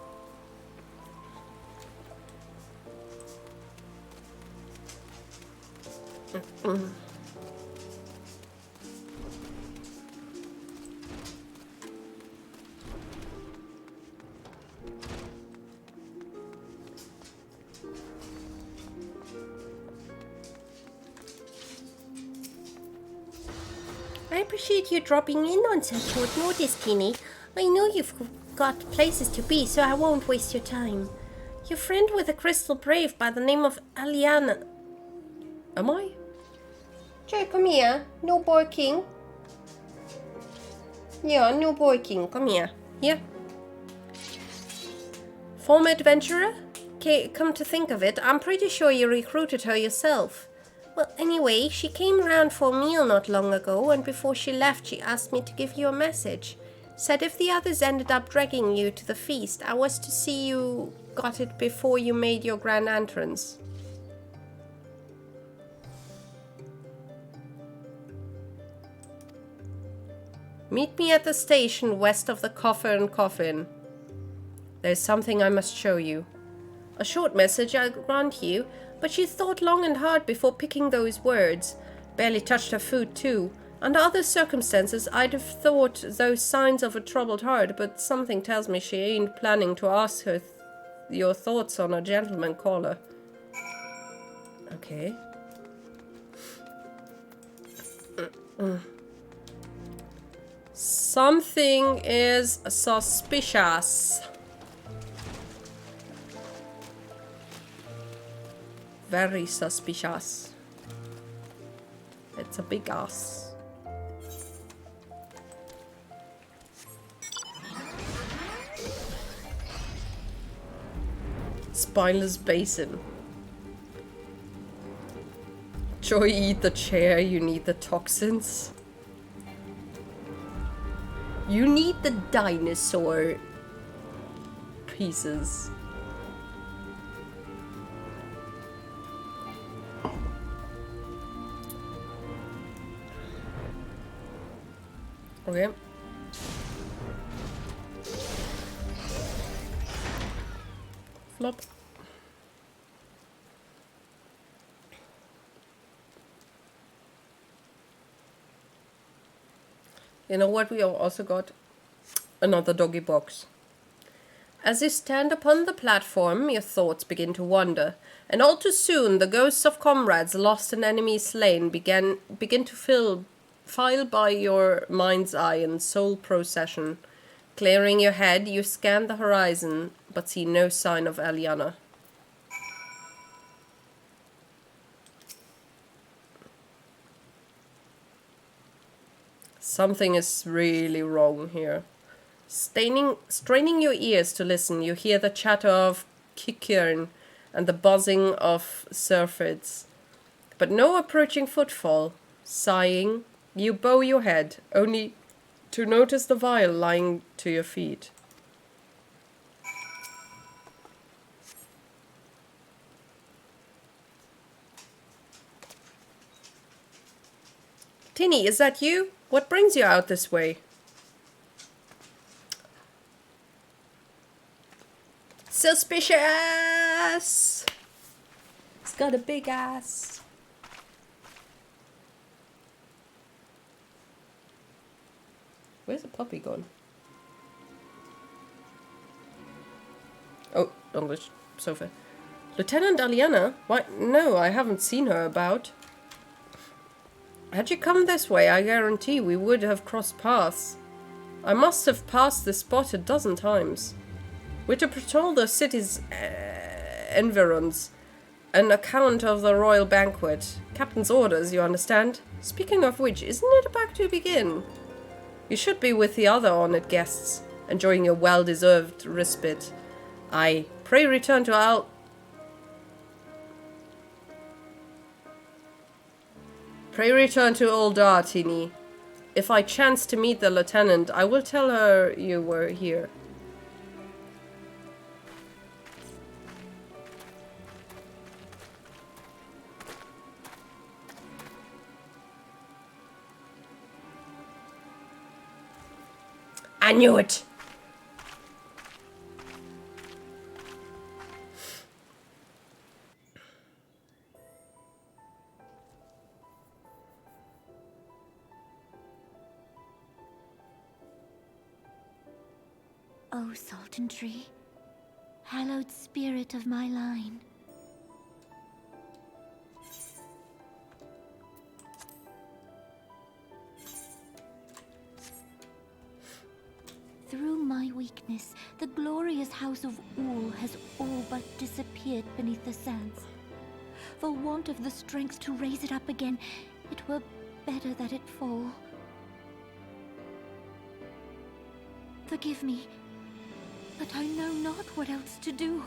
I appreciate you dropping in on such short notice, Kenny. I know you've got places to be, so I won't waste your time. Your friend with a crystal brave by the name of Aliana. Am I? Joy, come here. No barking. Yeah, no barking. Come here. Here. Former adventurer? Okay, come to think of it, I'm pretty sure you recruited her yourself. Well, anyway, she came around for a meal not long ago, and before she left, she asked me to give you a message. Said if the others ended up dragging you to the feast, I was to see you got it before you made your grand entrance. Meet me at the station west of the Coffer and Coffin. There's something I must show you. A short message, I'll grant you, but she thought long and hard before picking those words. Barely touched her food, too. Under other circumstances, I'd have thought those signs of a troubled heart, but something tells me she ain't planning to ask her your thoughts on a gentleman caller. Okay. Something is suspicious. Very suspicious. It's a big ass. Spineless basin. Joy, eat the chair, you need the toxins. You need the dinosaur pieces. Okay. Flop. You know what we also got? Another doggy box. As you stand upon the platform, your thoughts begin to wander, and all too soon the ghosts of comrades lost and enemies slain begin to file by your mind's eye in soul procession. Clearing your head, you scan the horizon, but see no sign of Aliana. Something is really wrong here. Straining your ears to listen, you hear the chatter of Kikirn and the buzzing of surfids, but no approaching footfall. Sighing, you bow your head, only to notice the vial lying to your feet. Tinny, is that you? What brings you out this way? Suspicious! It's got a big ass. Where's the puppy gone? Oh, on the sofa. Lieutenant Aliana? Why, no, I haven't seen her about. Had you come this way, I guarantee we would have crossed paths. I must have passed this spot a dozen times. We're to patrol the city's environs. An account of the royal banquet. Captain's orders, you understand? Speaking of which, isn't it about to begin? You should be with the other honoured guests, enjoying your well-deserved respite. Aye, pray return to Pray return to old Dartini. If I chance to meet the lieutenant, I will tell her you were here. I knew it! O Sultan Tree, hallowed spirit of my line. Through my weakness, the glorious house of Ul has all but disappeared beneath the sands. For want of the strength to raise it up again, it were better that it fall. Forgive me, but I know not what else to do.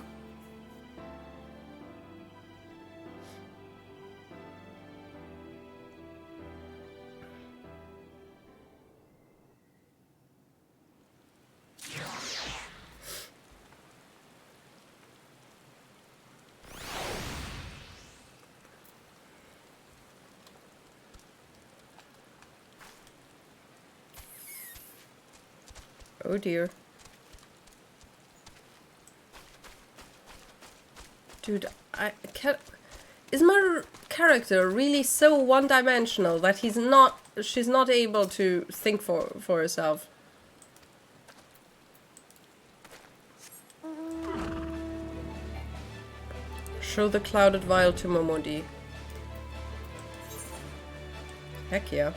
Oh dear. Dude, I can't... Is my character really so one-dimensional that she's not able to think for herself? Show the clouded vial to Momodi. Heck yeah.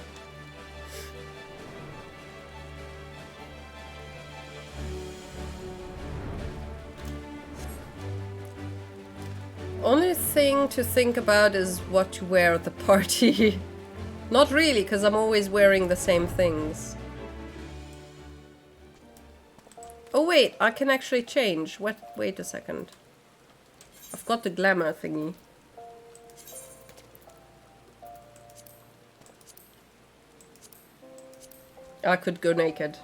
Only thing to think about is what to wear at the party. Not really, because I'm always wearing the same things. Oh wait, I can actually change. Wait a second. I've got the glamour thingy. I could go naked.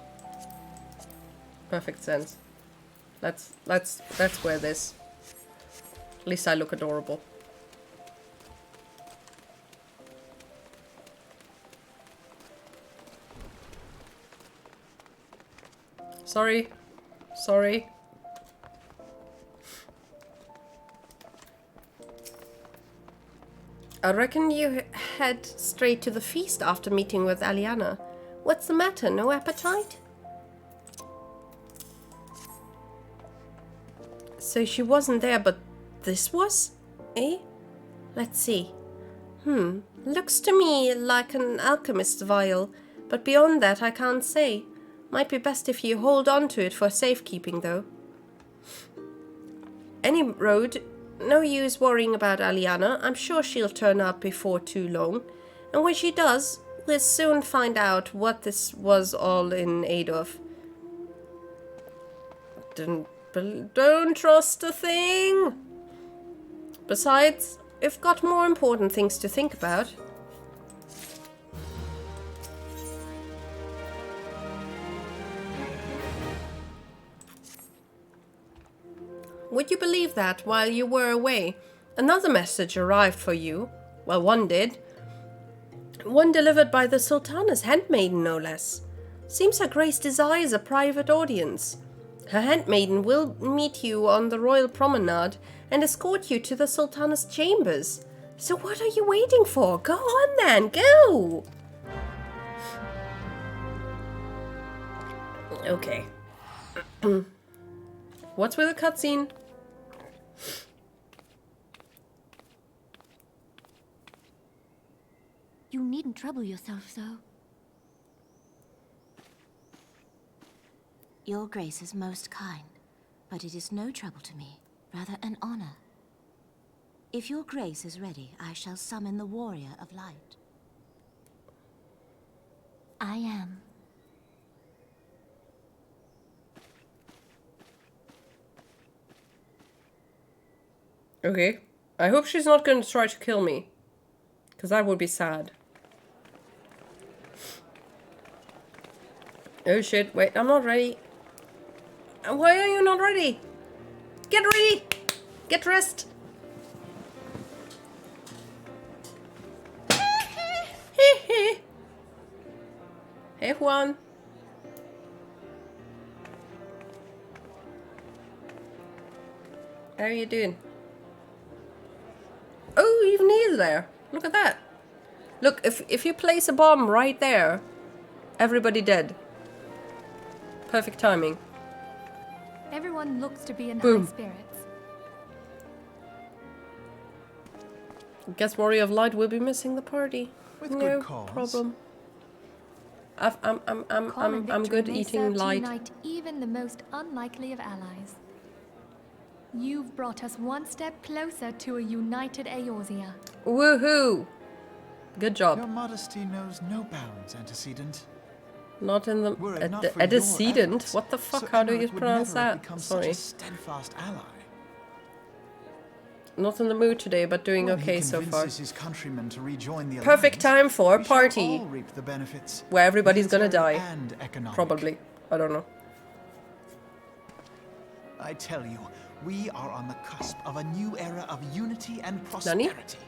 Perfect sense. Let's wear this. At least I look adorable. Sorry. Sorry. I reckon you head straight to the feast after meeting with Aliana. What's the matter? No appetite? So she wasn't there, but this was? Eh? Let's see. Looks to me like an alchemist's vial, but beyond that I can't say. Might be best if you hold on to it for safekeeping, though. Any road, no use worrying about Aliana. I'm sure she'll turn up before too long. And when she does, we'll soon find out what this was all in aid of. Don't trust a thing! Besides, we've got more important things to think about. Would you believe that while you were away, another message arrived for you? Well, one did. One delivered by the Sultana's handmaiden, no less. Seems Her Grace desires a private audience. Her handmaiden will meet you on the royal promenade and escort you to the Sultana's chambers. So what are you waiting for? Go on then, go! Okay. What's with the cutscene? You needn't trouble yourself so. Your Grace is most kind, but it is no trouble to me, rather an honor. If your Grace is ready, I shall summon the Warrior of Light. I am. Okay. I hope she's not going to try to kill me. Because that would be sad. Oh shit, wait, I'm not ready. Why are you not ready? Get ready! Get dressed! Hey Juan. How are you doing? Oh, even he is there. Look at that. Look, if you place a bomb right there, everybody dead. Perfect timing. Everyone looks to be in Boom. high spirits. Guess Warrior of Light will be missing the party. With no good cause. problem. I'm good may eating serve to light. unite even the most unlikely of allies. You've brought us one step closer to a united Eorzea. Woohoo! Good job. Your modesty knows no bounds, antecedent. Not in the Were it not for antecedent. your efforts, What the fuck? Sir How do you Emerald would pronounce never have that? become Sorry. such a steadfast ally. Not in the mood today, but doing When okay he so far. convinces his countrymen to rejoin the Perfect alliance, time for a we shall party all reap the benefits, where everybody's gonna military die. and economic. Probably. I don't know. I tell you, we are on the cusp of a new era of unity and prosperity.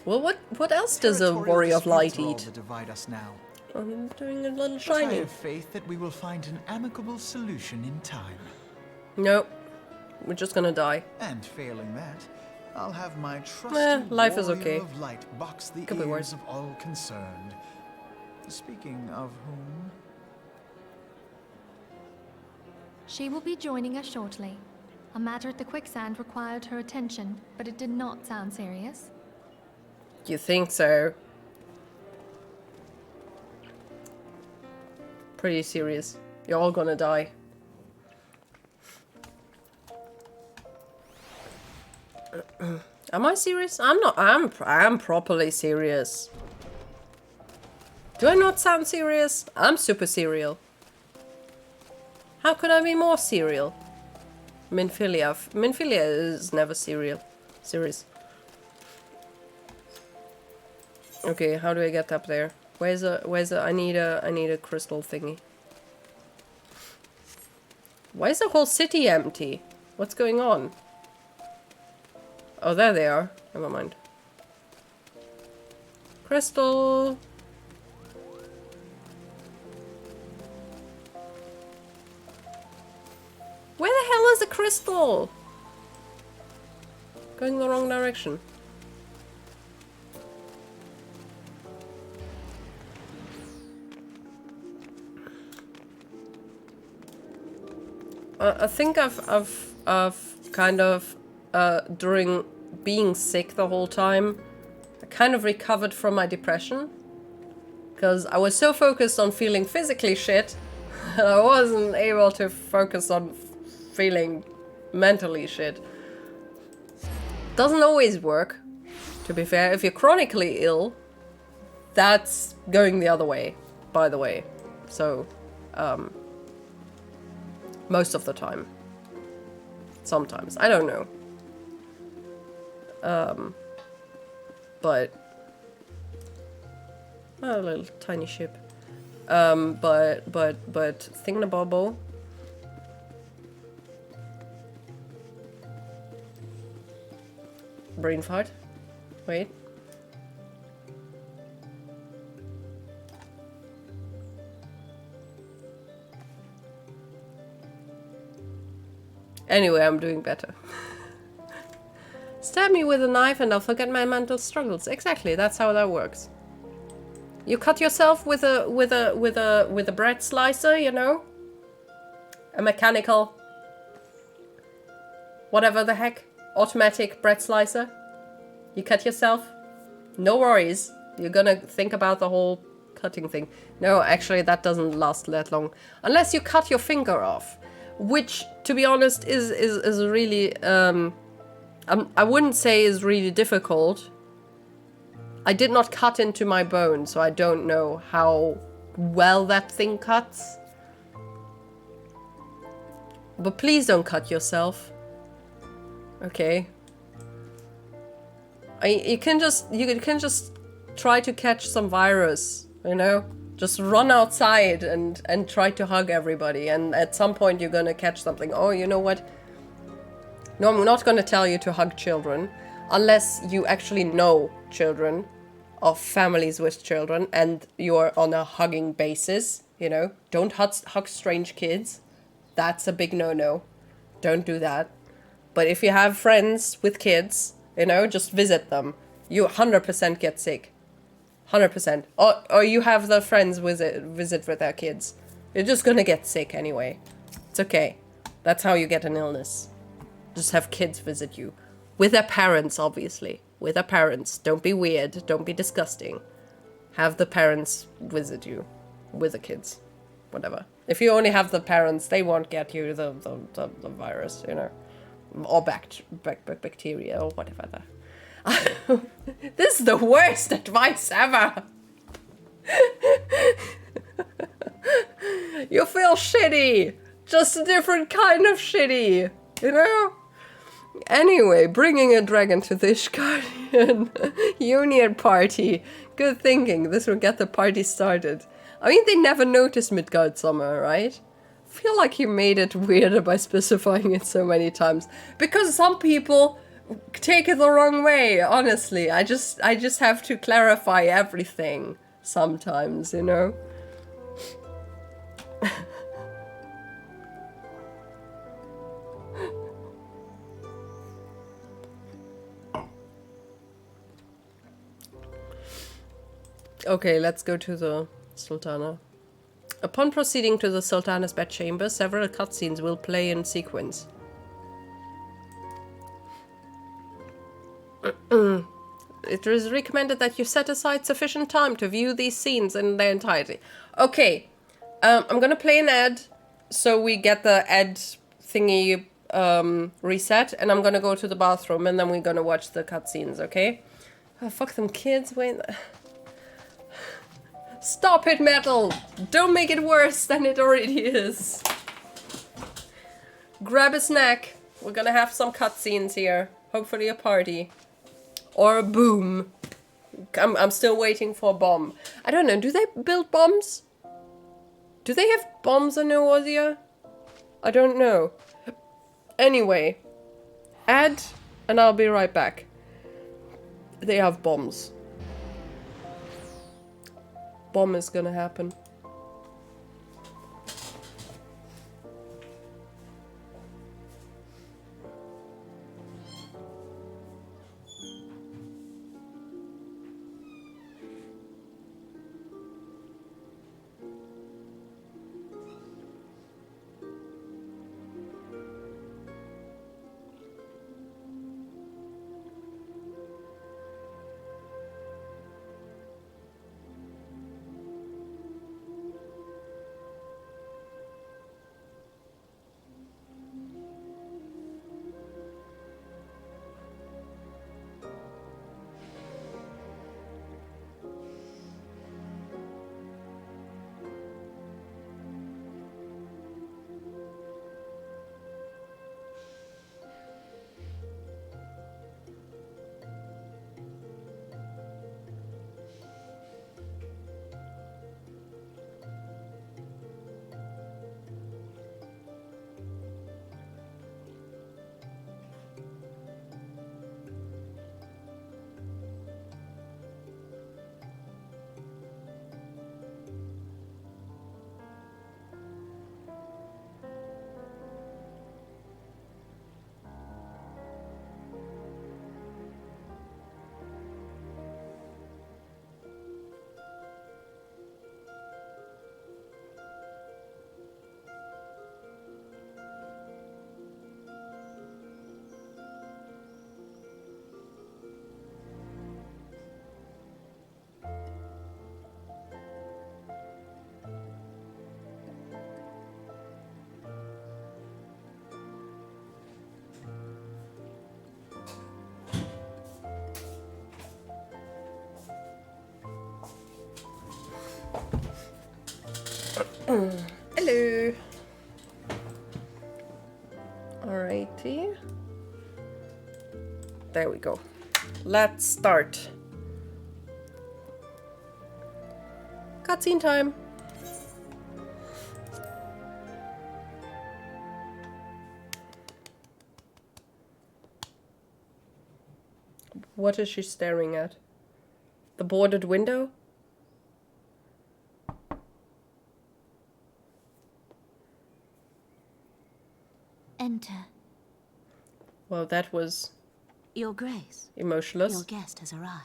Well, what else does a Territorial Warrior of Light disputes are all eat? that divide us now. I'm doing a little But I shiny. have faith that we will find an amicable solution in time. Nope. We're just gonna die. And failing that, I'll have my trusty life is warrior okay. of light box the Could be worse. ears of all concerned. Speaking of whom... She will be joining us shortly. A matter at the quicksand required her attention, but it did not sound serious. You think so? Pretty serious. You're all gonna die. Am I serious? I'm not. I'm properly serious. Do I not sound serious? I'm super serial. How could I be more serial? Minfilia. Minfilia is never serial. Serious. Okay, how do I get up there? Where's a I need a crystal thingy. Why is the whole city empty? What's going on? Oh, there they are. Never mind. Crystal. Where the hell is the crystal? Going the wrong direction. I think I've kind of during being sick the whole time, I kind of recovered from my depression because I was so focused on feeling physically shit, I wasn't able to focus on feeling mentally shit. Doesn't always work, to be fair. If you're chronically ill, that's going the other way, by the way. So, most of the time. Sometimes. I don't know. But... Oh, a little tiny ship. But Thingamabobo. Brain fart. Wait. Anyway, I'm doing better. Stab me with a knife and I'll forget my mental struggles. Exactly, that's how that works. You cut yourself with a bread slicer, you know? A mechanical, whatever the heck, automatic bread slicer. You cut yourself. No worries. You're gonna think about the whole cutting thing. No, actually, that doesn't last that long, unless you cut your finger off. Which, to be honest, is really, I wouldn't say is really difficult. I did not cut into my bone, so I don't know how well that thing cuts. But please don't cut yourself. Okay. You can just try to catch some virus, you know? Just run outside and try to hug everybody, and at some point you're gonna catch something. Oh, you know what? No, I'm not gonna tell you to hug children, unless you actually know children, or families with children, and you're on a hugging basis, you know? Don't hug strange kids. That's a big no-no. Don't do that. But if you have friends with kids, you know, just visit them. You 100% get sick. 100%. Or you have the friends visit with their kids. You're just gonna get sick anyway. It's okay. That's how you get an illness. Just have kids visit you. With their parents, obviously. With their parents. Don't be weird. Don't be disgusting. Have the parents visit you. With the kids. Whatever. If you only have the parents, they won't get you the virus, you know. Or bacteria or whatever. This is the worst advice ever. You feel shitty. Just a different kind of shitty. You know? Anyway, bringing a dragon to the Ishgardian Union party. Good thinking. This will get the party started. I mean, they never noticed Midgard Summer, right? I feel like you made it weirder by specifying it so many times. Because some people take it the wrong way, honestly. I just have to clarify everything sometimes, you know? Okay, let's go to the Sultana. Upon proceeding to the Sultana's bedchamber, several cutscenes will play in sequence. It is recommended that you set aside sufficient time to view these scenes in their entirety. Okay, I'm gonna play an ad so we get the ad thingy reset, and I'm gonna go to the bathroom and then we're gonna watch the cutscenes, okay? Oh, fuck them kids, wait. Stop it, Metal! Don't make it worse than it already is. Grab a snack. We're gonna have some cutscenes here. Hopefully a party. Or a boom. I'm still waiting for a bomb. I don't know, do they build bombs? Do they have bombs in Eorzea? I don't know. Anyway. Ad, and I'll be right back. They have bombs. Bomb is gonna happen. Hello. Alrighty. There we go. Let's start. Cutscene time. What is she staring at? The boarded window? Enter. Well, that was Your Grace. emotionless. Your guest has arrived.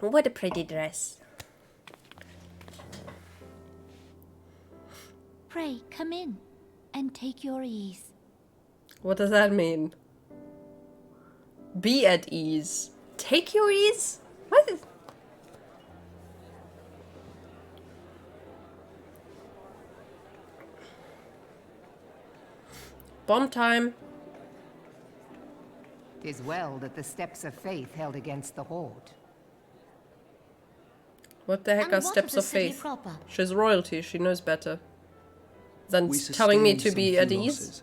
What a pretty dress. Pray, come in and take your ease. What does that mean? Be at ease. Take your ease? What is... Bomb time. 'Tis well that the steps of faith held against the horde. What the heck And are what steps of of the city faith? proper? She's royalty, she knows better than We telling me sustained to be some at few ease. losses,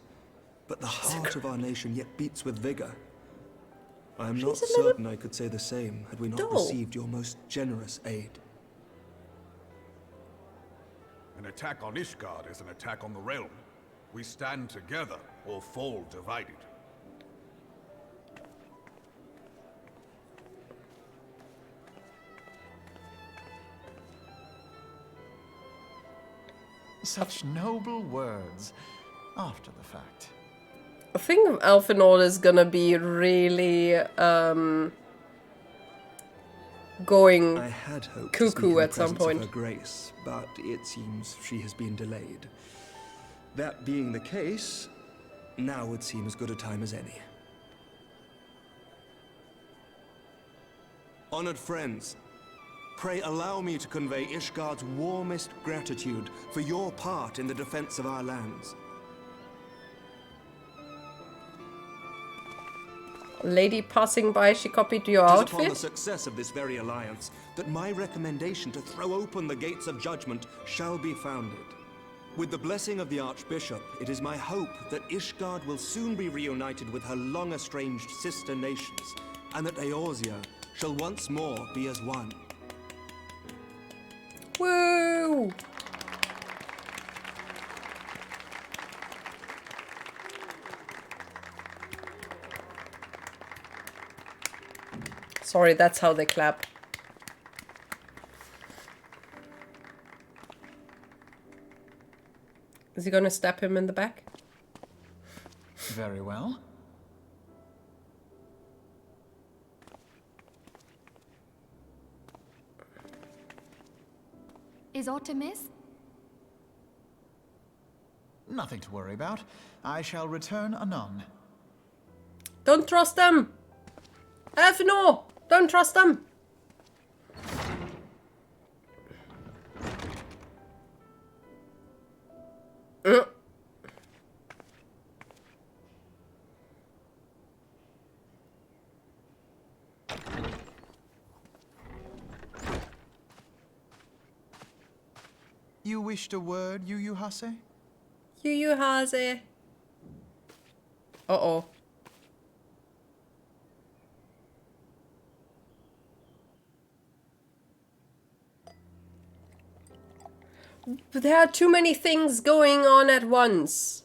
but the heart of our nation yet beats with vigor. I am She's not a little certain I could say the same had we not dull. received your most generous aid. An attack on Ishgard is an attack on the realm. We stand together or fall divided. Such noble words after the fact. I think Alphinaud is gonna be really going I had hoped to speak cuckoo in the at some presence of point. Her Grace, but it seems she has been delayed. That being the case, now would seem as good a time as any. Honored friends, pray allow me to convey Ishgard's warmest gratitude for your part in the defense of our lands. Lady passing by, she copied your It is upon the outfit? success of this very alliance that my recommendation to throw open the gates of judgment shall be founded. With the blessing of the Archbishop, it is my hope that Ishgard will soon be reunited with her long-estranged sister nations, and that Eorzea shall once more be as one. Woo! Sorry, that's how they clap. Is he gonna stab him in the back? Very well. Is Artemis? Nothing to worry about. I shall return anon. Don't trust them! Alphinaud! Don't trust them! You wished a word, Yuyuhase? Yuyuhase. Uh-oh. But there are too many things going on at once.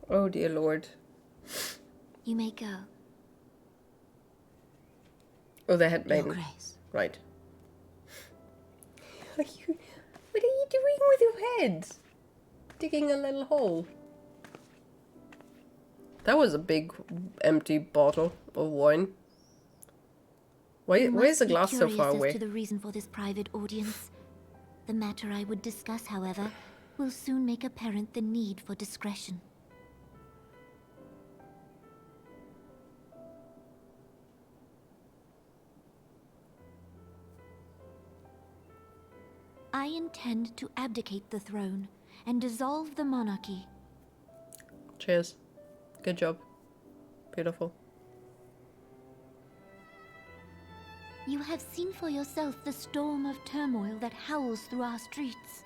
Oh dear Lord. You may go. Oh, the head maiden. Your Grace. Right. What are you doing with your head? Digging a little hole. That was a big empty bottle of wine. Why is the glass so far away? As to the reason for this private audience. The matter I would discuss, however, will soon make apparent the need for discretion. I intend to abdicate the throne and dissolve the monarchy. Cheers. Good job. Beautiful. You have seen for yourself the storm of turmoil that howls through our streets.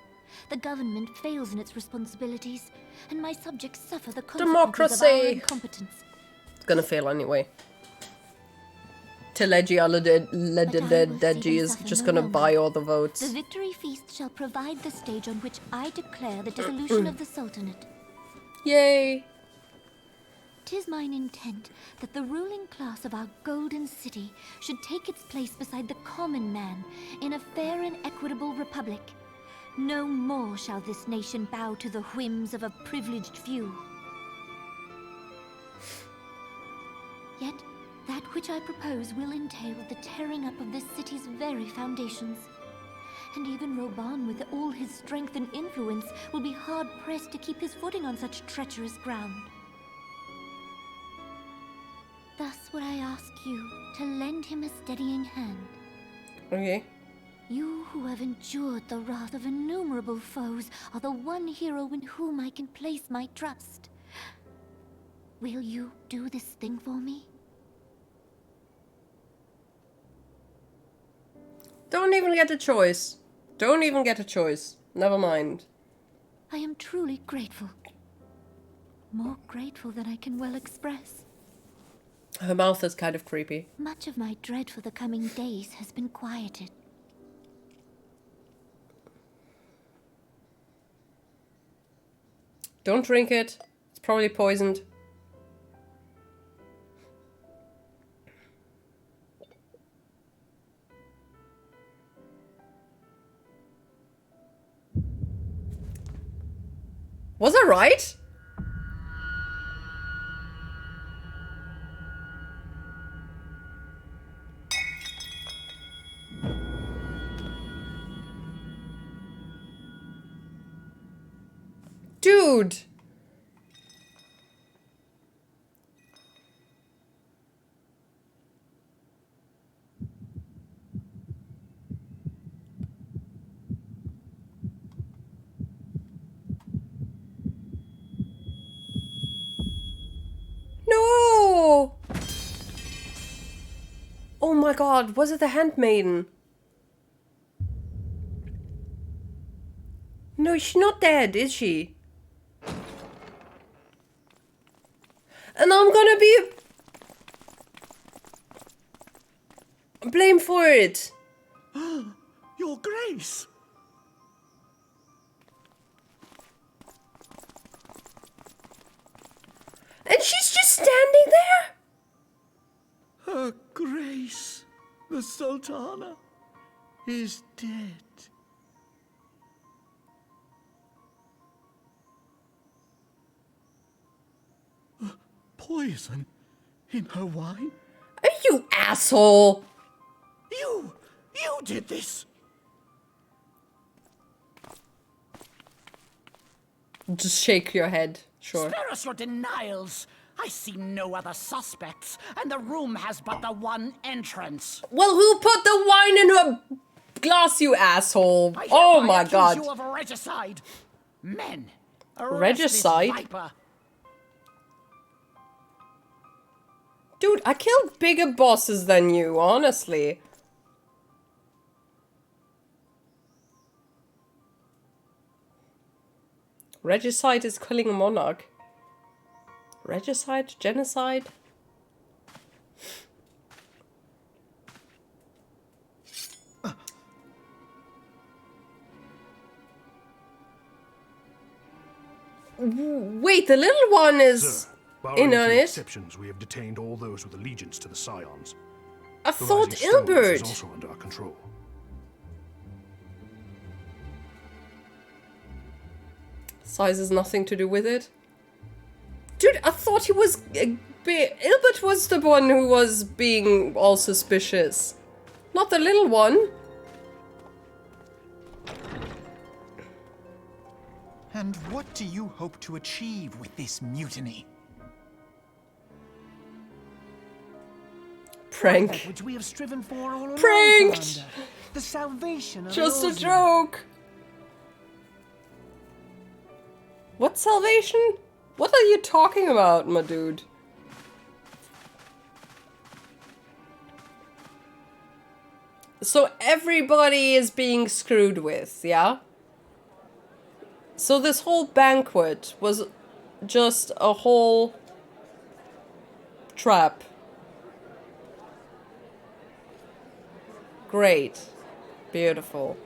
The government fails in its responsibilities, and my subjects suffer the consequences of our incompetence. It's gonna fail anyway. Teleji Aladeji is just gonna buy all the votes. The victory feast shall provide the stage on which I declare the dissolution of the Sultanate. Yay! 'Tis mine intent that the ruling class of our golden city should take its place beside the common man in a fair and equitable republic. No more shall this nation bow to the whims of a privileged few. Yet, that which I propose will entail the tearing up of this city's very foundations. And even Roban, with all his strength and influence, will be hard-pressed to keep his footing on such treacherous ground. Thus would I ask you to lend him a steadying hand. Okay. You who have endured the wrath of innumerable foes are the one hero in whom I can place my trust. Will you do this thing for me? Don't even get a choice. Don't even get a choice. Never mind. I am truly grateful. More grateful than I can well express. Her mouth is kind of creepy. Much of my dread for the coming days has been quieted. Don't drink it. It's probably poisoned. Was I right? Dude! No! Oh my god, was it the handmaiden? No, she's not dead, is she? And I'm gonna be blamed for it. Your Grace! And she's just standing there? Her Grace, the Sultana, is dead. Poison in her wine? You asshole! You did this! Just shake your head, sure. Spare us your denials! I see no other suspects, and the room has but the one entrance. Well, who put the wine in her glass, you asshole? I Oh hereby my accuse god. you of regicide. Men, arrest Regicide? this viper. Dude, I killed bigger bosses than you, honestly. Regicide is killing a monarch. Regicide? Genocide? Wait, the little one is Sir, barring in a on few it? exceptions, we have detained all those with allegiance to the Scions. I The thought Rising Stones Ilbert. is also under our control. Size has nothing to do with it. Dude, I thought he was... Ilbert was the one who was being all suspicious. Not the little one. And what do you hope to achieve with this mutiny? Prank. That which we have striven for all along, Pranked! Commander. The salvation of Just a Rosna. joke. What salvation? What are you talking about, my dude? So everybody is being screwed with, yeah? So this whole banquet was just a whole trap. Great. Beautiful.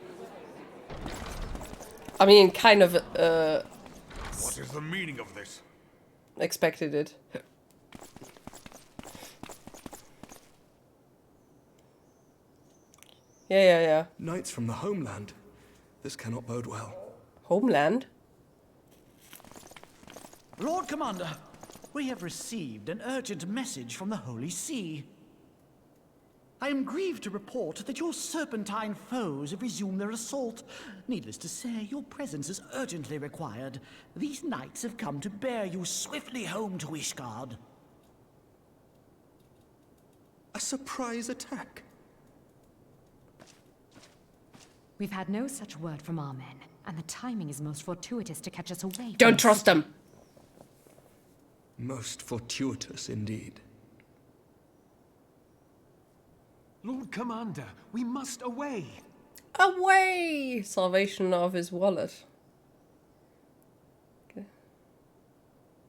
I mean, kind of, What is the meaning of this? expected it. Yeah. Knights from the homeland. This cannot bode well. Homeland? Lord Commander, we have received an urgent message from the Holy See. I am grieved to report that your serpentine foes have resumed their assault. Needless to say, your presence is urgently required. These knights have come to bear you swiftly home to Ishgard. A surprise attack? We've had no such word from our men, and the timing is most fortuitous to catch us away. Don't trust them. Most fortuitous indeed. Lord Commander, we must away. Away! Salvation of his wallet. Okay.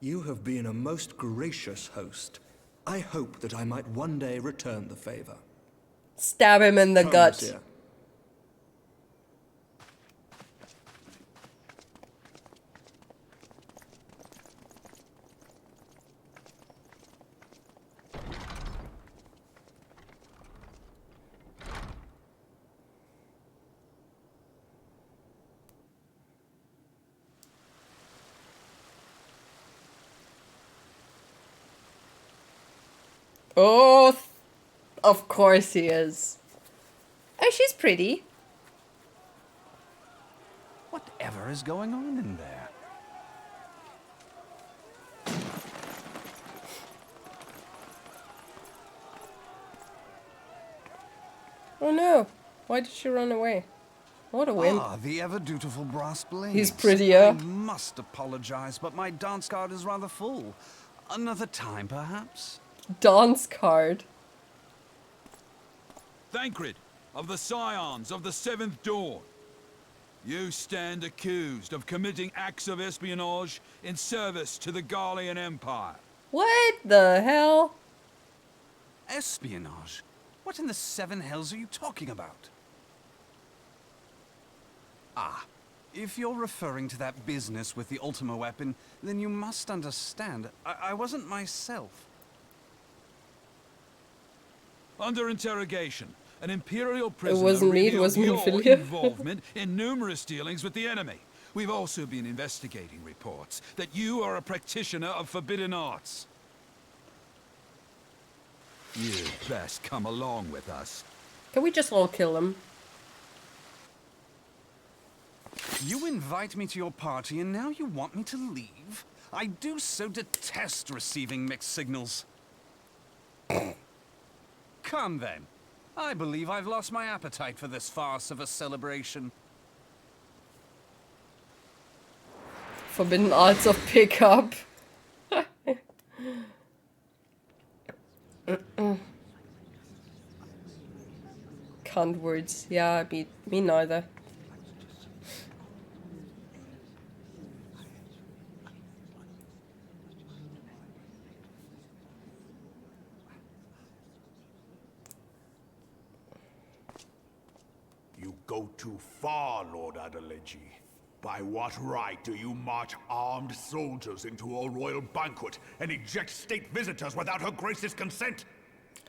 You have been a most gracious host. I hope that I might one day return the favor. Stab him in the Come, gut. Seer. Oh, of course he is. Oh, she's pretty. Whatever is going on in there? no. Why did she run away? What a wimp. Ah, the ever-dutiful brass blades. He's prettier. I must apologize, but my dance card is rather full. Another time, perhaps? Dance card. Thancred, of the Scions of the Seventh Dawn. You stand accused of committing acts of espionage in service to the Garlean Empire. What the hell? Espionage? What in the seven hells are you talking about? Ah, if you're referring to that business with the Ultima weapon, then you must understand, I wasn't myself. Under interrogation, an Imperial prisoner wasn't me, it revealed was your Minfilia. involvement in numerous dealings with the enemy. We've also been investigating reports that you are a practitioner of forbidden arts. You'd best come along with us. Can we just all kill him? You invite me to your party and now you want me to leave? I do so detest receiving mixed signals. Come then. I believe I've lost my appetite for this farce of a celebration. Forbidden arts of pickup. Cunt words. Yeah, me neither. You go too far, Lord Adeleji. By what right do you march armed soldiers into a royal banquet and eject state visitors without Her Grace's consent?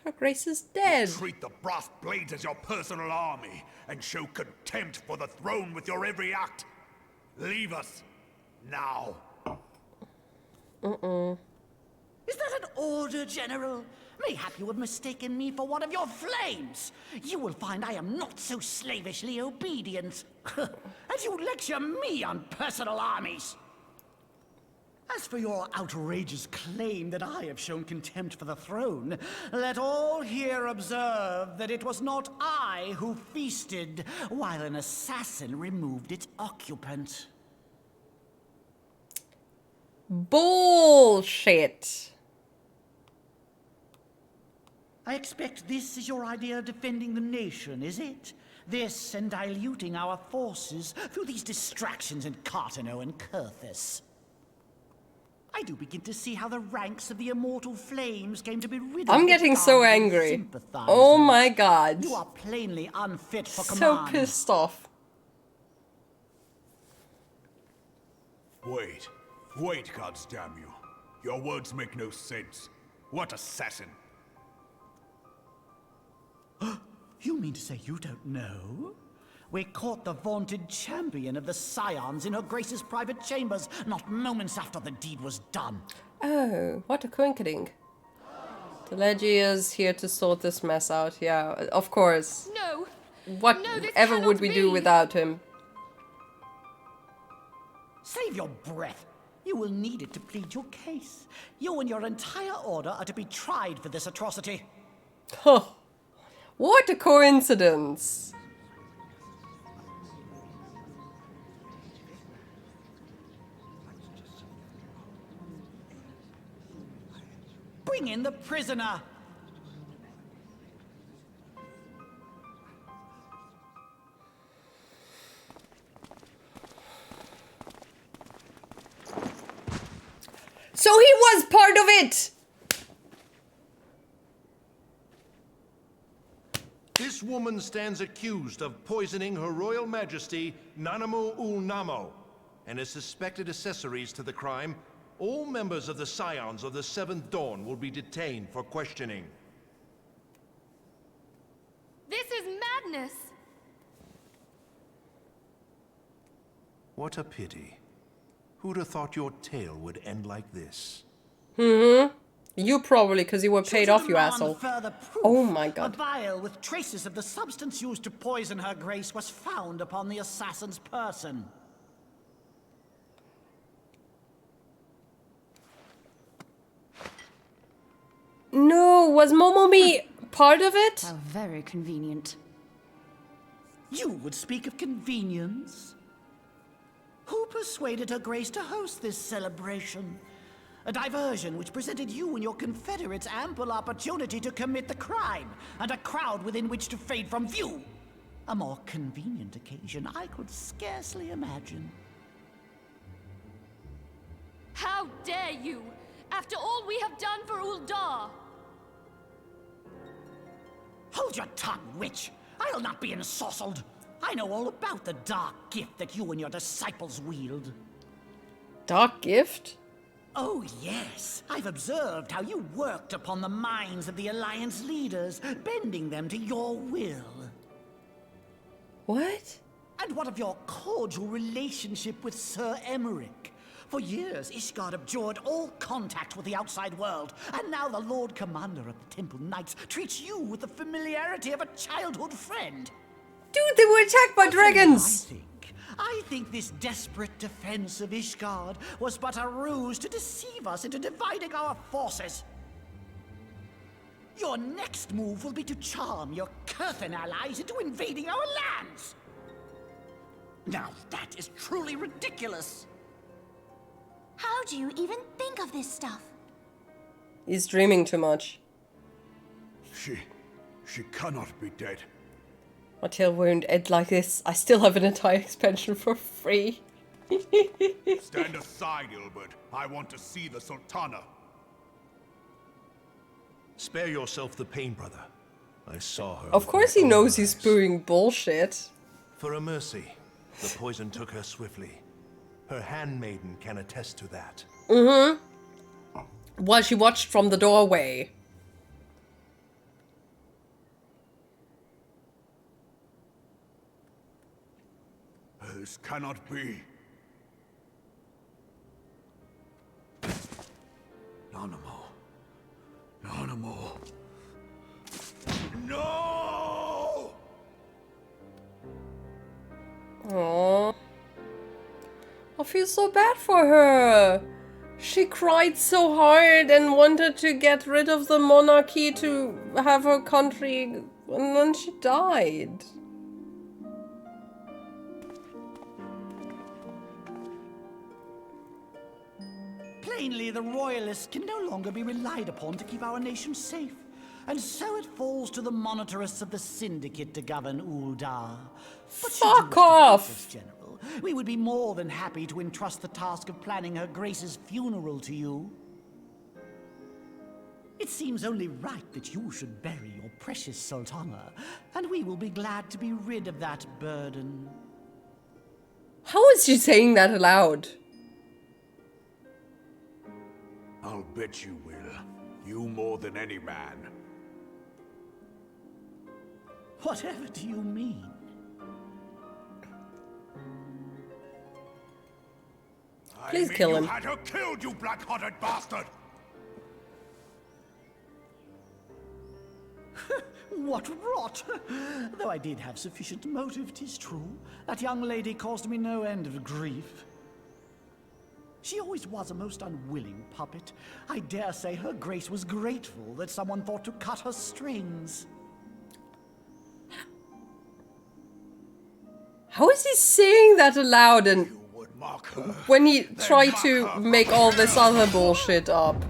Her Grace is dead. You treat the brass blades as your personal army and show contempt for the throne with your every act. Leave us now. Is that an order, General? Mayhap you have mistaken me for one of your flames. You will find I am not so slavishly obedient. As you lecture me on personal armies. As for your outrageous claim that I have shown contempt for the throne, let all here observe that it was not I who feasted while an assassin removed its occupant. Bullshit. I expect this is your idea of defending the nation, is it? This and diluting our forces through these distractions in Cartano and Kurthis. I do begin to see how the ranks of the immortal flames came to be riddled. I'm getting so angry. Oh my god. You are plainly unfit for So command. pissed off. Wait, goddamn you. Your words make no sense. What assassin? You mean to say you don't know? We caught the vaunted champion of the Scions in Her Grace's private chambers, not moments after the deed was done. Oh, what a coinkydink. The Legi is here to sort this mess out. Yeah, of course. No. Whatever would we do without him? Save your breath. You will need it to plead your case. You and your entire order are to be tried for this atrocity. Huh. What a coincidence. Bring in the prisoner. So he was part of it! This woman stands accused of poisoning Her Royal Majesty Nanamu ul Namo and is suspected accessories to the crime. All members of the Scions of the Seventh Dawn will be detained for questioning. This is madness! What a pity. Who'd have thought your tale would end like this? You probably, because you were paid off, you asshole. Oh my god. A vial with traces of the substance used to poison Her Grace was found upon the assassin's person. No, was Momomi part of it? How very convenient. You would speak of convenience? Who persuaded Her Grace to host this celebration? A diversion which presented you and your confederates ample opportunity to commit the crime, and a crowd within which to fade from view. A more convenient occasion I could scarcely imagine. How dare you! After all we have done for Uldar! Hold your tongue, witch! I'll not be ensorcelled! I know all about the dark gift that you and your disciples wield. Dark gift? Oh, yes. I've observed how you worked upon the minds of the Alliance leaders, bending them to your will. What? And what of your cordial relationship with Sir Emmerich? For years, Ishgard abjured all contact with the outside world, and now the Lord Commander of the Temple Knights treats you with the familiarity of a childhood friend. Dude, they were attacked by dragons! I think this desperate defense of Ishgard was but a ruse to deceive us into dividing our forces. Your next move will be to charm your Kurthan allies into invading our lands. Now that is truly ridiculous. How do you even think of this stuff? He's dreaming too much. She cannot be dead. My tail won't end like this. I still have an entire expansion for free. Stand aside, Ilbert. I want to see the Sultana. Spare yourself the pain, brother. I saw her. Of course he knows he's spewing bullshit. For a mercy, the poison took her swiftly. Her handmaiden can attest to that. Mm-hmm. While she watched from the doorway. This cannot be. Nanamo. Nanamo. No! Aww. I feel so bad for her. She cried so hard and wanted to get rid of the monarchy to have her country, and then she died. Plainly, the royalists can no longer be relied upon to keep our nation safe. And so it falls to the monitorists of the Syndicate to govern Uldar. But fuck off! General, we would be more than happy to entrust the task of planning Her Grace's funeral to you. It seems only right that you should bury your precious Sultana, and we will be glad to be rid of that burden. How is she saying that aloud? I'll bet you will. You more than any man. Whatever do you mean? Please kill him. You had her killed, you black-hearted bastard! What rot! Though I did have sufficient motive, 'tis true. That young lady caused me no end of grief. She always was a most unwilling puppet. I dare say Her Grace was grateful that someone thought to cut her strings. How is he saying that aloud and when he tried to make all this other bullshit up?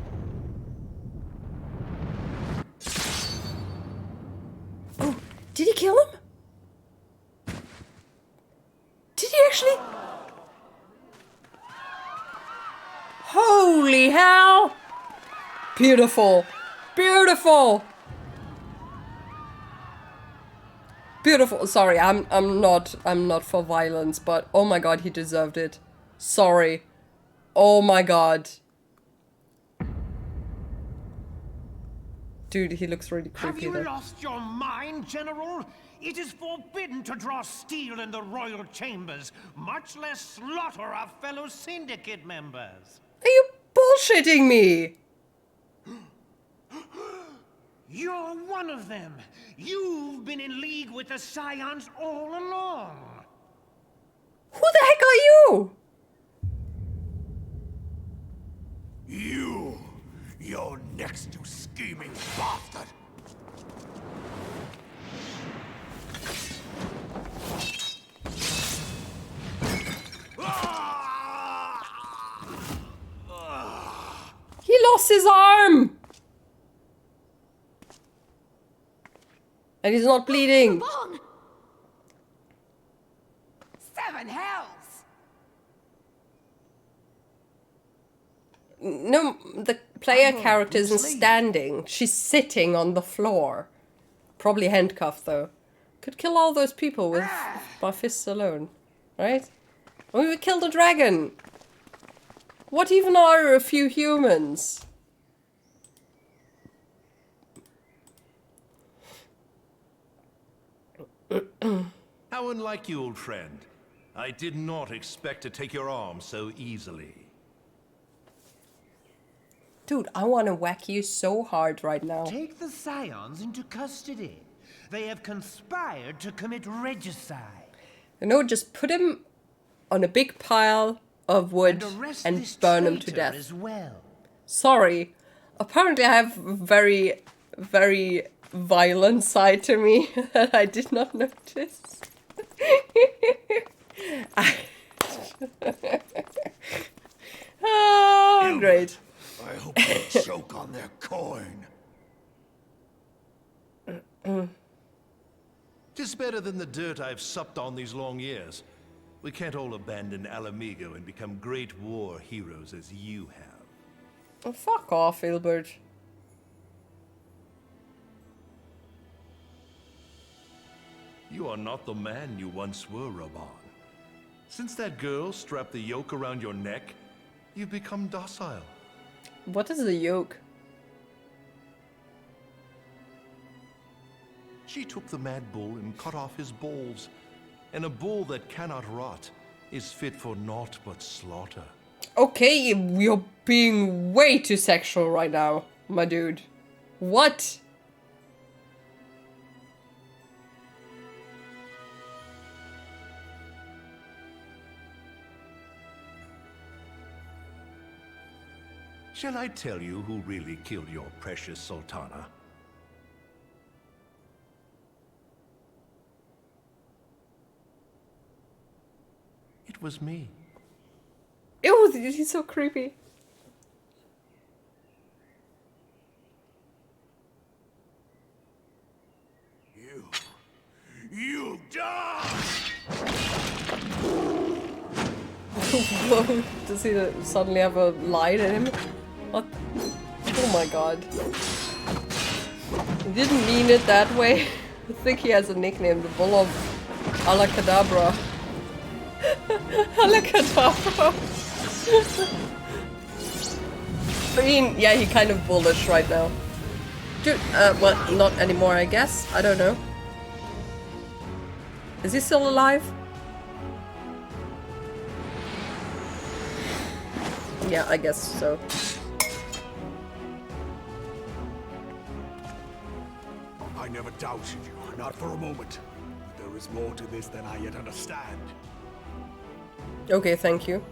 Oh, did he kill him? Did he actually? Holy hell! Beautiful. Beautiful. Beautiful. Sorry, I'm not for violence, but oh my god, he deserved it. Sorry. Oh my god. Dude, he looks really creepy. Have you though. lost your mind, General? It is forbidden to draw steel in the royal chambers, much less slaughter our fellow syndicate members. Are you bullshitting me? You're one of them. You've been in league with the Scions all along. Who the heck are you? You're next, you scheming bastard. lost his arm! And he's not bleeding. Seven hells! No, the player character isn't standing. She's sitting on the floor. Probably handcuffed, though. Could kill all those people with my fists alone. Right? We killed a dragon! What even are a few humans? How unlike you, old friend. I did not expect to take your arm so easily. Dude, I want to whack you so hard right now. Take the Scions into custody. They have conspired to commit regicide. You know, just put him on a big pile of wood and burn him to death. As well. Sorry. Apparently I have a very, very violent side to me that I did not notice. Oh, great. I hope they choke on their coin. Tis better than the dirt I've supped on these long years. We can't all abandon Alamigo and become great war heroes as you have. Oh, fuck off, Ilbert. You are not the man you once were, Raban. Since that girl strapped the yoke around your neck, you've become docile. What is the yoke? She took the mad bull and cut off his balls. And a bull that cannot rot is fit for naught but slaughter. Okay, you're being way too sexual right now, my dude. What? Shall I tell you who really killed your precious Sultana? It was me. Ew, he's so creepy. You die! Does he suddenly have a light in him? What? Oh my god. He didn't mean it that way. I think he has a nickname, the Bull of Alakadabra. Alakadabra. I mean, yeah, he kind of bullish right now. Dude, well, not anymore, I guess. I don't know. Is he still alive? Yeah, I guess so. I never doubted you, not for a moment. But there is more to this than I yet understand. Okay, thank you.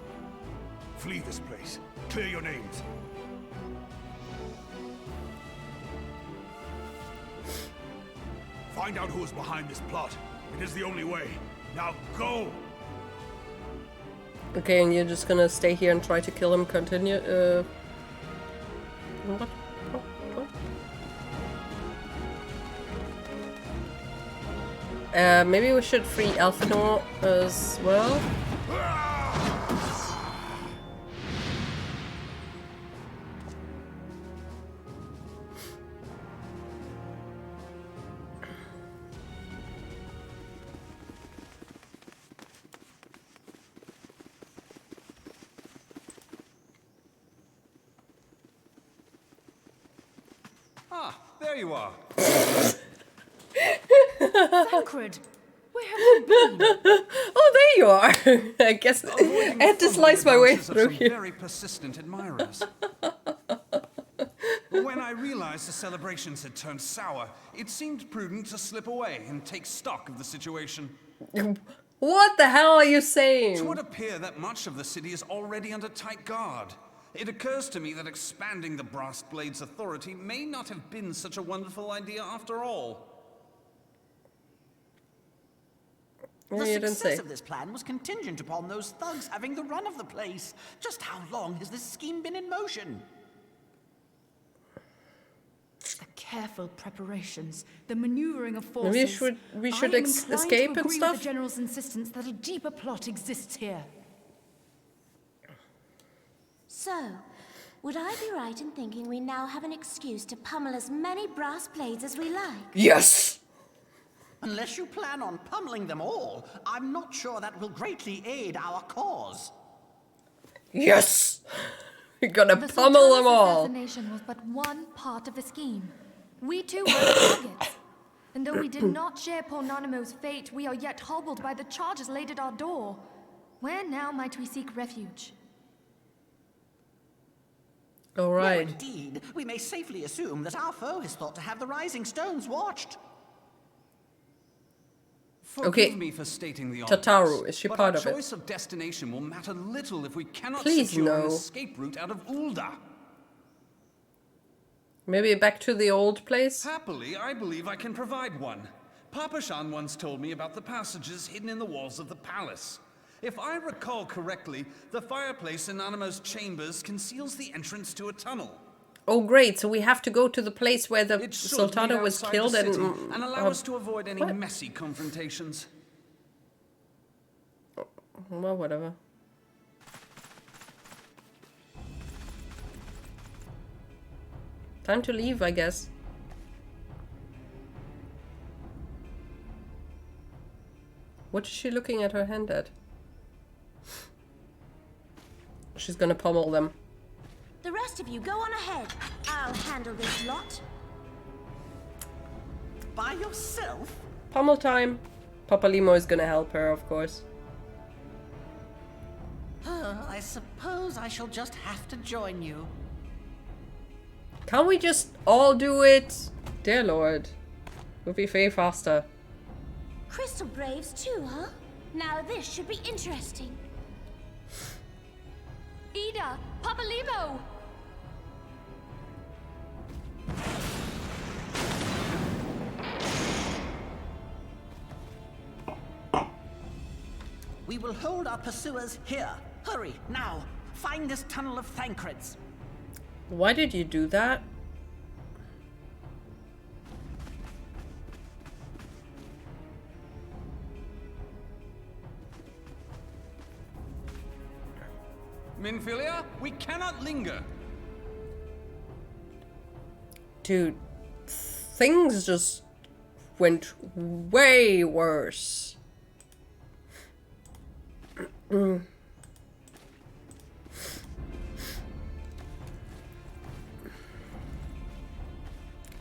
Flee this place. Clear your names. Find out who is behind this plot. It is the only way. Now go! Okay, and you're just gonna stay here and try to kill him, continue, what? Maybe we should free Elfinor as well? Ah, there you are. Thancred, where have you been? Oh, there you are. I guess I had to slice my way through here. Very persistent admirers. When I realized the celebrations had turned sour, it seemed prudent to slip away and take stock of the situation. What the hell are you saying? It would appear that much of the city is already under tight guard. It occurs to me that expanding the Brass Blade's authority may not have been such a wonderful idea after all. The success of this plan was contingent upon those thugs having the run of the place. Just how long has this scheme been in motion? careful preparations, the maneuvering of forces. Maybe we should escape and With the stuff? General's insistence that a deeper plot exists here. So, would I be right in thinking we now have an excuse to pummel as many brass blades as we like? Yes! Unless you plan on pummeling them all, I'm not sure that will greatly aid our cause. Yes! We're gonna The pummel them Sultana's all. assassination was but one part of the scheme. We too were the targets. And though we did not share poor Nanamo's fate, we are yet hobbled by the charges laid at our door. Where now might we seek refuge? All right. No, indeed. We may safely assume that our foe is thought to have the Rising Stones watched. Forgive me for stating the obvious, Tataru, is she but part our of it? choice of destination will matter little if we cannot Please secure an no. escape route out of Ul'dah. Maybe back to the old place? Happily, I believe I can provide one. Papa Shan once told me about the passages hidden in the walls of the palace. If I recall correctly, the fireplace in Nanamo's chambers conceals the entrance to a tunnel. Oh great, so we have to go to the place where the It should Sultana lead was outside killed the city and allow us to avoid any what? messy confrontations. Well, whatever. Time to leave, I guess. What is she looking at her hand at? She's gonna pummel them. The rest of you go on ahead. I'll handle this lot. By yourself? Pummel time. Papa Limo is gonna help her, of course. I suppose I shall just have to join you. Can't we just all do it? Dear Lord. Would be way faster. Crystal Braves too, huh? Now this should be interesting. Ida! Papa Limo! We will hold our pursuers here. Hurry, now. Find this tunnel of Thancreds. Why did you do that? Minfilia, we cannot linger. Dude, things just went way worse.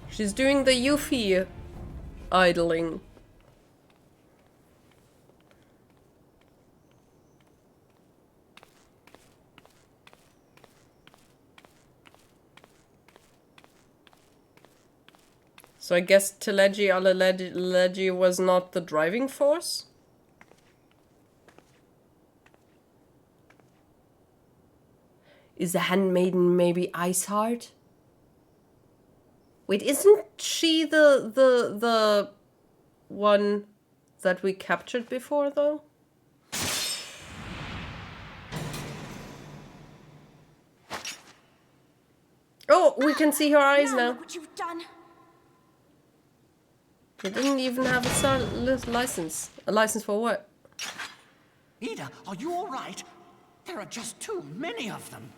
She's doing the Yuffie idling. So I guess Teleji Aleleji was not the driving force? Is the handmaiden maybe Iceheart? Wait, isn't she the one that we captured before though? Oh, we can see her eyes now. Look what you've done. They didn't even have a license. A license for what? Ida, are you all right? There are just too many of them.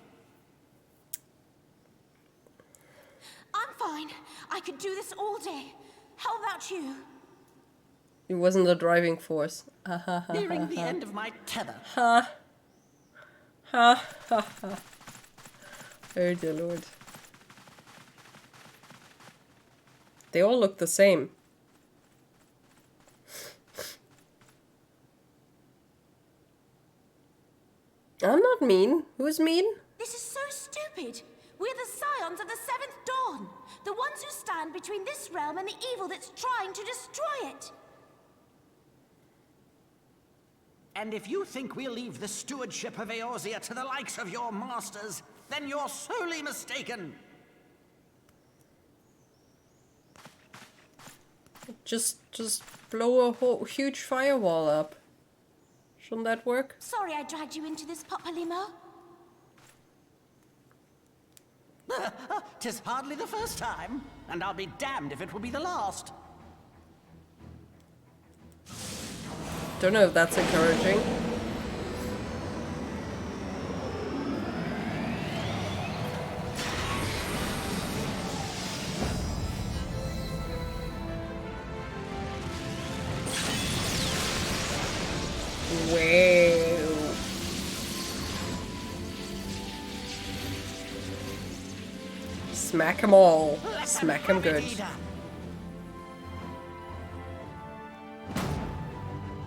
I'm fine. I could do this all day. How about you? It wasn't the driving force. Nearing the end of my tether. Ha. Ha ha ha. Oh dear Lord. They all look the same. I'm not mean. Who's mean? This is so stupid. We're the scions of the Seventh Dawn. The ones who stand between this realm and the evil that's trying to destroy it. And if you think we'll leave the stewardship of Eorzea to the likes of your masters, then you're sorely mistaken. Just blow a whole huge firewall up. Shouldn't that work? Sorry I dragged you into this, Papa Limo. 'Tis hardly the first time, and I'll be damned if it will be the last. Don't know if that's encouraging. Wow. Smack 'em all. Smack 'em good.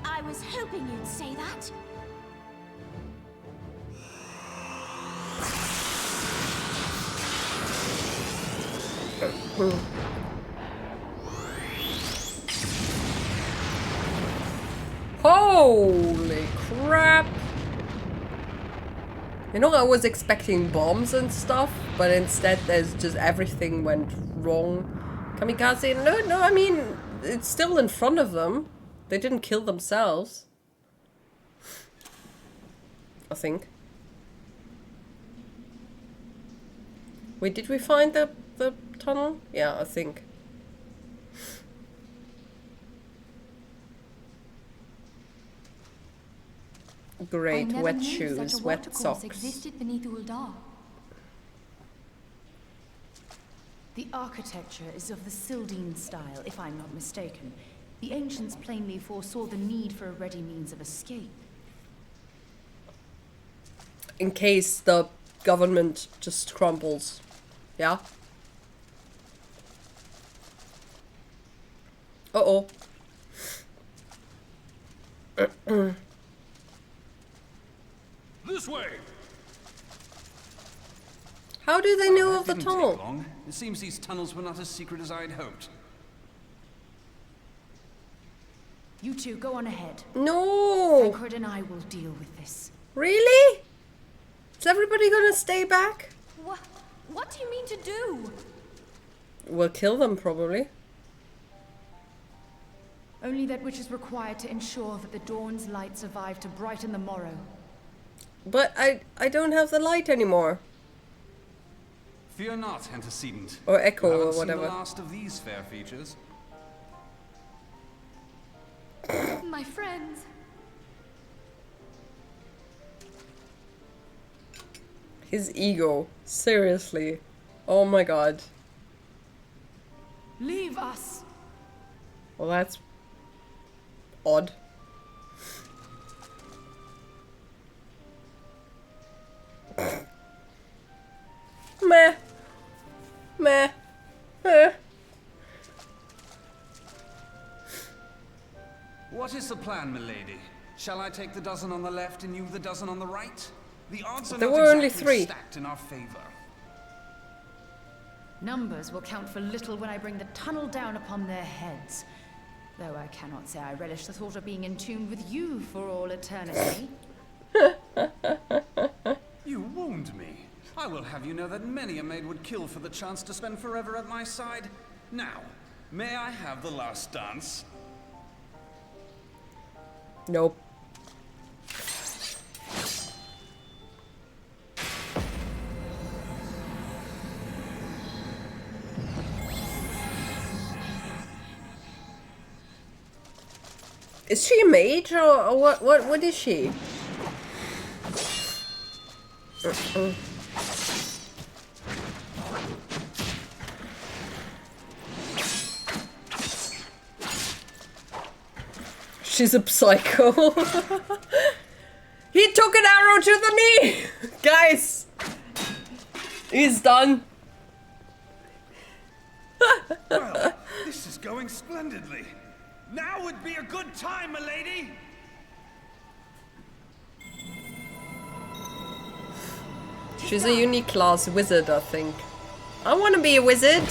I was hoping you'd say that. Holy crap! You know, I was expecting bombs and stuff, but instead there's just everything went wrong. Kamikaze, no, I mean, it's still in front of them. They didn't kill themselves. I think. Wait, did we find the tunnel? Yeah, I think. Great, wet shoes, wet socks. Existed beneath Uldar. The architecture is of the Sildine style, if I'm not mistaken. The ancients plainly foresaw the need for a ready means of escape. In case the government just crumbles. Yeah? Uh-oh. This way. How do they know That of the didn't tunnel? take long. It seems these tunnels were not as secret as I'd hoped. You two, go on ahead. No! Tancred and I will deal with this. Really? Is everybody gonna stay back? What do you mean to do? We'll kill them, probably. Only that which is required to ensure that the dawn's light survive to brighten the morrow. But I don't have the light anymore. Fear not, antecedent. Or echo, You haven't or seen whatever. the last of these fair features. My friends. His ego. Seriously. Oh my god. Leave us! Well, that's odd. Meh. Meh. Meh. What is the plan, milady? Shall I take the dozen on the left and you the dozen on the right? The odds are There not were only exactly 3. stacked in our favor. Numbers will count for little when I bring the tunnel down upon their heads. Though I cannot say I relish the thought of being in tune with you for all eternity. You wound me. I will have you know that many a maid would kill for the chance to spend forever at my side. Now, may I have the last dance? Nope. Is she a mage or what is she? She's a psycho. He took an arrow to the knee! Guys! He's done. Well, this is going splendidly. Now would be a good time, milady! She's a unique class wizard, I think. I want to be a wizard.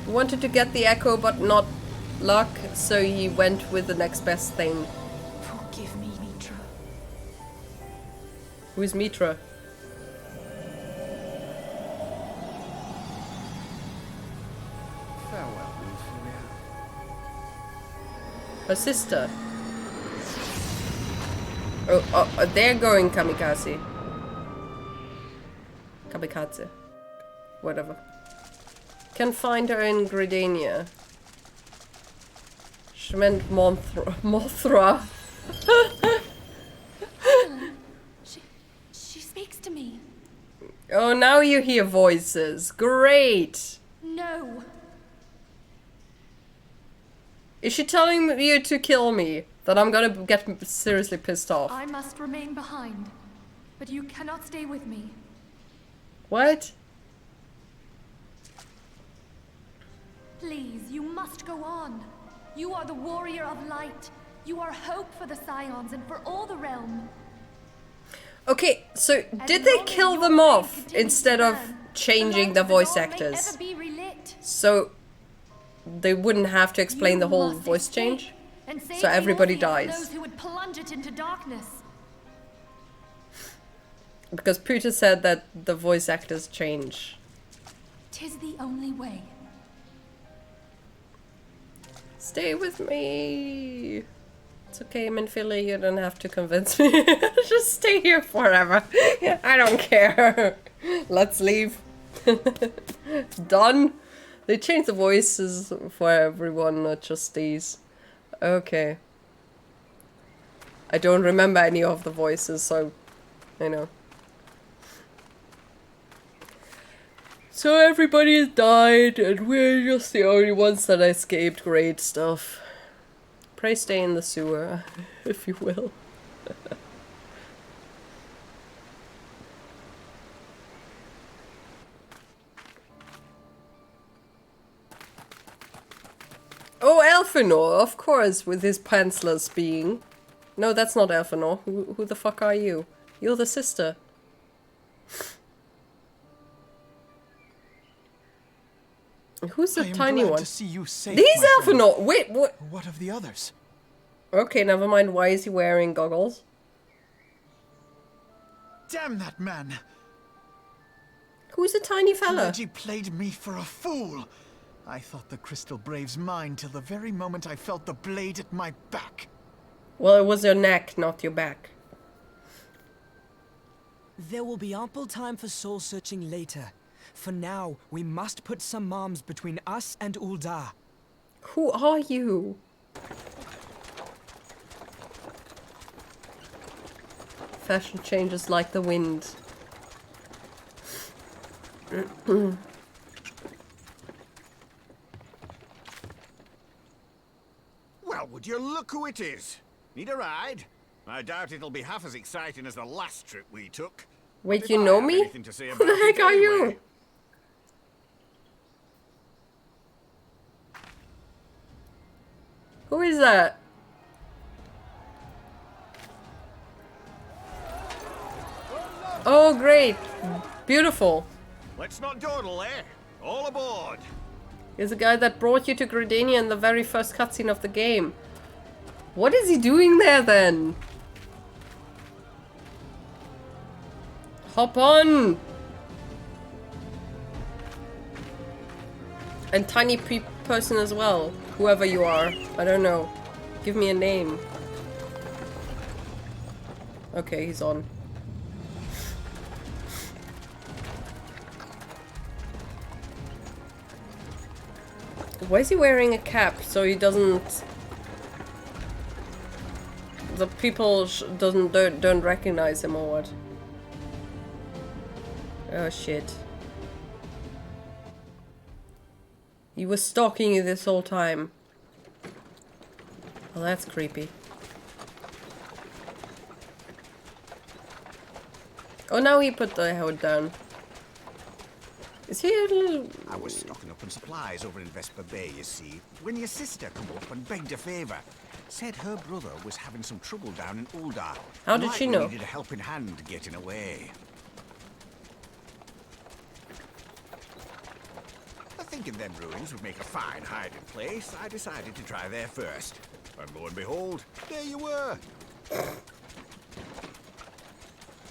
He wanted to get the echo, but not luck, so he went with the next best thing. Forgive me, Mitra. Who's Mitra? Farewell, Inferior. Her sister. Oh, they're going kamikaze. Kamikaze. Whatever. Can find her in Gridania. She meant Mothra. She speaks to me. Oh, now you hear voices. Great. No. Is she telling you to kill me? That I'm gonna get seriously pissed off. I must remain behind. But you cannot stay with me. What? Please, you must go on. You are the warrior of light. You are hope for the Scions and for all the realm. Okay, so did they kill them off instead of changing the voice actors? So they wouldn't have to explain the whole voice change? So everybody dies. Those who would plunge it into darkness. Because Peter said that the voice actors change. 'Tis the only way. Stay with me. It's okay, I'm in Philly, you don't have to convince me. Just stay here forever. I don't care. Let's leave. Done. They changed the voices for everyone, not just these. Okay. I don't remember any of the voices, so I know. So everybody has died, and we're just the only ones that escaped. Great stuff. Pray stay in the sewer, if you will. Oh, Elfinor, of course, with his pantsless being. No, that's not Elfinor. Who the fuck are you? You're the sister. Who's the tiny one? To see you safe, These Elfinor! Wait, what? What of the others? Okay, never mind. Why is he wearing goggles? Damn that man! Who's the tiny fella? Reggie played me for a fool. I thought the Crystal Brave's mine till the very moment I felt the blade at my back. Well, it was your neck, not your back. There will be ample time for soul-searching later. For now, we must put some arms between us and Ul'dah. Who are you? Fashion changes like the wind. Well, would you look who it is? Need a ride? I doubt it'll be half as exciting as the last trip we took. Wait, you know me? Who the heck are you? Who is that? Oh, great. Beautiful. Let's not dawdle, eh? All aboard. He's the guy that brought you to Gridania in the very first cutscene of the game. What is he doing there then? Hop on! And tiny person as well. Whoever you are. I don't know. Give me a name. Okay, he's on. Why is he wearing a cap so he doesn't... The people don't recognize him or what? Oh shit. He was stalking you this whole time. Well, that's creepy. Oh, now he put the hood down. Is he a little... I was stocking up on supplies over in Vesper Bay, you see, when your sister come up and begged a favour. Said her brother was having some trouble down in Ul'dah. How did she know? Needed a helping hand getting away. Thinking them ruins would make a fine hiding place, I decided to try there first. And lo and behold, there you were.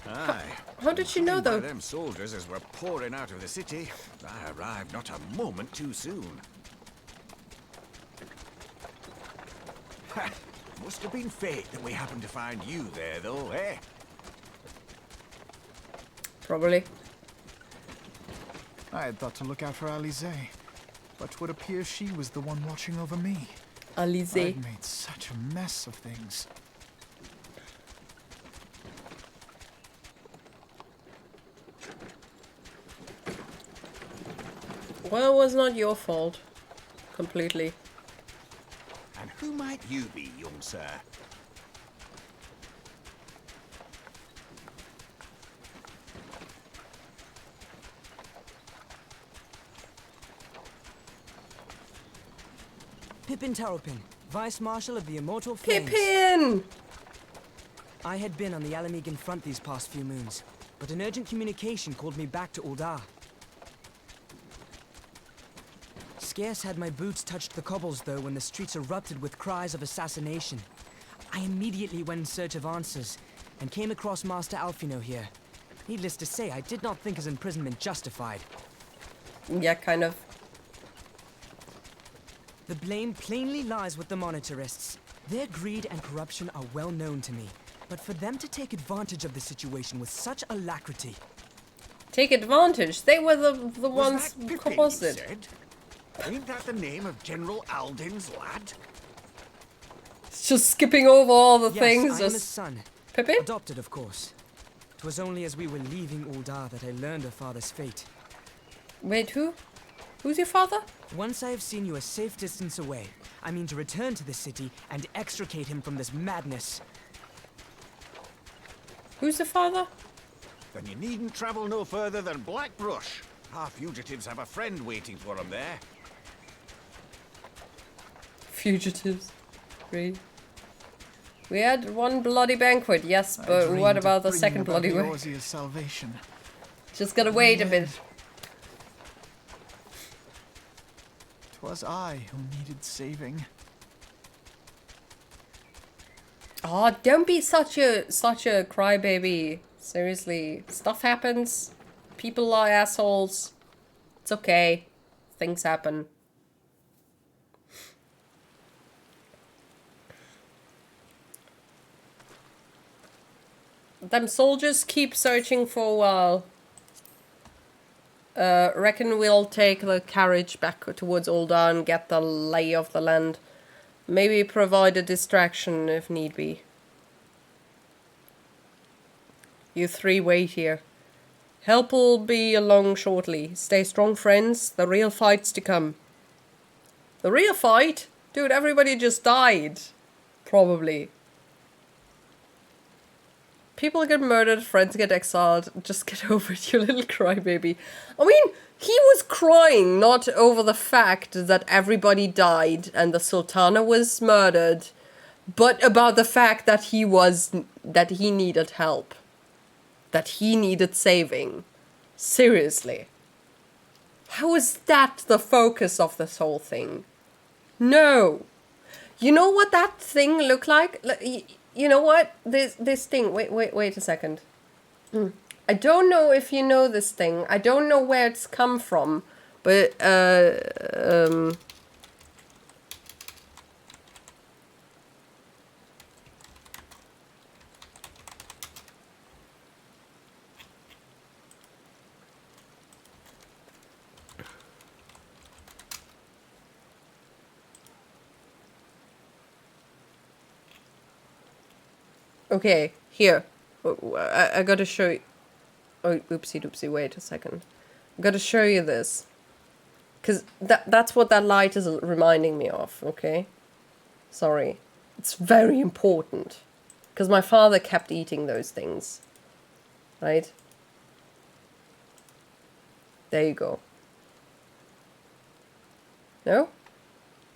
Aye. How did she know, though? Them soldiers as were pouring out of the city, I arrived not a moment too soon. Ha! Must have been fate that we happened to find you there, though, eh? Probably. I had thought to look out for Alize, but 'twould appear she was the one watching over me. Alize. I've made such a mess of things. Well, it was not your fault. Completely. And who might you be, young sir? Pippin Taropin, Vice Marshal of the Immortal Flames. Pippin! I had been on the Alamegan front these past few moons, but an urgent communication called me back to Ul'dah. Scarce had my boots touched the cobbles, though, when the streets erupted with cries of assassination. I immediately went in search of answers, and came across Master Alfino here. Needless to say, I did not think his imprisonment justified. Yeah, kind of. The blame plainly lies with the Monitarists. Their greed and corruption are well known to me, but for them to take advantage of the situation with such alacrity... Take advantage? They were the ones who caused it. Said? Ain't that the name of General Alden's lad? It's just skipping over all the yes, things. I am his son. Pippin? Adopted, of course. 'Twas only as we were leaving Ul'dah that I learned her father's fate. Wait, who? Who's your father? Once I have seen you a safe distance away, I mean to return to the city and extricate him from this madness. Who's the father? Then you needn't travel no further than Blackbrush. Our fugitives have a friend waiting for them there. Fugitives. Great. We had one bloody banquet, yes, but what about the second bloody one? Salvation. Just gotta wait a bit. 'Twas I who needed saving. Oh, don't be such a crybaby. Seriously, stuff happens. People are assholes. It's okay. Things happen. Them soldiers keep searching for a while. Reckon we'll take the carriage back towards Ul'dah and get the lay of the land. Maybe provide a distraction if need be. You three wait here. Help will be along shortly. Stay strong, friends. The real fight's to come. The real fight? Dude, everybody just died. Probably. People get murdered, friends get exiled. Just get over it, you little crybaby. I mean, he was crying not over the fact that everybody died and the Sultana was murdered, but about the fact that he needed help. That he needed saving. Seriously. How is that the focus of this whole thing? No. You know what that thing looked like? You know what? This thing. Wait a second. I don't know if you know this thing. I don't know where it's come from, but okay, here. I gotta show you. Oh, oopsie doopsie, wait a second. I gotta show you this. Because that's what that light is reminding me of, okay? Sorry. It's very important. Because my father kept eating those things. Right? There you go. No?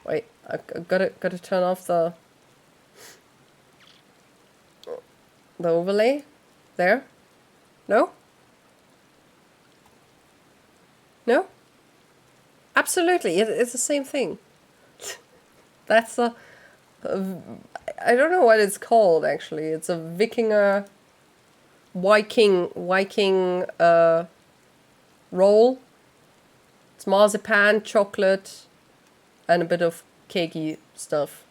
Wait, I gotta turn off the overlay. There? No? No? Absolutely, it's the same thing. That's a I don't know what it's called actually. It's a Viking roll. It's marzipan, chocolate, and a bit of cakey stuff.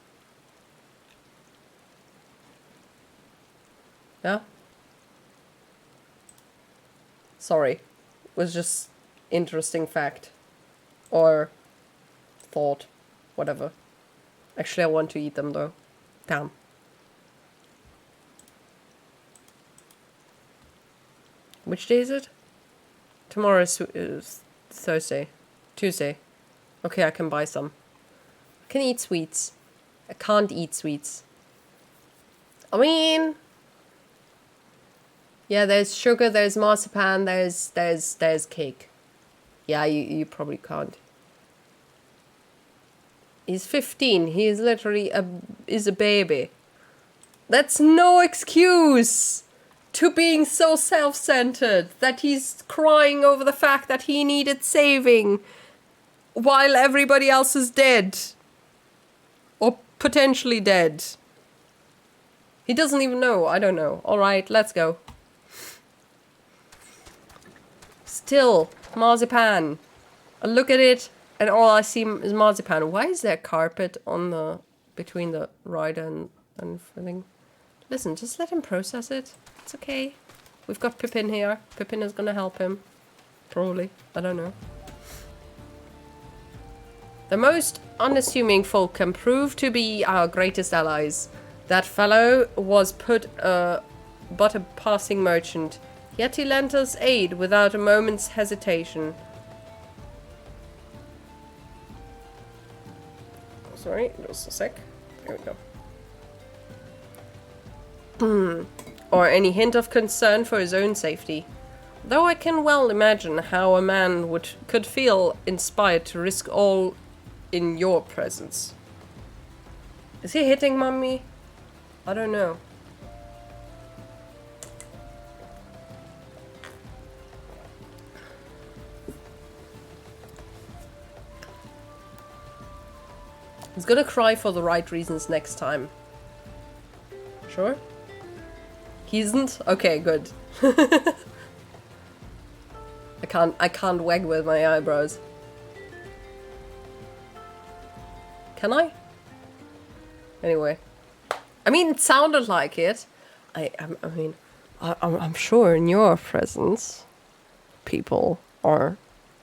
Yeah? Sorry. Was just interesting fact. Or thought. Whatever. Actually, I want to eat them though. Damn. Which day is it? Tomorrow is Thursday. Tuesday. Okay, I can buy some. I can eat sweets. I can't eat sweets. I mean... Yeah, there's sugar, there's marzipan, there's cake. Yeah, you probably can't. He's 15. He is literally a baby. That's no excuse to being so self-centered that he's crying over the fact that he needed saving while everybody else is dead. Or potentially dead. He doesn't even know. I don't know. Alright, let's go. Still, marzipan. I look at it and all I see is marzipan. Why is there carpet on the... between the rider and everything? Listen, just let him process it. It's okay. We've got Pippin here. Pippin is gonna help him. Probably. I don't know. The most unassuming folk can prove to be our greatest allies. That fellow was but a passing merchant, yet he lent us aid without a moment's hesitation. Sorry, just a sec. There we go. Or any hint of concern for his own safety. Though I can well imagine how a man could feel inspired to risk all in your presence. Is he hitting Mummy? I don't know. He's gonna cry for the right reasons next time. Sure? He isn't? Okay, good. I can't wag with my eyebrows. Can I? Anyway. I mean, it sounded like it. I'm sure in your presence, people are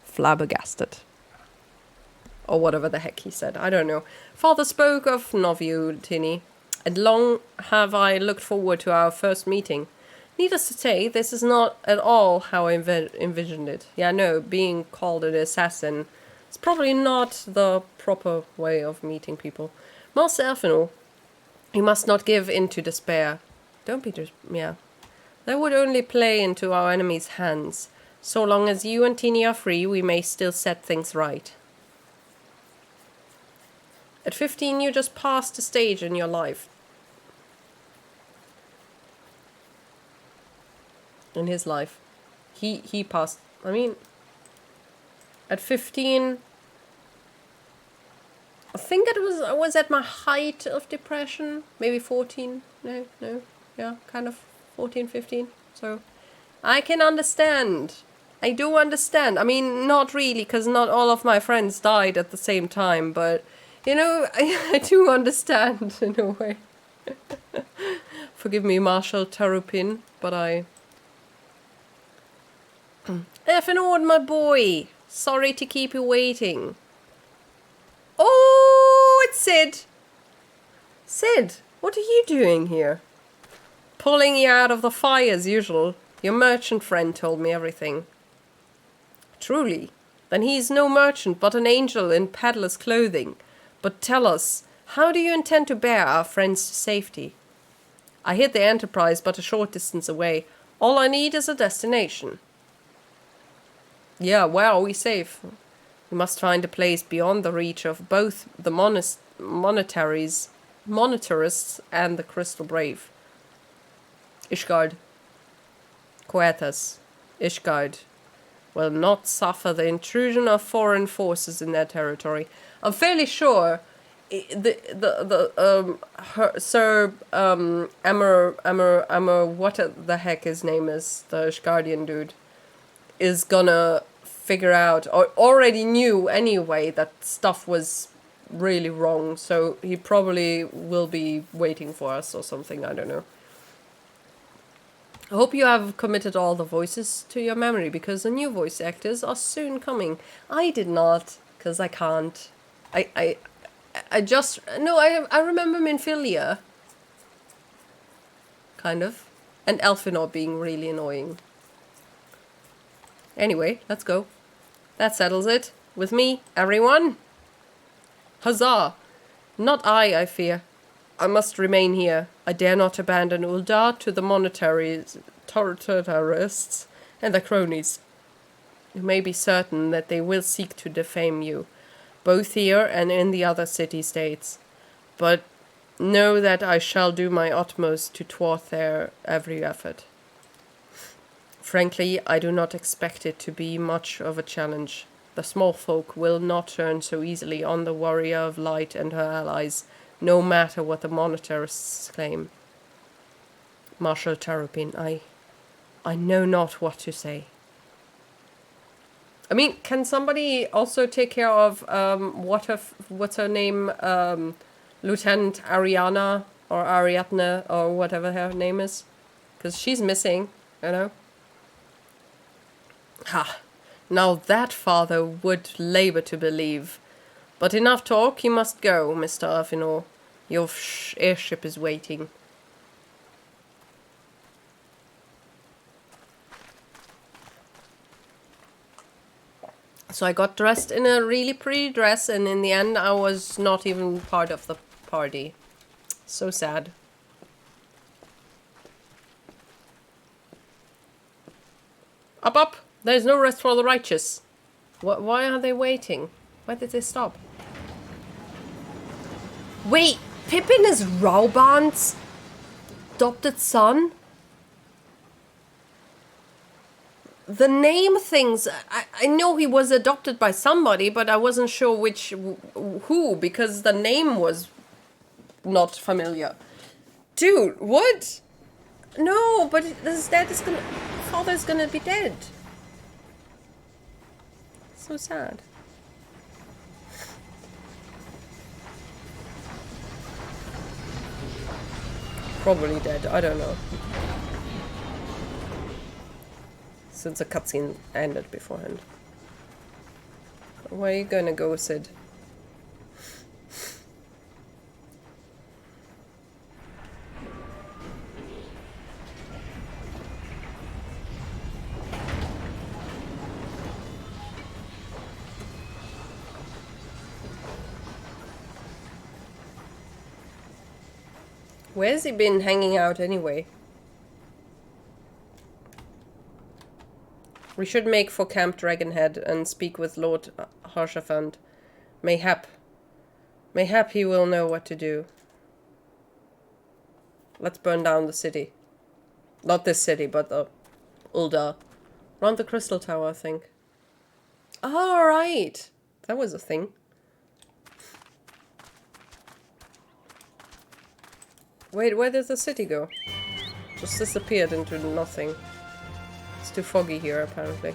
flabbergasted. Or whatever the heck he said. I don't know. Father spoke of noviutini, and long have I looked forward to our first meeting. Needless to say, this is not at all how I envisioned it. Yeah, no, being called an assassin is probably not the proper way of meeting people. Master Elfinor, you must not give in to despair. Don't be yeah. That would only play into our enemy's hands. So long as you and Tini are free, we may still set things right. At 15, you just passed a stage in your life. In his life. He passed... I mean... At 15... I think I was at my height of depression. Maybe 14. No. Yeah, kind of 14, 15. So... I can understand. I do understand. I mean, not really, because not all of my friends died at the same time, but... You know, I do understand in a way. Forgive me, Marshal Tarupin, but I... Elfinord, my boy! Sorry to keep you waiting. Oh, it's Sid! Sid, what are you doing here? Pulling you out of the fire as usual. Your merchant friend told me everything. Truly? Then he is no merchant, but an angel in peddler's clothing. But tell us, how do you intend to bear our friends to safety? I hid the Enterprise but a short distance away. All I need is a destination. Yeah, where are we safe? We must find a place beyond the reach of both the monetarists and the Crystal Brave. Ishgard. Coetus. Ishgard will not suffer the intrusion of foreign forces in their territory. I'm fairly sure Sir Amor, what the heck his name is, the Ishgardian dude, is gonna figure out, or already knew anyway, that stuff was really wrong, so he probably will be waiting for us or something, I don't know. I hope you have committed all the voices to your memory, because the new voice actors are soon coming. I did not, because I can't. I remember Minfilia. Kind of. And Elfinor being really annoying. Anyway, let's go. That settles it. With me, everyone. Huzzah! Not I fear. I must remain here. I dare not abandon Uldar to the monetarists and their cronies. You may be certain that they will seek to defame you, both here and in the other city-states. But know that I shall do my utmost to thwart their every effort. Frankly, I do not expect it to be much of a challenge. The small folk will not turn so easily on the Warrior of Light and her allies, no matter what the monetarists claim. Marshal Terrapin, I know not what to say. I mean, can somebody also take care of what's her name, Lieutenant Ariana or Ariadne or whatever her name is, because she's missing, you know. Ha! Now that father would labor to believe. But enough talk, you must go, Mr. Elfinor. Your airship is waiting. So I got dressed in a really pretty dress, and in the end I was not even part of the party. So sad. Up, up! There's no rest for the righteous. Why are they waiting? Why did they stop? Wait, Pippin is Rauban's adopted son? The name things, I know he was adopted by somebody, but I wasn't sure who, because the name was not familiar. Dude, what? No, but his father's gonna be dead. So sad. Probably dead, I don't know. Since the cutscene ended beforehand. Where are you gonna go, Sid? Where's he been hanging out anyway? We should make for Camp Dragonhead and speak with Lord Harshaphant. Mayhap he will know what to do. Let's burn down the city. Not this city, but Uldar. Around the Crystal Tower, I think. Oh, right. That was a thing. Wait, where did the city go? Just disappeared into nothing. It's too foggy here, apparently.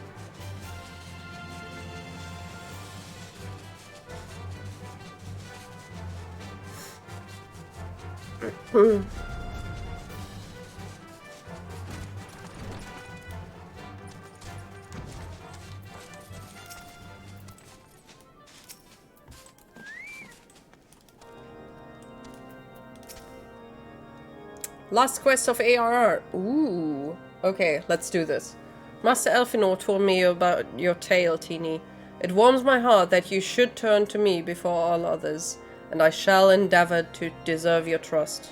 Last quest of ARR. Ooh. Okay, let's do this. Master Elfinor told me about your tale, Teeny. It warms my heart that you should turn to me before all others, and I shall endeavor to deserve your trust.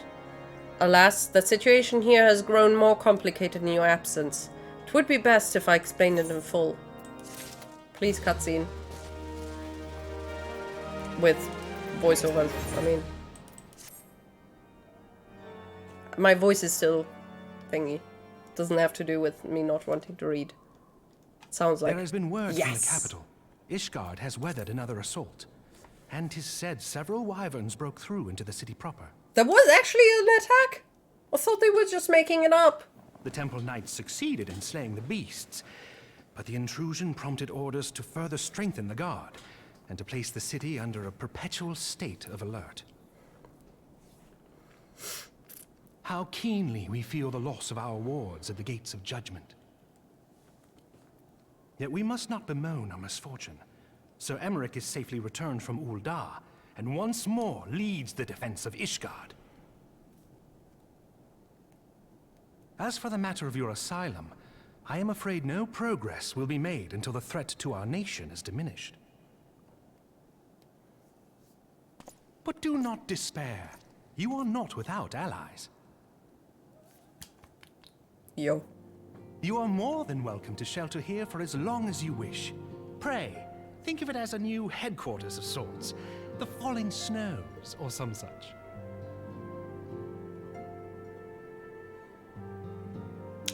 Alas, the situation here has grown more complicated in your absence. It would be best if I explained it in full. Please, cutscene. With voiceover, I mean. My voice is still thingy. Doesn't have to do with me not wanting to read. Sounds like... There has been word from the capital. Ishgard has weathered another assault. And 'tis said several wyverns broke through into the city proper. There was actually an attack? I thought they were just making it up. The temple knights succeeded in slaying the beasts, but the intrusion prompted orders to further strengthen the guard and to place the city under a perpetual state of alert. how keenly we feel the loss of our wards at the gates of judgment. Yet we must not bemoan our misfortune. Sir Emmerich is safely returned from Ul'dah, and once more leads the defense of Ishgard. As for the matter of your asylum, I am afraid no progress will be made until the threat to our nation is diminished. But do not despair. You are not without allies. Yo. You are more than welcome to shelter here for as long as you wish. Pray, think of it as a new headquarters of sorts. The Falling Snows, or some such.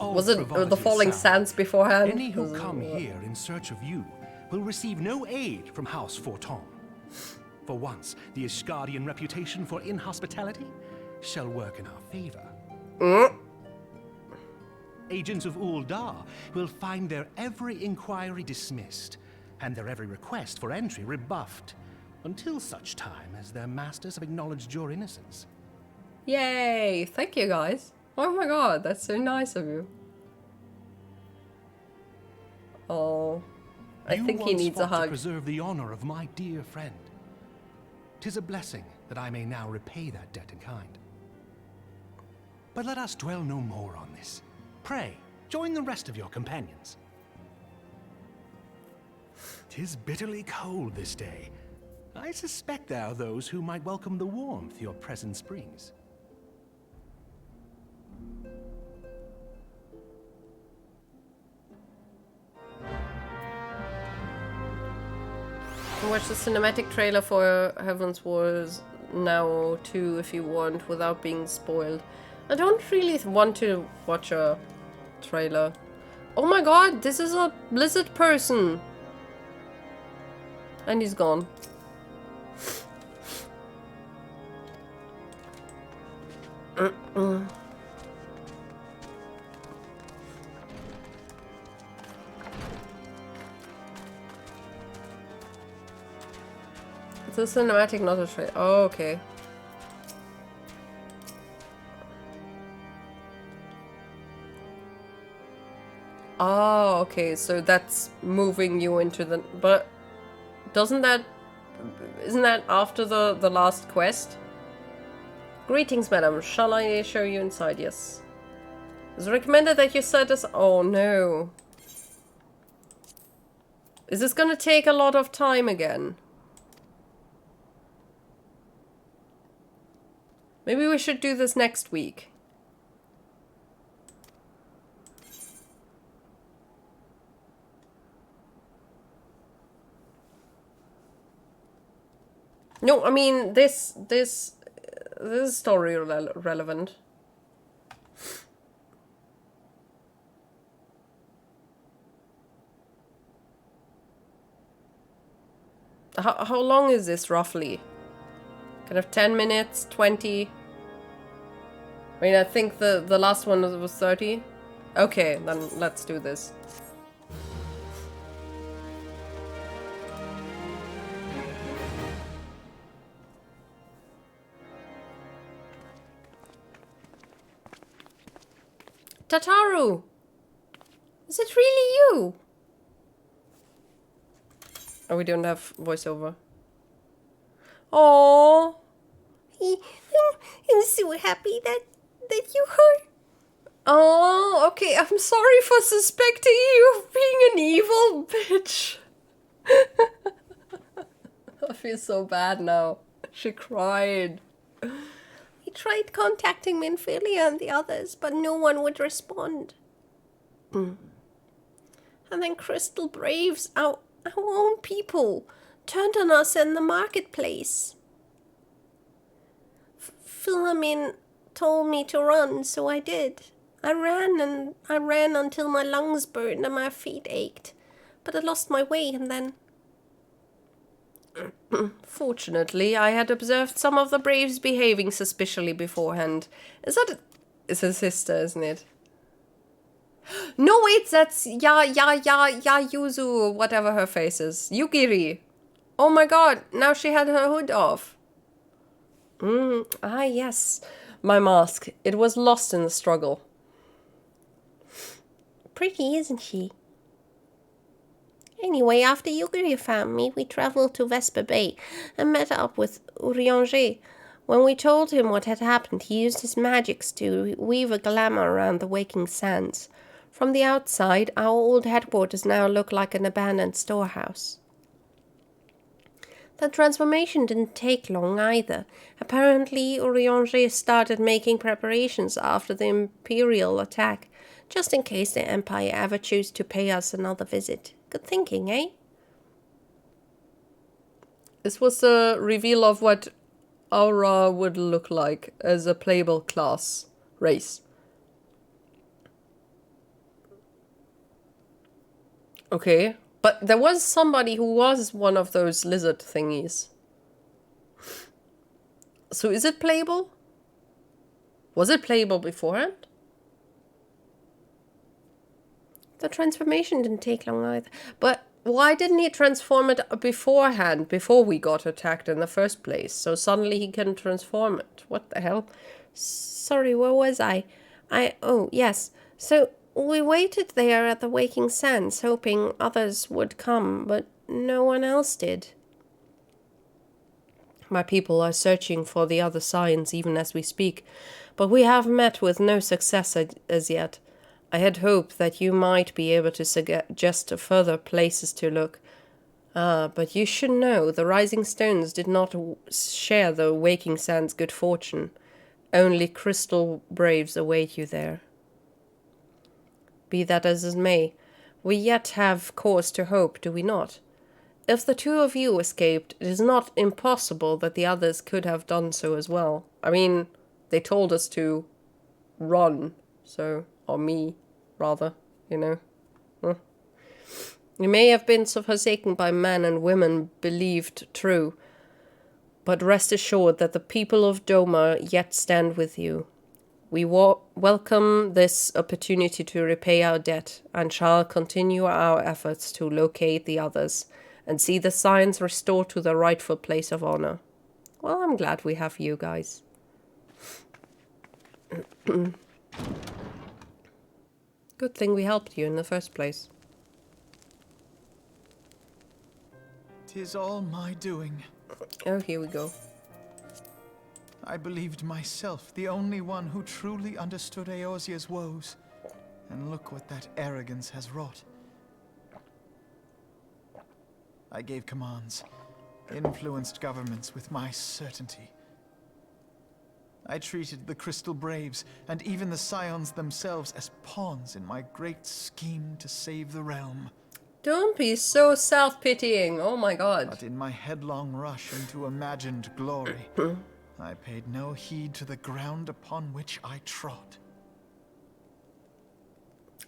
Was it the Falling Sands beforehand? Any who come here in search of you will receive no aid from House Forton. For once, the Ishgardian reputation for inhospitality shall work in our favor. Agents of Ul'dah will find their every inquiry dismissed, and their every request for entry rebuffed, until such time as their masters have acknowledged your innocence. Yay! Thank you, guys. Oh my god, that's so nice of you. Oh, I think he needs a hug. To preserve the honor of my dear friend. 'Tis a blessing that I may now repay that debt in kind. But let us dwell no more on this. Pray, join the rest of your companions. 'Tis bitterly cold this day. I suspect there are those who might welcome the warmth your presence brings. Watch the cinematic trailer for Heavensward now too if you want, without being spoiled. I don't really want to watch a trailer. Oh my god, this is a Blizzard person! And he's gone. It's a cinematic, not a trailer. Oh, okay. Oh, okay, so that's moving you into the... But doesn't that... Isn't that after the last quest? Greetings, madam. Shall I show you inside? Yes. It's recommended that you set us... Oh, no. Is this gonna take a lot of time again? Maybe we should do this next week. No, I mean this is story relevant. How long is this roughly? Kind of 10 minutes, 20. I mean, I think the last one was 30. Okay, then let's do this. Tataru! Is it really you? Oh, we don't have voiceover. Oh, I'm so happy that you heard. Oh, okay. I'm sorry for suspecting you of being an evil bitch. I feel so bad now. She cried. We tried contacting Minfilia and the others, but no one would respond. And then Crystal Braves, our own people, turned on us in the marketplace. Philomin told me to run, so I did. I ran until my lungs burned and my feet ached. But I lost my way and then... Fortunately, I had observed some of the Braves behaving suspiciously beforehand. It's his sister, isn't it? No, wait, that's Yuzu, whatever her face is. Yugiri. Oh my god, now she had her hood off. Ah, yes. My mask. It was lost in the struggle. Pretty, isn't she? Anyway, after Yugiri found me, we travelled to Vesper Bay and met up with Urianger. When we told him what had happened, he used his magics to weave a glamour around the waking sands. From the outside, our old headquarters now look like an abandoned storehouse. The transformation didn't take long either. Apparently, Urianger started making preparations after the Imperial attack, just in case the Empire ever choose to pay us another visit. Good thinking, eh? This was a reveal of what Aura would look like as a playable class race. Okay, but there was somebody who was one of those lizard thingies. So is it playable? Was it playable beforehand? The transformation didn't take long either. But why didn't he transform it beforehand, before we got attacked in the first place? So suddenly he can transform it. What the hell? Sorry, where was I? Oh, yes. So we waited there at the Waking Sands, hoping others would come, but no one else did. My people are searching for the other signs even as we speak, but we have met with no success as yet. I had hoped that you might be able to suggest further places to look. But you should know, the Rising Stones did not share the Waking Sands' good fortune. Only crystal braves await you there. Be that as it may, we yet have cause to hope, do we not? If the two of you escaped, it is not impossible that the others could have done so as well. I mean, they told us to run, so, or me, rather, you know. You may have been forsaken by men and women believed true, but rest assured that the people of Doma yet stand with you. We welcome this opportunity to repay our debt and shall continue our efforts to locate the others and see the signs restored to their rightful place of honor. Well, I'm glad we have you guys. Good thing we helped you in the first place. 'Tis all my doing. Oh, here we go. I believed myself the only one who truly understood Eorzea's woes. And look what that arrogance has wrought. I gave commands, influenced governments with my certainty. I treated the Crystal Braves and even the Scions themselves as pawns in my great scheme to save the realm. Don't be so self-pitying, oh my god. But in my headlong rush into imagined glory, I paid no heed to the ground upon which I trod.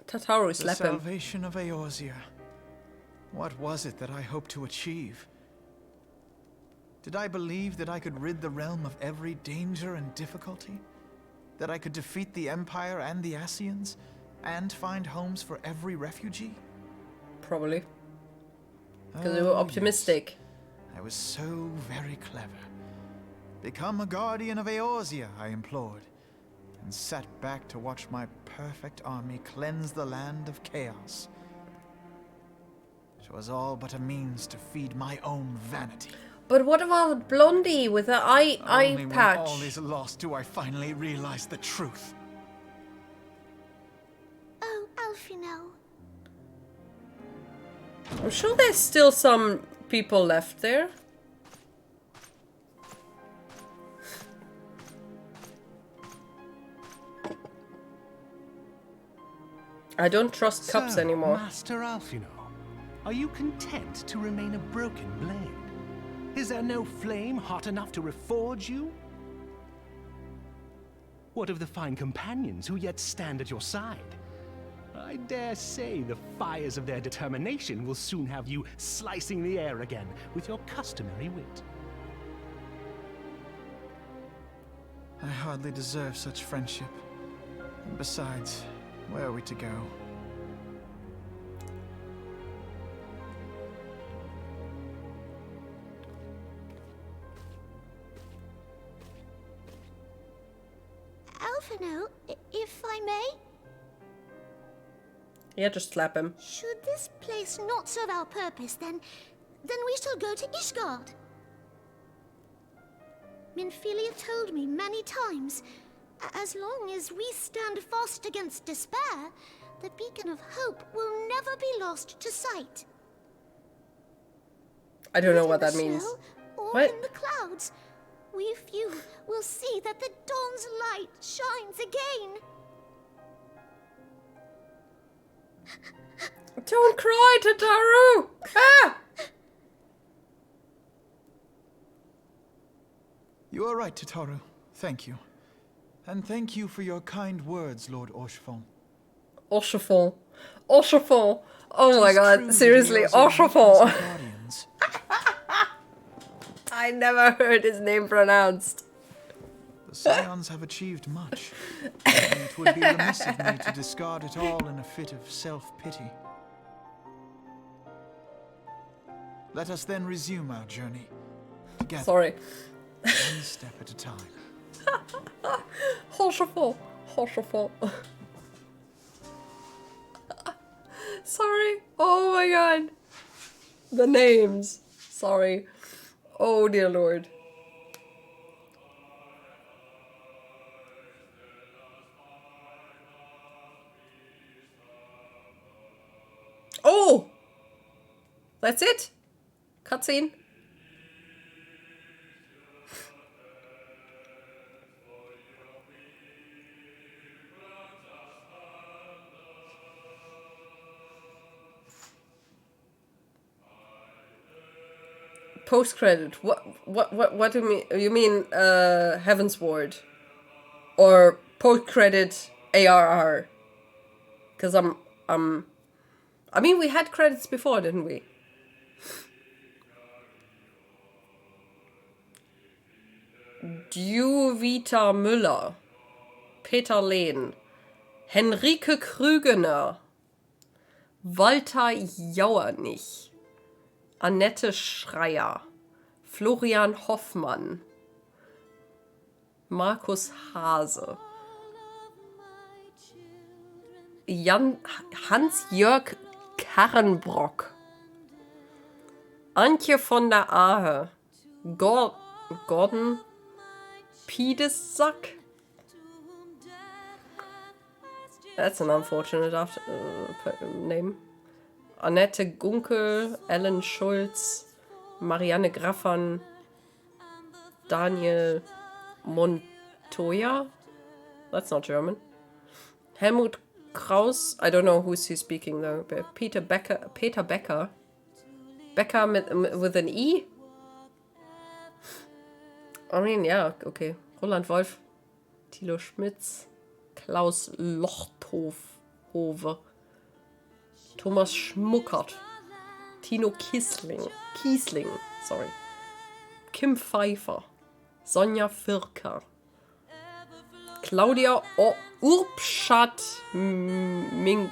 Tataru, the slap him. Salvation of Eorzea. What was it that I hoped to achieve? Did I believe that I could rid the realm of every danger and difficulty? That I could defeat the Empire and the Ascians, and find homes for every refugee? Probably. Because they were optimistic. Yes. I was so very clever. Become a guardian of Eorzea, I implored, and sat back to watch my perfect army cleanse the land of chaos. It was all but a means to feed my own vanity. But what about Blondie with the eye Only patch? when all is lost do I finally realize the truth. Oh, Alfino. I'm sure there's still some people left there. I don't trust cups anymore. Master Alfino, are you content to remain a broken blade? Is there no flame hot enough to reforge you? What of the fine companions who yet stand at your side? I dare say the fires of their determination will soon have you slicing the air again with your customary wit. I hardly deserve such friendship. And besides, where are we to go? Yeah, just slap him. Should this place not serve our purpose, then we shall go to Ishgard. Minfilia told me many times, as long as we stand fast against despair, the beacon of hope will never be lost to sight. I don't know what that means. Snow, or What? in the clouds, we few will see that the dawn's light shines again. Don't cry, Tataru! Ah! You are right, Tataru. Thank you. And thank you for your kind words, Lord Orchefon. Orchefon. Orchefon. Oh my Tis god, true seriously, that we are Orchefon. the guardians. I never heard his name pronounced. The Scions have achieved much, and it would be remiss of me to discard it all in a fit of self-pity. Let us then resume our journey together. Sorry. One step at a time. Orchefon. Orchefon. Sorry. Oh my god. The names. Sorry. Oh dear lord. Oh! That's it? Cutscene? Post credit. What do you mean? You mean Heavensward or post credit ARR? Because I mean, we had credits before, didn't we? Vita Müller, Peter Lehn, Henrike Krügener, Walter Jauernich, Annette Schreier, Florian Hoffmann, Markus Hase, Hans-Jörg Karrenbrock, Antje von der Ahe, Gordon Piedesack. That's an unfortunate name. Annette Gunkel, Ellen Schulz, Marianne Graffan, Daniel Montoya. That's not German. Helmut Kraus. I don't know who's he speaking though. Peter Becker. Becker with an E? I mean, yeah, okay. Roland Wolf, Thilo Schmitz, Klaus Lochthove, Thomas Schmuckert, Tino Kiesling, sorry, Kim Pfeiffer, Sonja Firka, Claudia Urbschat Minguez,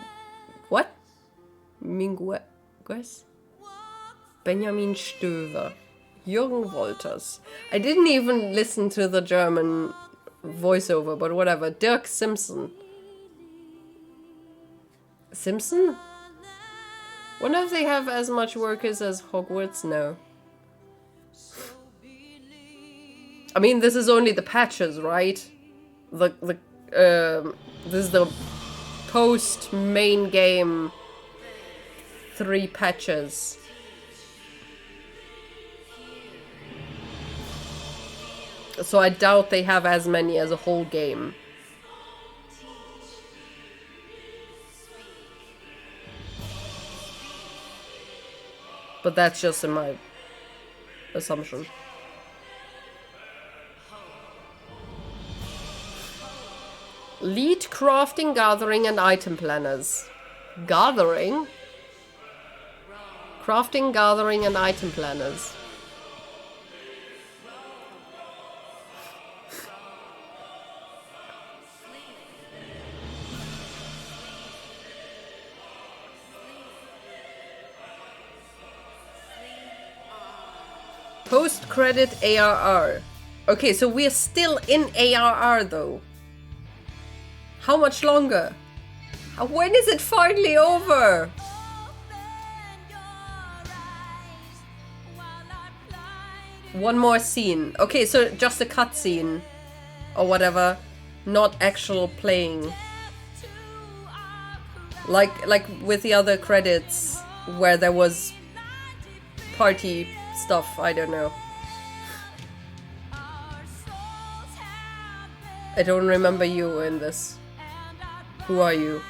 Benjamin Stöver, Jürgen Wolters. I didn't even listen to the German voiceover, but whatever. Dirk Simpson. Simpson? Wonder if they have as much workers as Hogwarts? No. I mean, this is only the patches, right? This is the post main game 3 patches. So I doubt they have as many as a whole game. But that's just in my assumption. Lead crafting, gathering, and item planners. Gathering? Crafting, gathering, and item planners. Post-credit ARR. Okay, so we're still in ARR though. How much longer? When is it finally over? One more scene. Okay, so just a cutscene or whatever, not actual playing. Like with the other credits where there was party stuff, I don't know. I don't remember you in this. Who are you?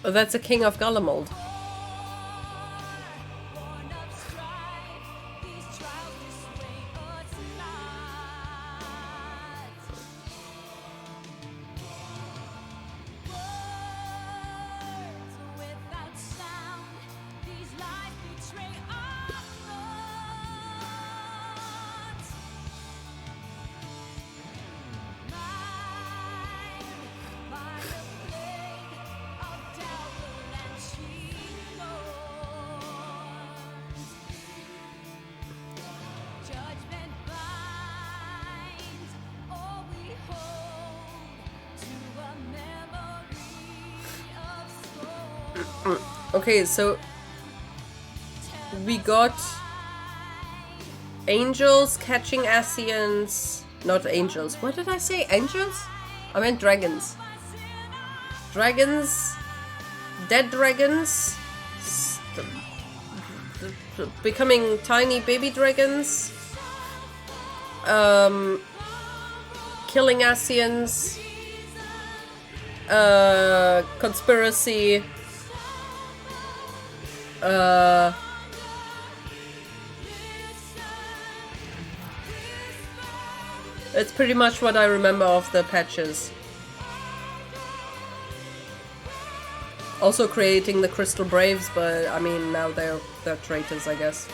Oh, that's a king of Galamold. Okay, so we got angels catching Ascians. Not angels. What did I say? Angels? I meant dragons. Dragons. Dead dragons. Becoming tiny baby dragons. Killing Ascians. Conspiracy. It's pretty much what I remember of the patches. Also creating the Crystal Braves, but I mean now they're traitors, I guess.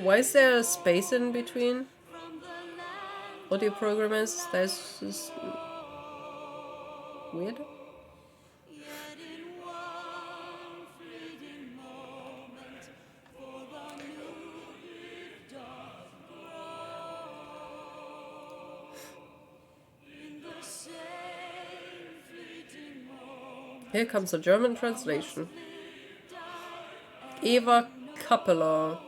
Why is there a space in between? Audio program is there's just weird. Here comes a German translation. Eva Kappeler,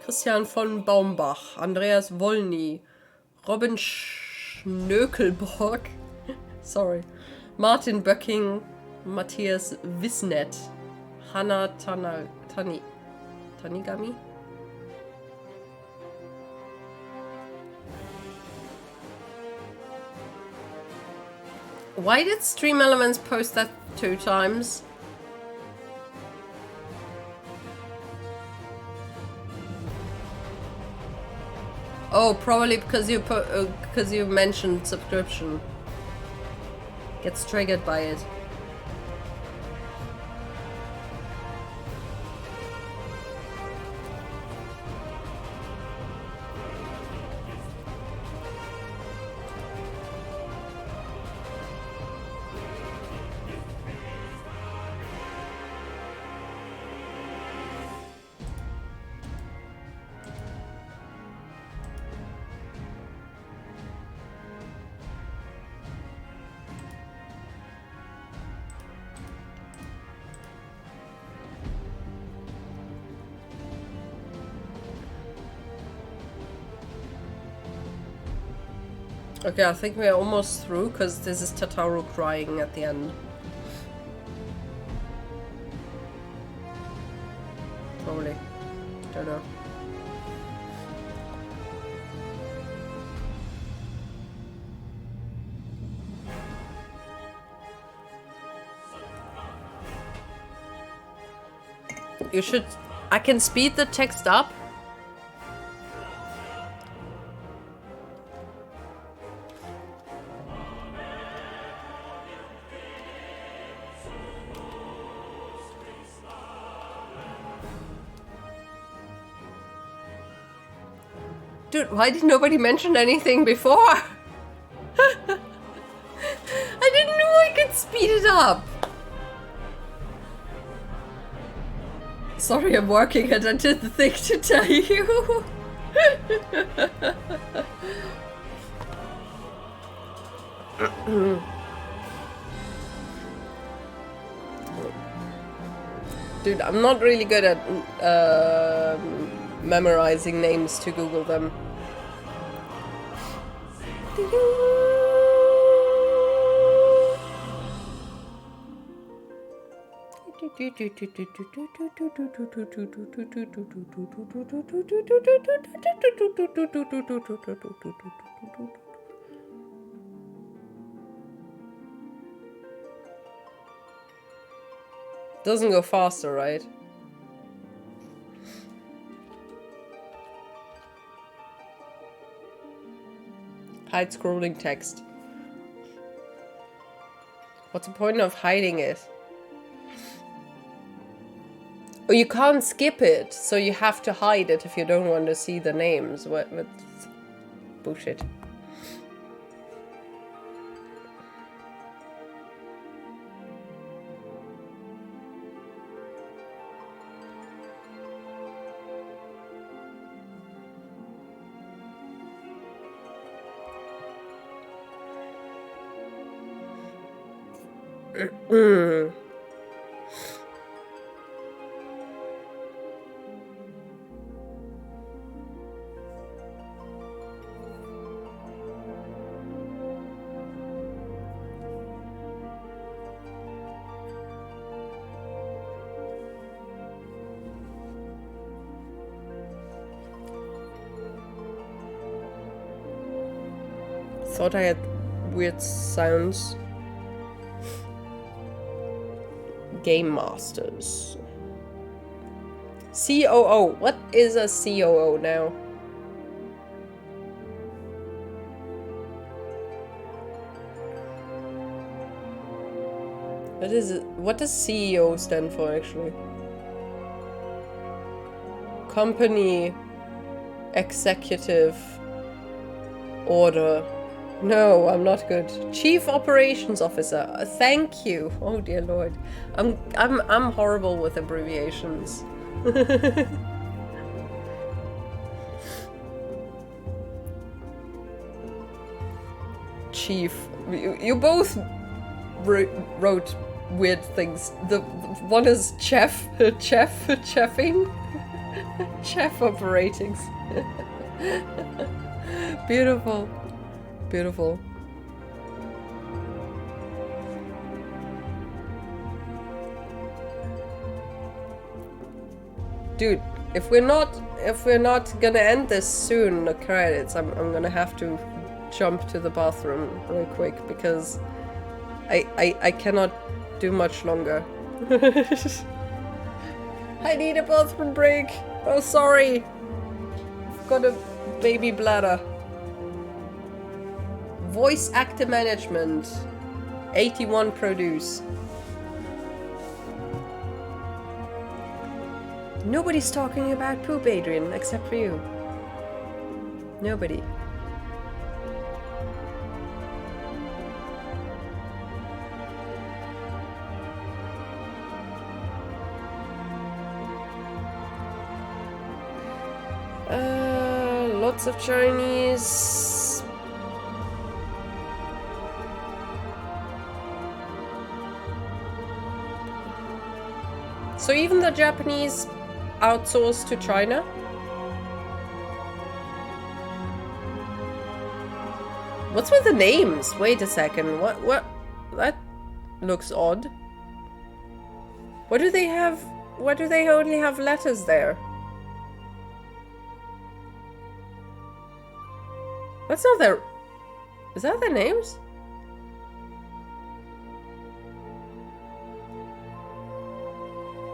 Christian von Baumbach, Andreas Wolny, Robin Schnökelborg, sorry, Martin Böcking, Matthias Wisnet, Hanna Tanigami. Why did Stream Elements post that 2 times? Oh, probably because you mentioned subscription. Gets triggered by it. Okay, I think we're almost through, because this is Tataru crying at the end. Probably. Don't know. You should... I can speed the text up. Dude, why did nobody mention anything before? I didn't know I could speed it up. Sorry, I'm working and I didn't think to tell you. Dude, I'm not really good at memorizing names to Google them. Doesn't go faster, right? Hide scrolling text. What's the point of hiding it? Oh, you can't skip it, so you have to hide it if you don't want to see the names. What bullshit. Thought I had weird sounds. Game Masters. COO. What is a COO now? What is it? What does CEO stand for actually? Company Executive Order. No, I'm not good. Chief Operations Officer. Thank you. Oh dear Lord. I'm horrible with abbreviations. Chief. You both wrote weird things. The one is chef, cheffing, chef operatings. Beautiful. Beautiful. Dude, if we're not gonna end this soon, the credits, I'm gonna have to jump to the bathroom real quick because I cannot do much longer. I need a bathroom break. Oh, sorry. I've got a baby bladder. Voice actor management. 81 produce. Nobody's talking about poop, Adrian, except for you. Nobody. Lots of Chinese. So even the Japanese outsource to China? What's with the names? Wait a second. What? That looks odd. What do they have? Why do they only have letters there? That's not their... Is that their names?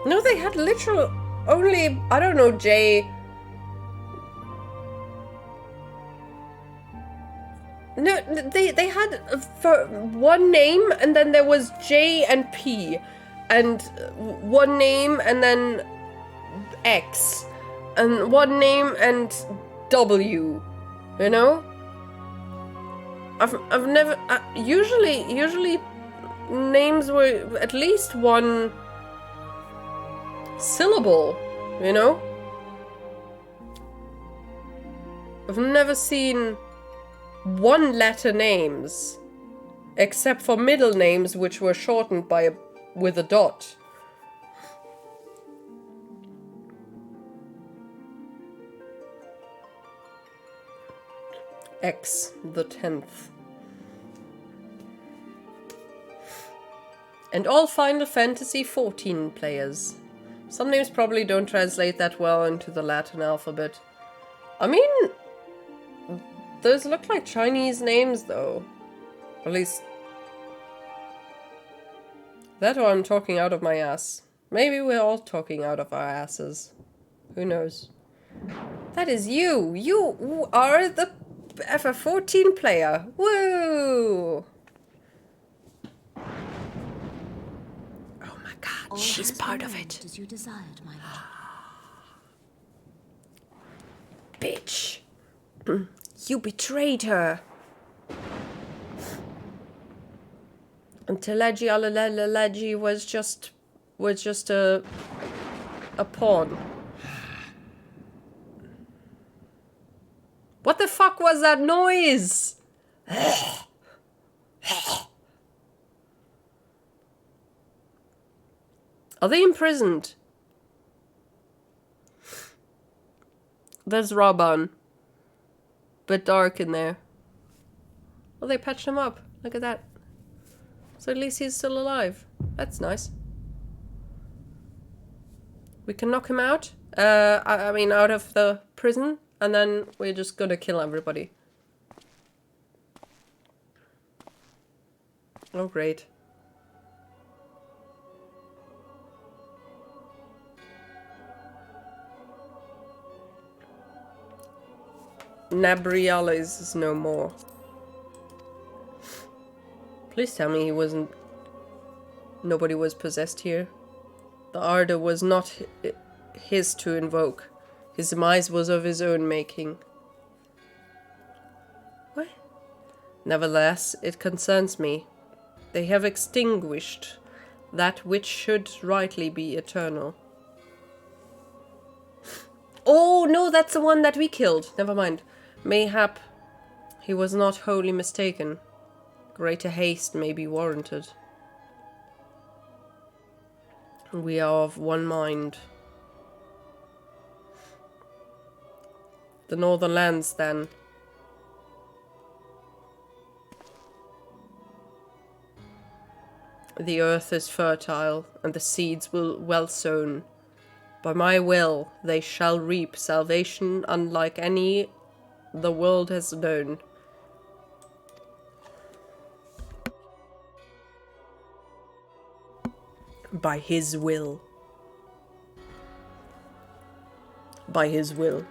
No, they had literal only, I don't know, J. No, they had one name, and then there was J and P, and one name, and then X, and one name and W. You know, I've never usually names were at least one syllable. You know, I've never seen one letter names, except for middle names, which were shortened by with a dot. X the 10th. And all Final Fantasy 14 players. Some names probably don't translate that well into the Latin alphabet. I mean, those look like Chinese names, though. At least... that or I'm talking out of my ass. Maybe we're all talking out of our asses. Who knows? That is you! You are the FF14 player! Woo! Oh my god, All she's has part been of arranged it. as you desired, my lord. Bitch. You betrayed her. And Teleji was just a pawn. What the fuck was that noise? Are they imprisoned? There's Raban. Bit dark in there. Well, they patched him up. Look at that. So at least he's still alive. That's nice. We can knock him out. I mean, out of the prison. And then we're just gonna kill everybody. Oh, great. Nabriales is no more. Please tell me he wasn't... nobody was possessed here. The Ardor was not his to invoke. His demise was of his own making. What? Nevertheless, it concerns me. They have extinguished that which should rightly be eternal. Oh, no, that's the one that we killed. Never mind. Mayhap he was not wholly mistaken. Greater haste may be warranted. We are of one mind. The northern lands, then. The earth is fertile, and the seeds will well sown. By my will, they shall reap salvation unlike any the world has known. By his will. By his will.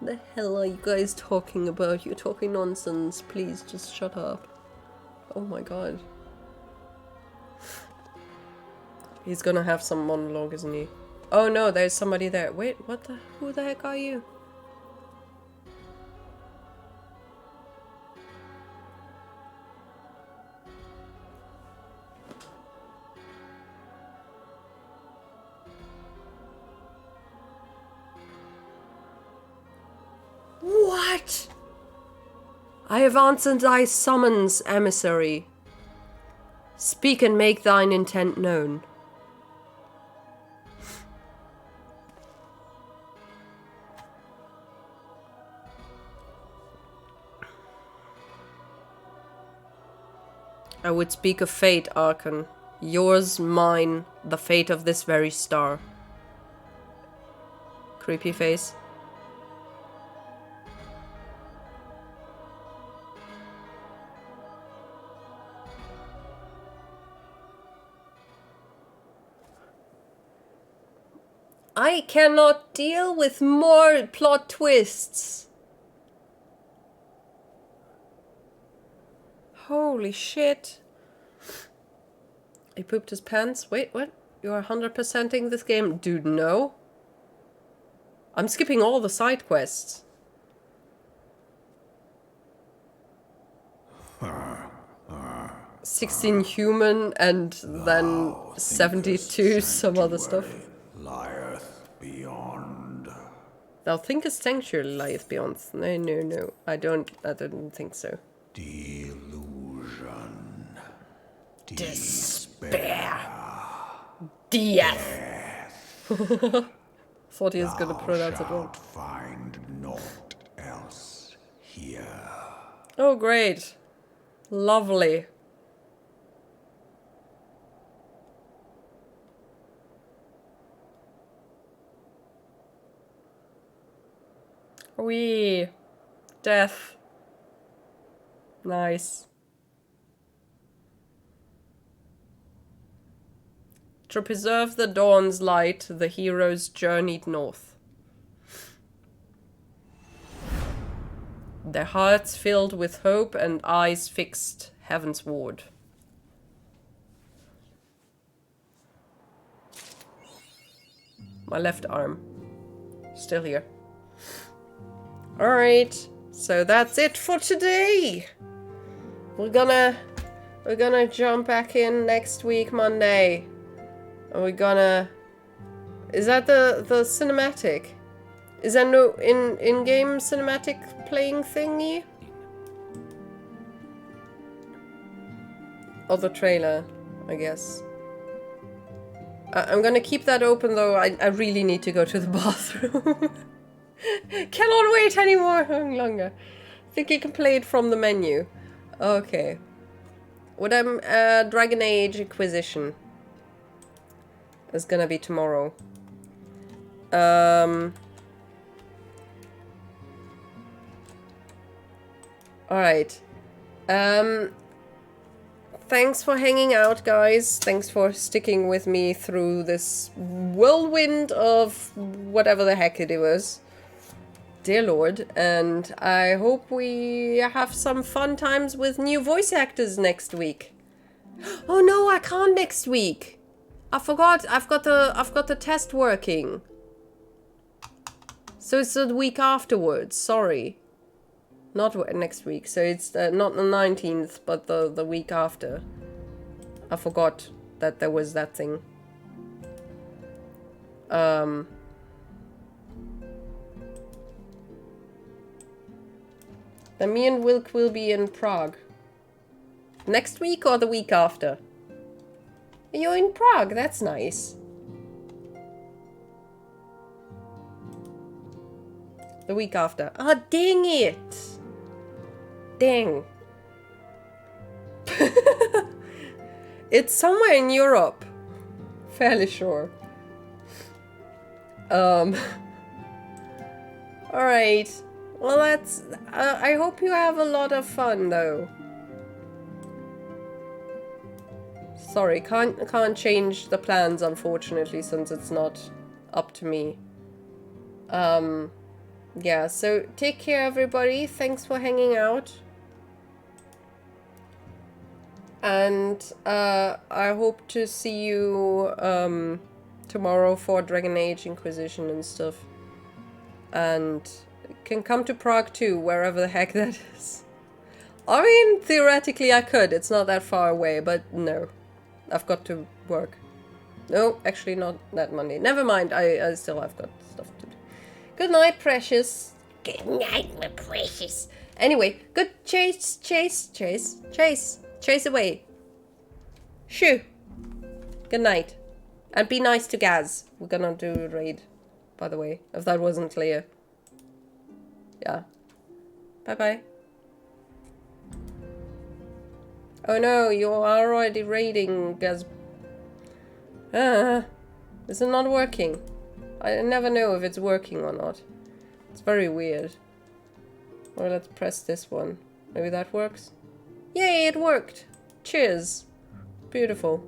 The hell are you guys talking about? You're talking nonsense. Please just shut up. Oh my god. He's gonna have some monologue, isn't he? Oh no, there's somebody there. Wait, what the? Who the heck are you? What? I have answered thy summons, emissary. Speak and make thine intent known. I would speak of fate, Archon. Yours, mine, the fate of this very star. Creepy face. I cannot deal with more plot twists. Holy shit. He pooped his pants. Wait, what? You're 100%ing this game? Dude, no. I'm skipping all the side quests. 16 human and then 72 some other stuff. Lieth beyond. Thou thinkest sanctuary lieth beyond. No, no, no. I don't think so. Delusion. Despair. Death. Thought he was gonna pronounce it wrong. Find naught else here. Oh, great. Lovely. Wee. Death. Nice. To preserve the dawn's light, the heroes journeyed north. Their hearts filled with hope and eyes fixed heavensward. My left arm. Still here. Alright, so that's it for today. We're gonna jump back in next week, Monday. And we're gonna... Is that the cinematic? Is there no in-game cinematic playing thingy? Or the trailer, I guess. I'm gonna keep that open though, I really need to go to the bathroom. Cannot wait anymore longer. I think you can play it from the menu. Okay. What I'm Dragon Age Inquisition is gonna be tomorrow. Alright. Thanks for hanging out, guys. Thanks for sticking with me through this whirlwind of whatever the heck it was. Dear Lord, and I hope we have some fun times with new voice actors next week. Oh no, I can't next week. I forgot. I've got the test working. So it's the week afterwards. Sorry, not next week. So it's not the 19th, but the week after. I forgot that there was that thing. Then me and Wilk will be in Prague. Next week or the week after? You're in Prague, that's nice. The week after. Ah, dang it! Dang. It's somewhere in Europe. Fairly sure. Alright. Well, that's... I hope you have a lot of fun, though. Sorry, can't change the plans, unfortunately, since it's not up to me. Yeah, so take care, everybody. Thanks for hanging out. And I hope to see you tomorrow for Dragon Age Inquisition and stuff. And can come to Prague too, wherever the heck that is. I mean, theoretically I could. It's not that far away, but no. I've got to work. No, actually not that Monday. Never mind, I still have got stuff to do. Good night, precious. Good night, my precious. Anyway, good chase away. Shoo. Good night. And be nice to Gaz. We're gonna do a raid, by the way, if that wasn't clear. Yeah. Bye-bye. Oh no, you are already raiding, Gaz. Is it not working? I never know if it's working or not. It's very weird. Well, let's press this one. Maybe that works? Yay, it worked! Cheers! Beautiful.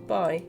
Bye.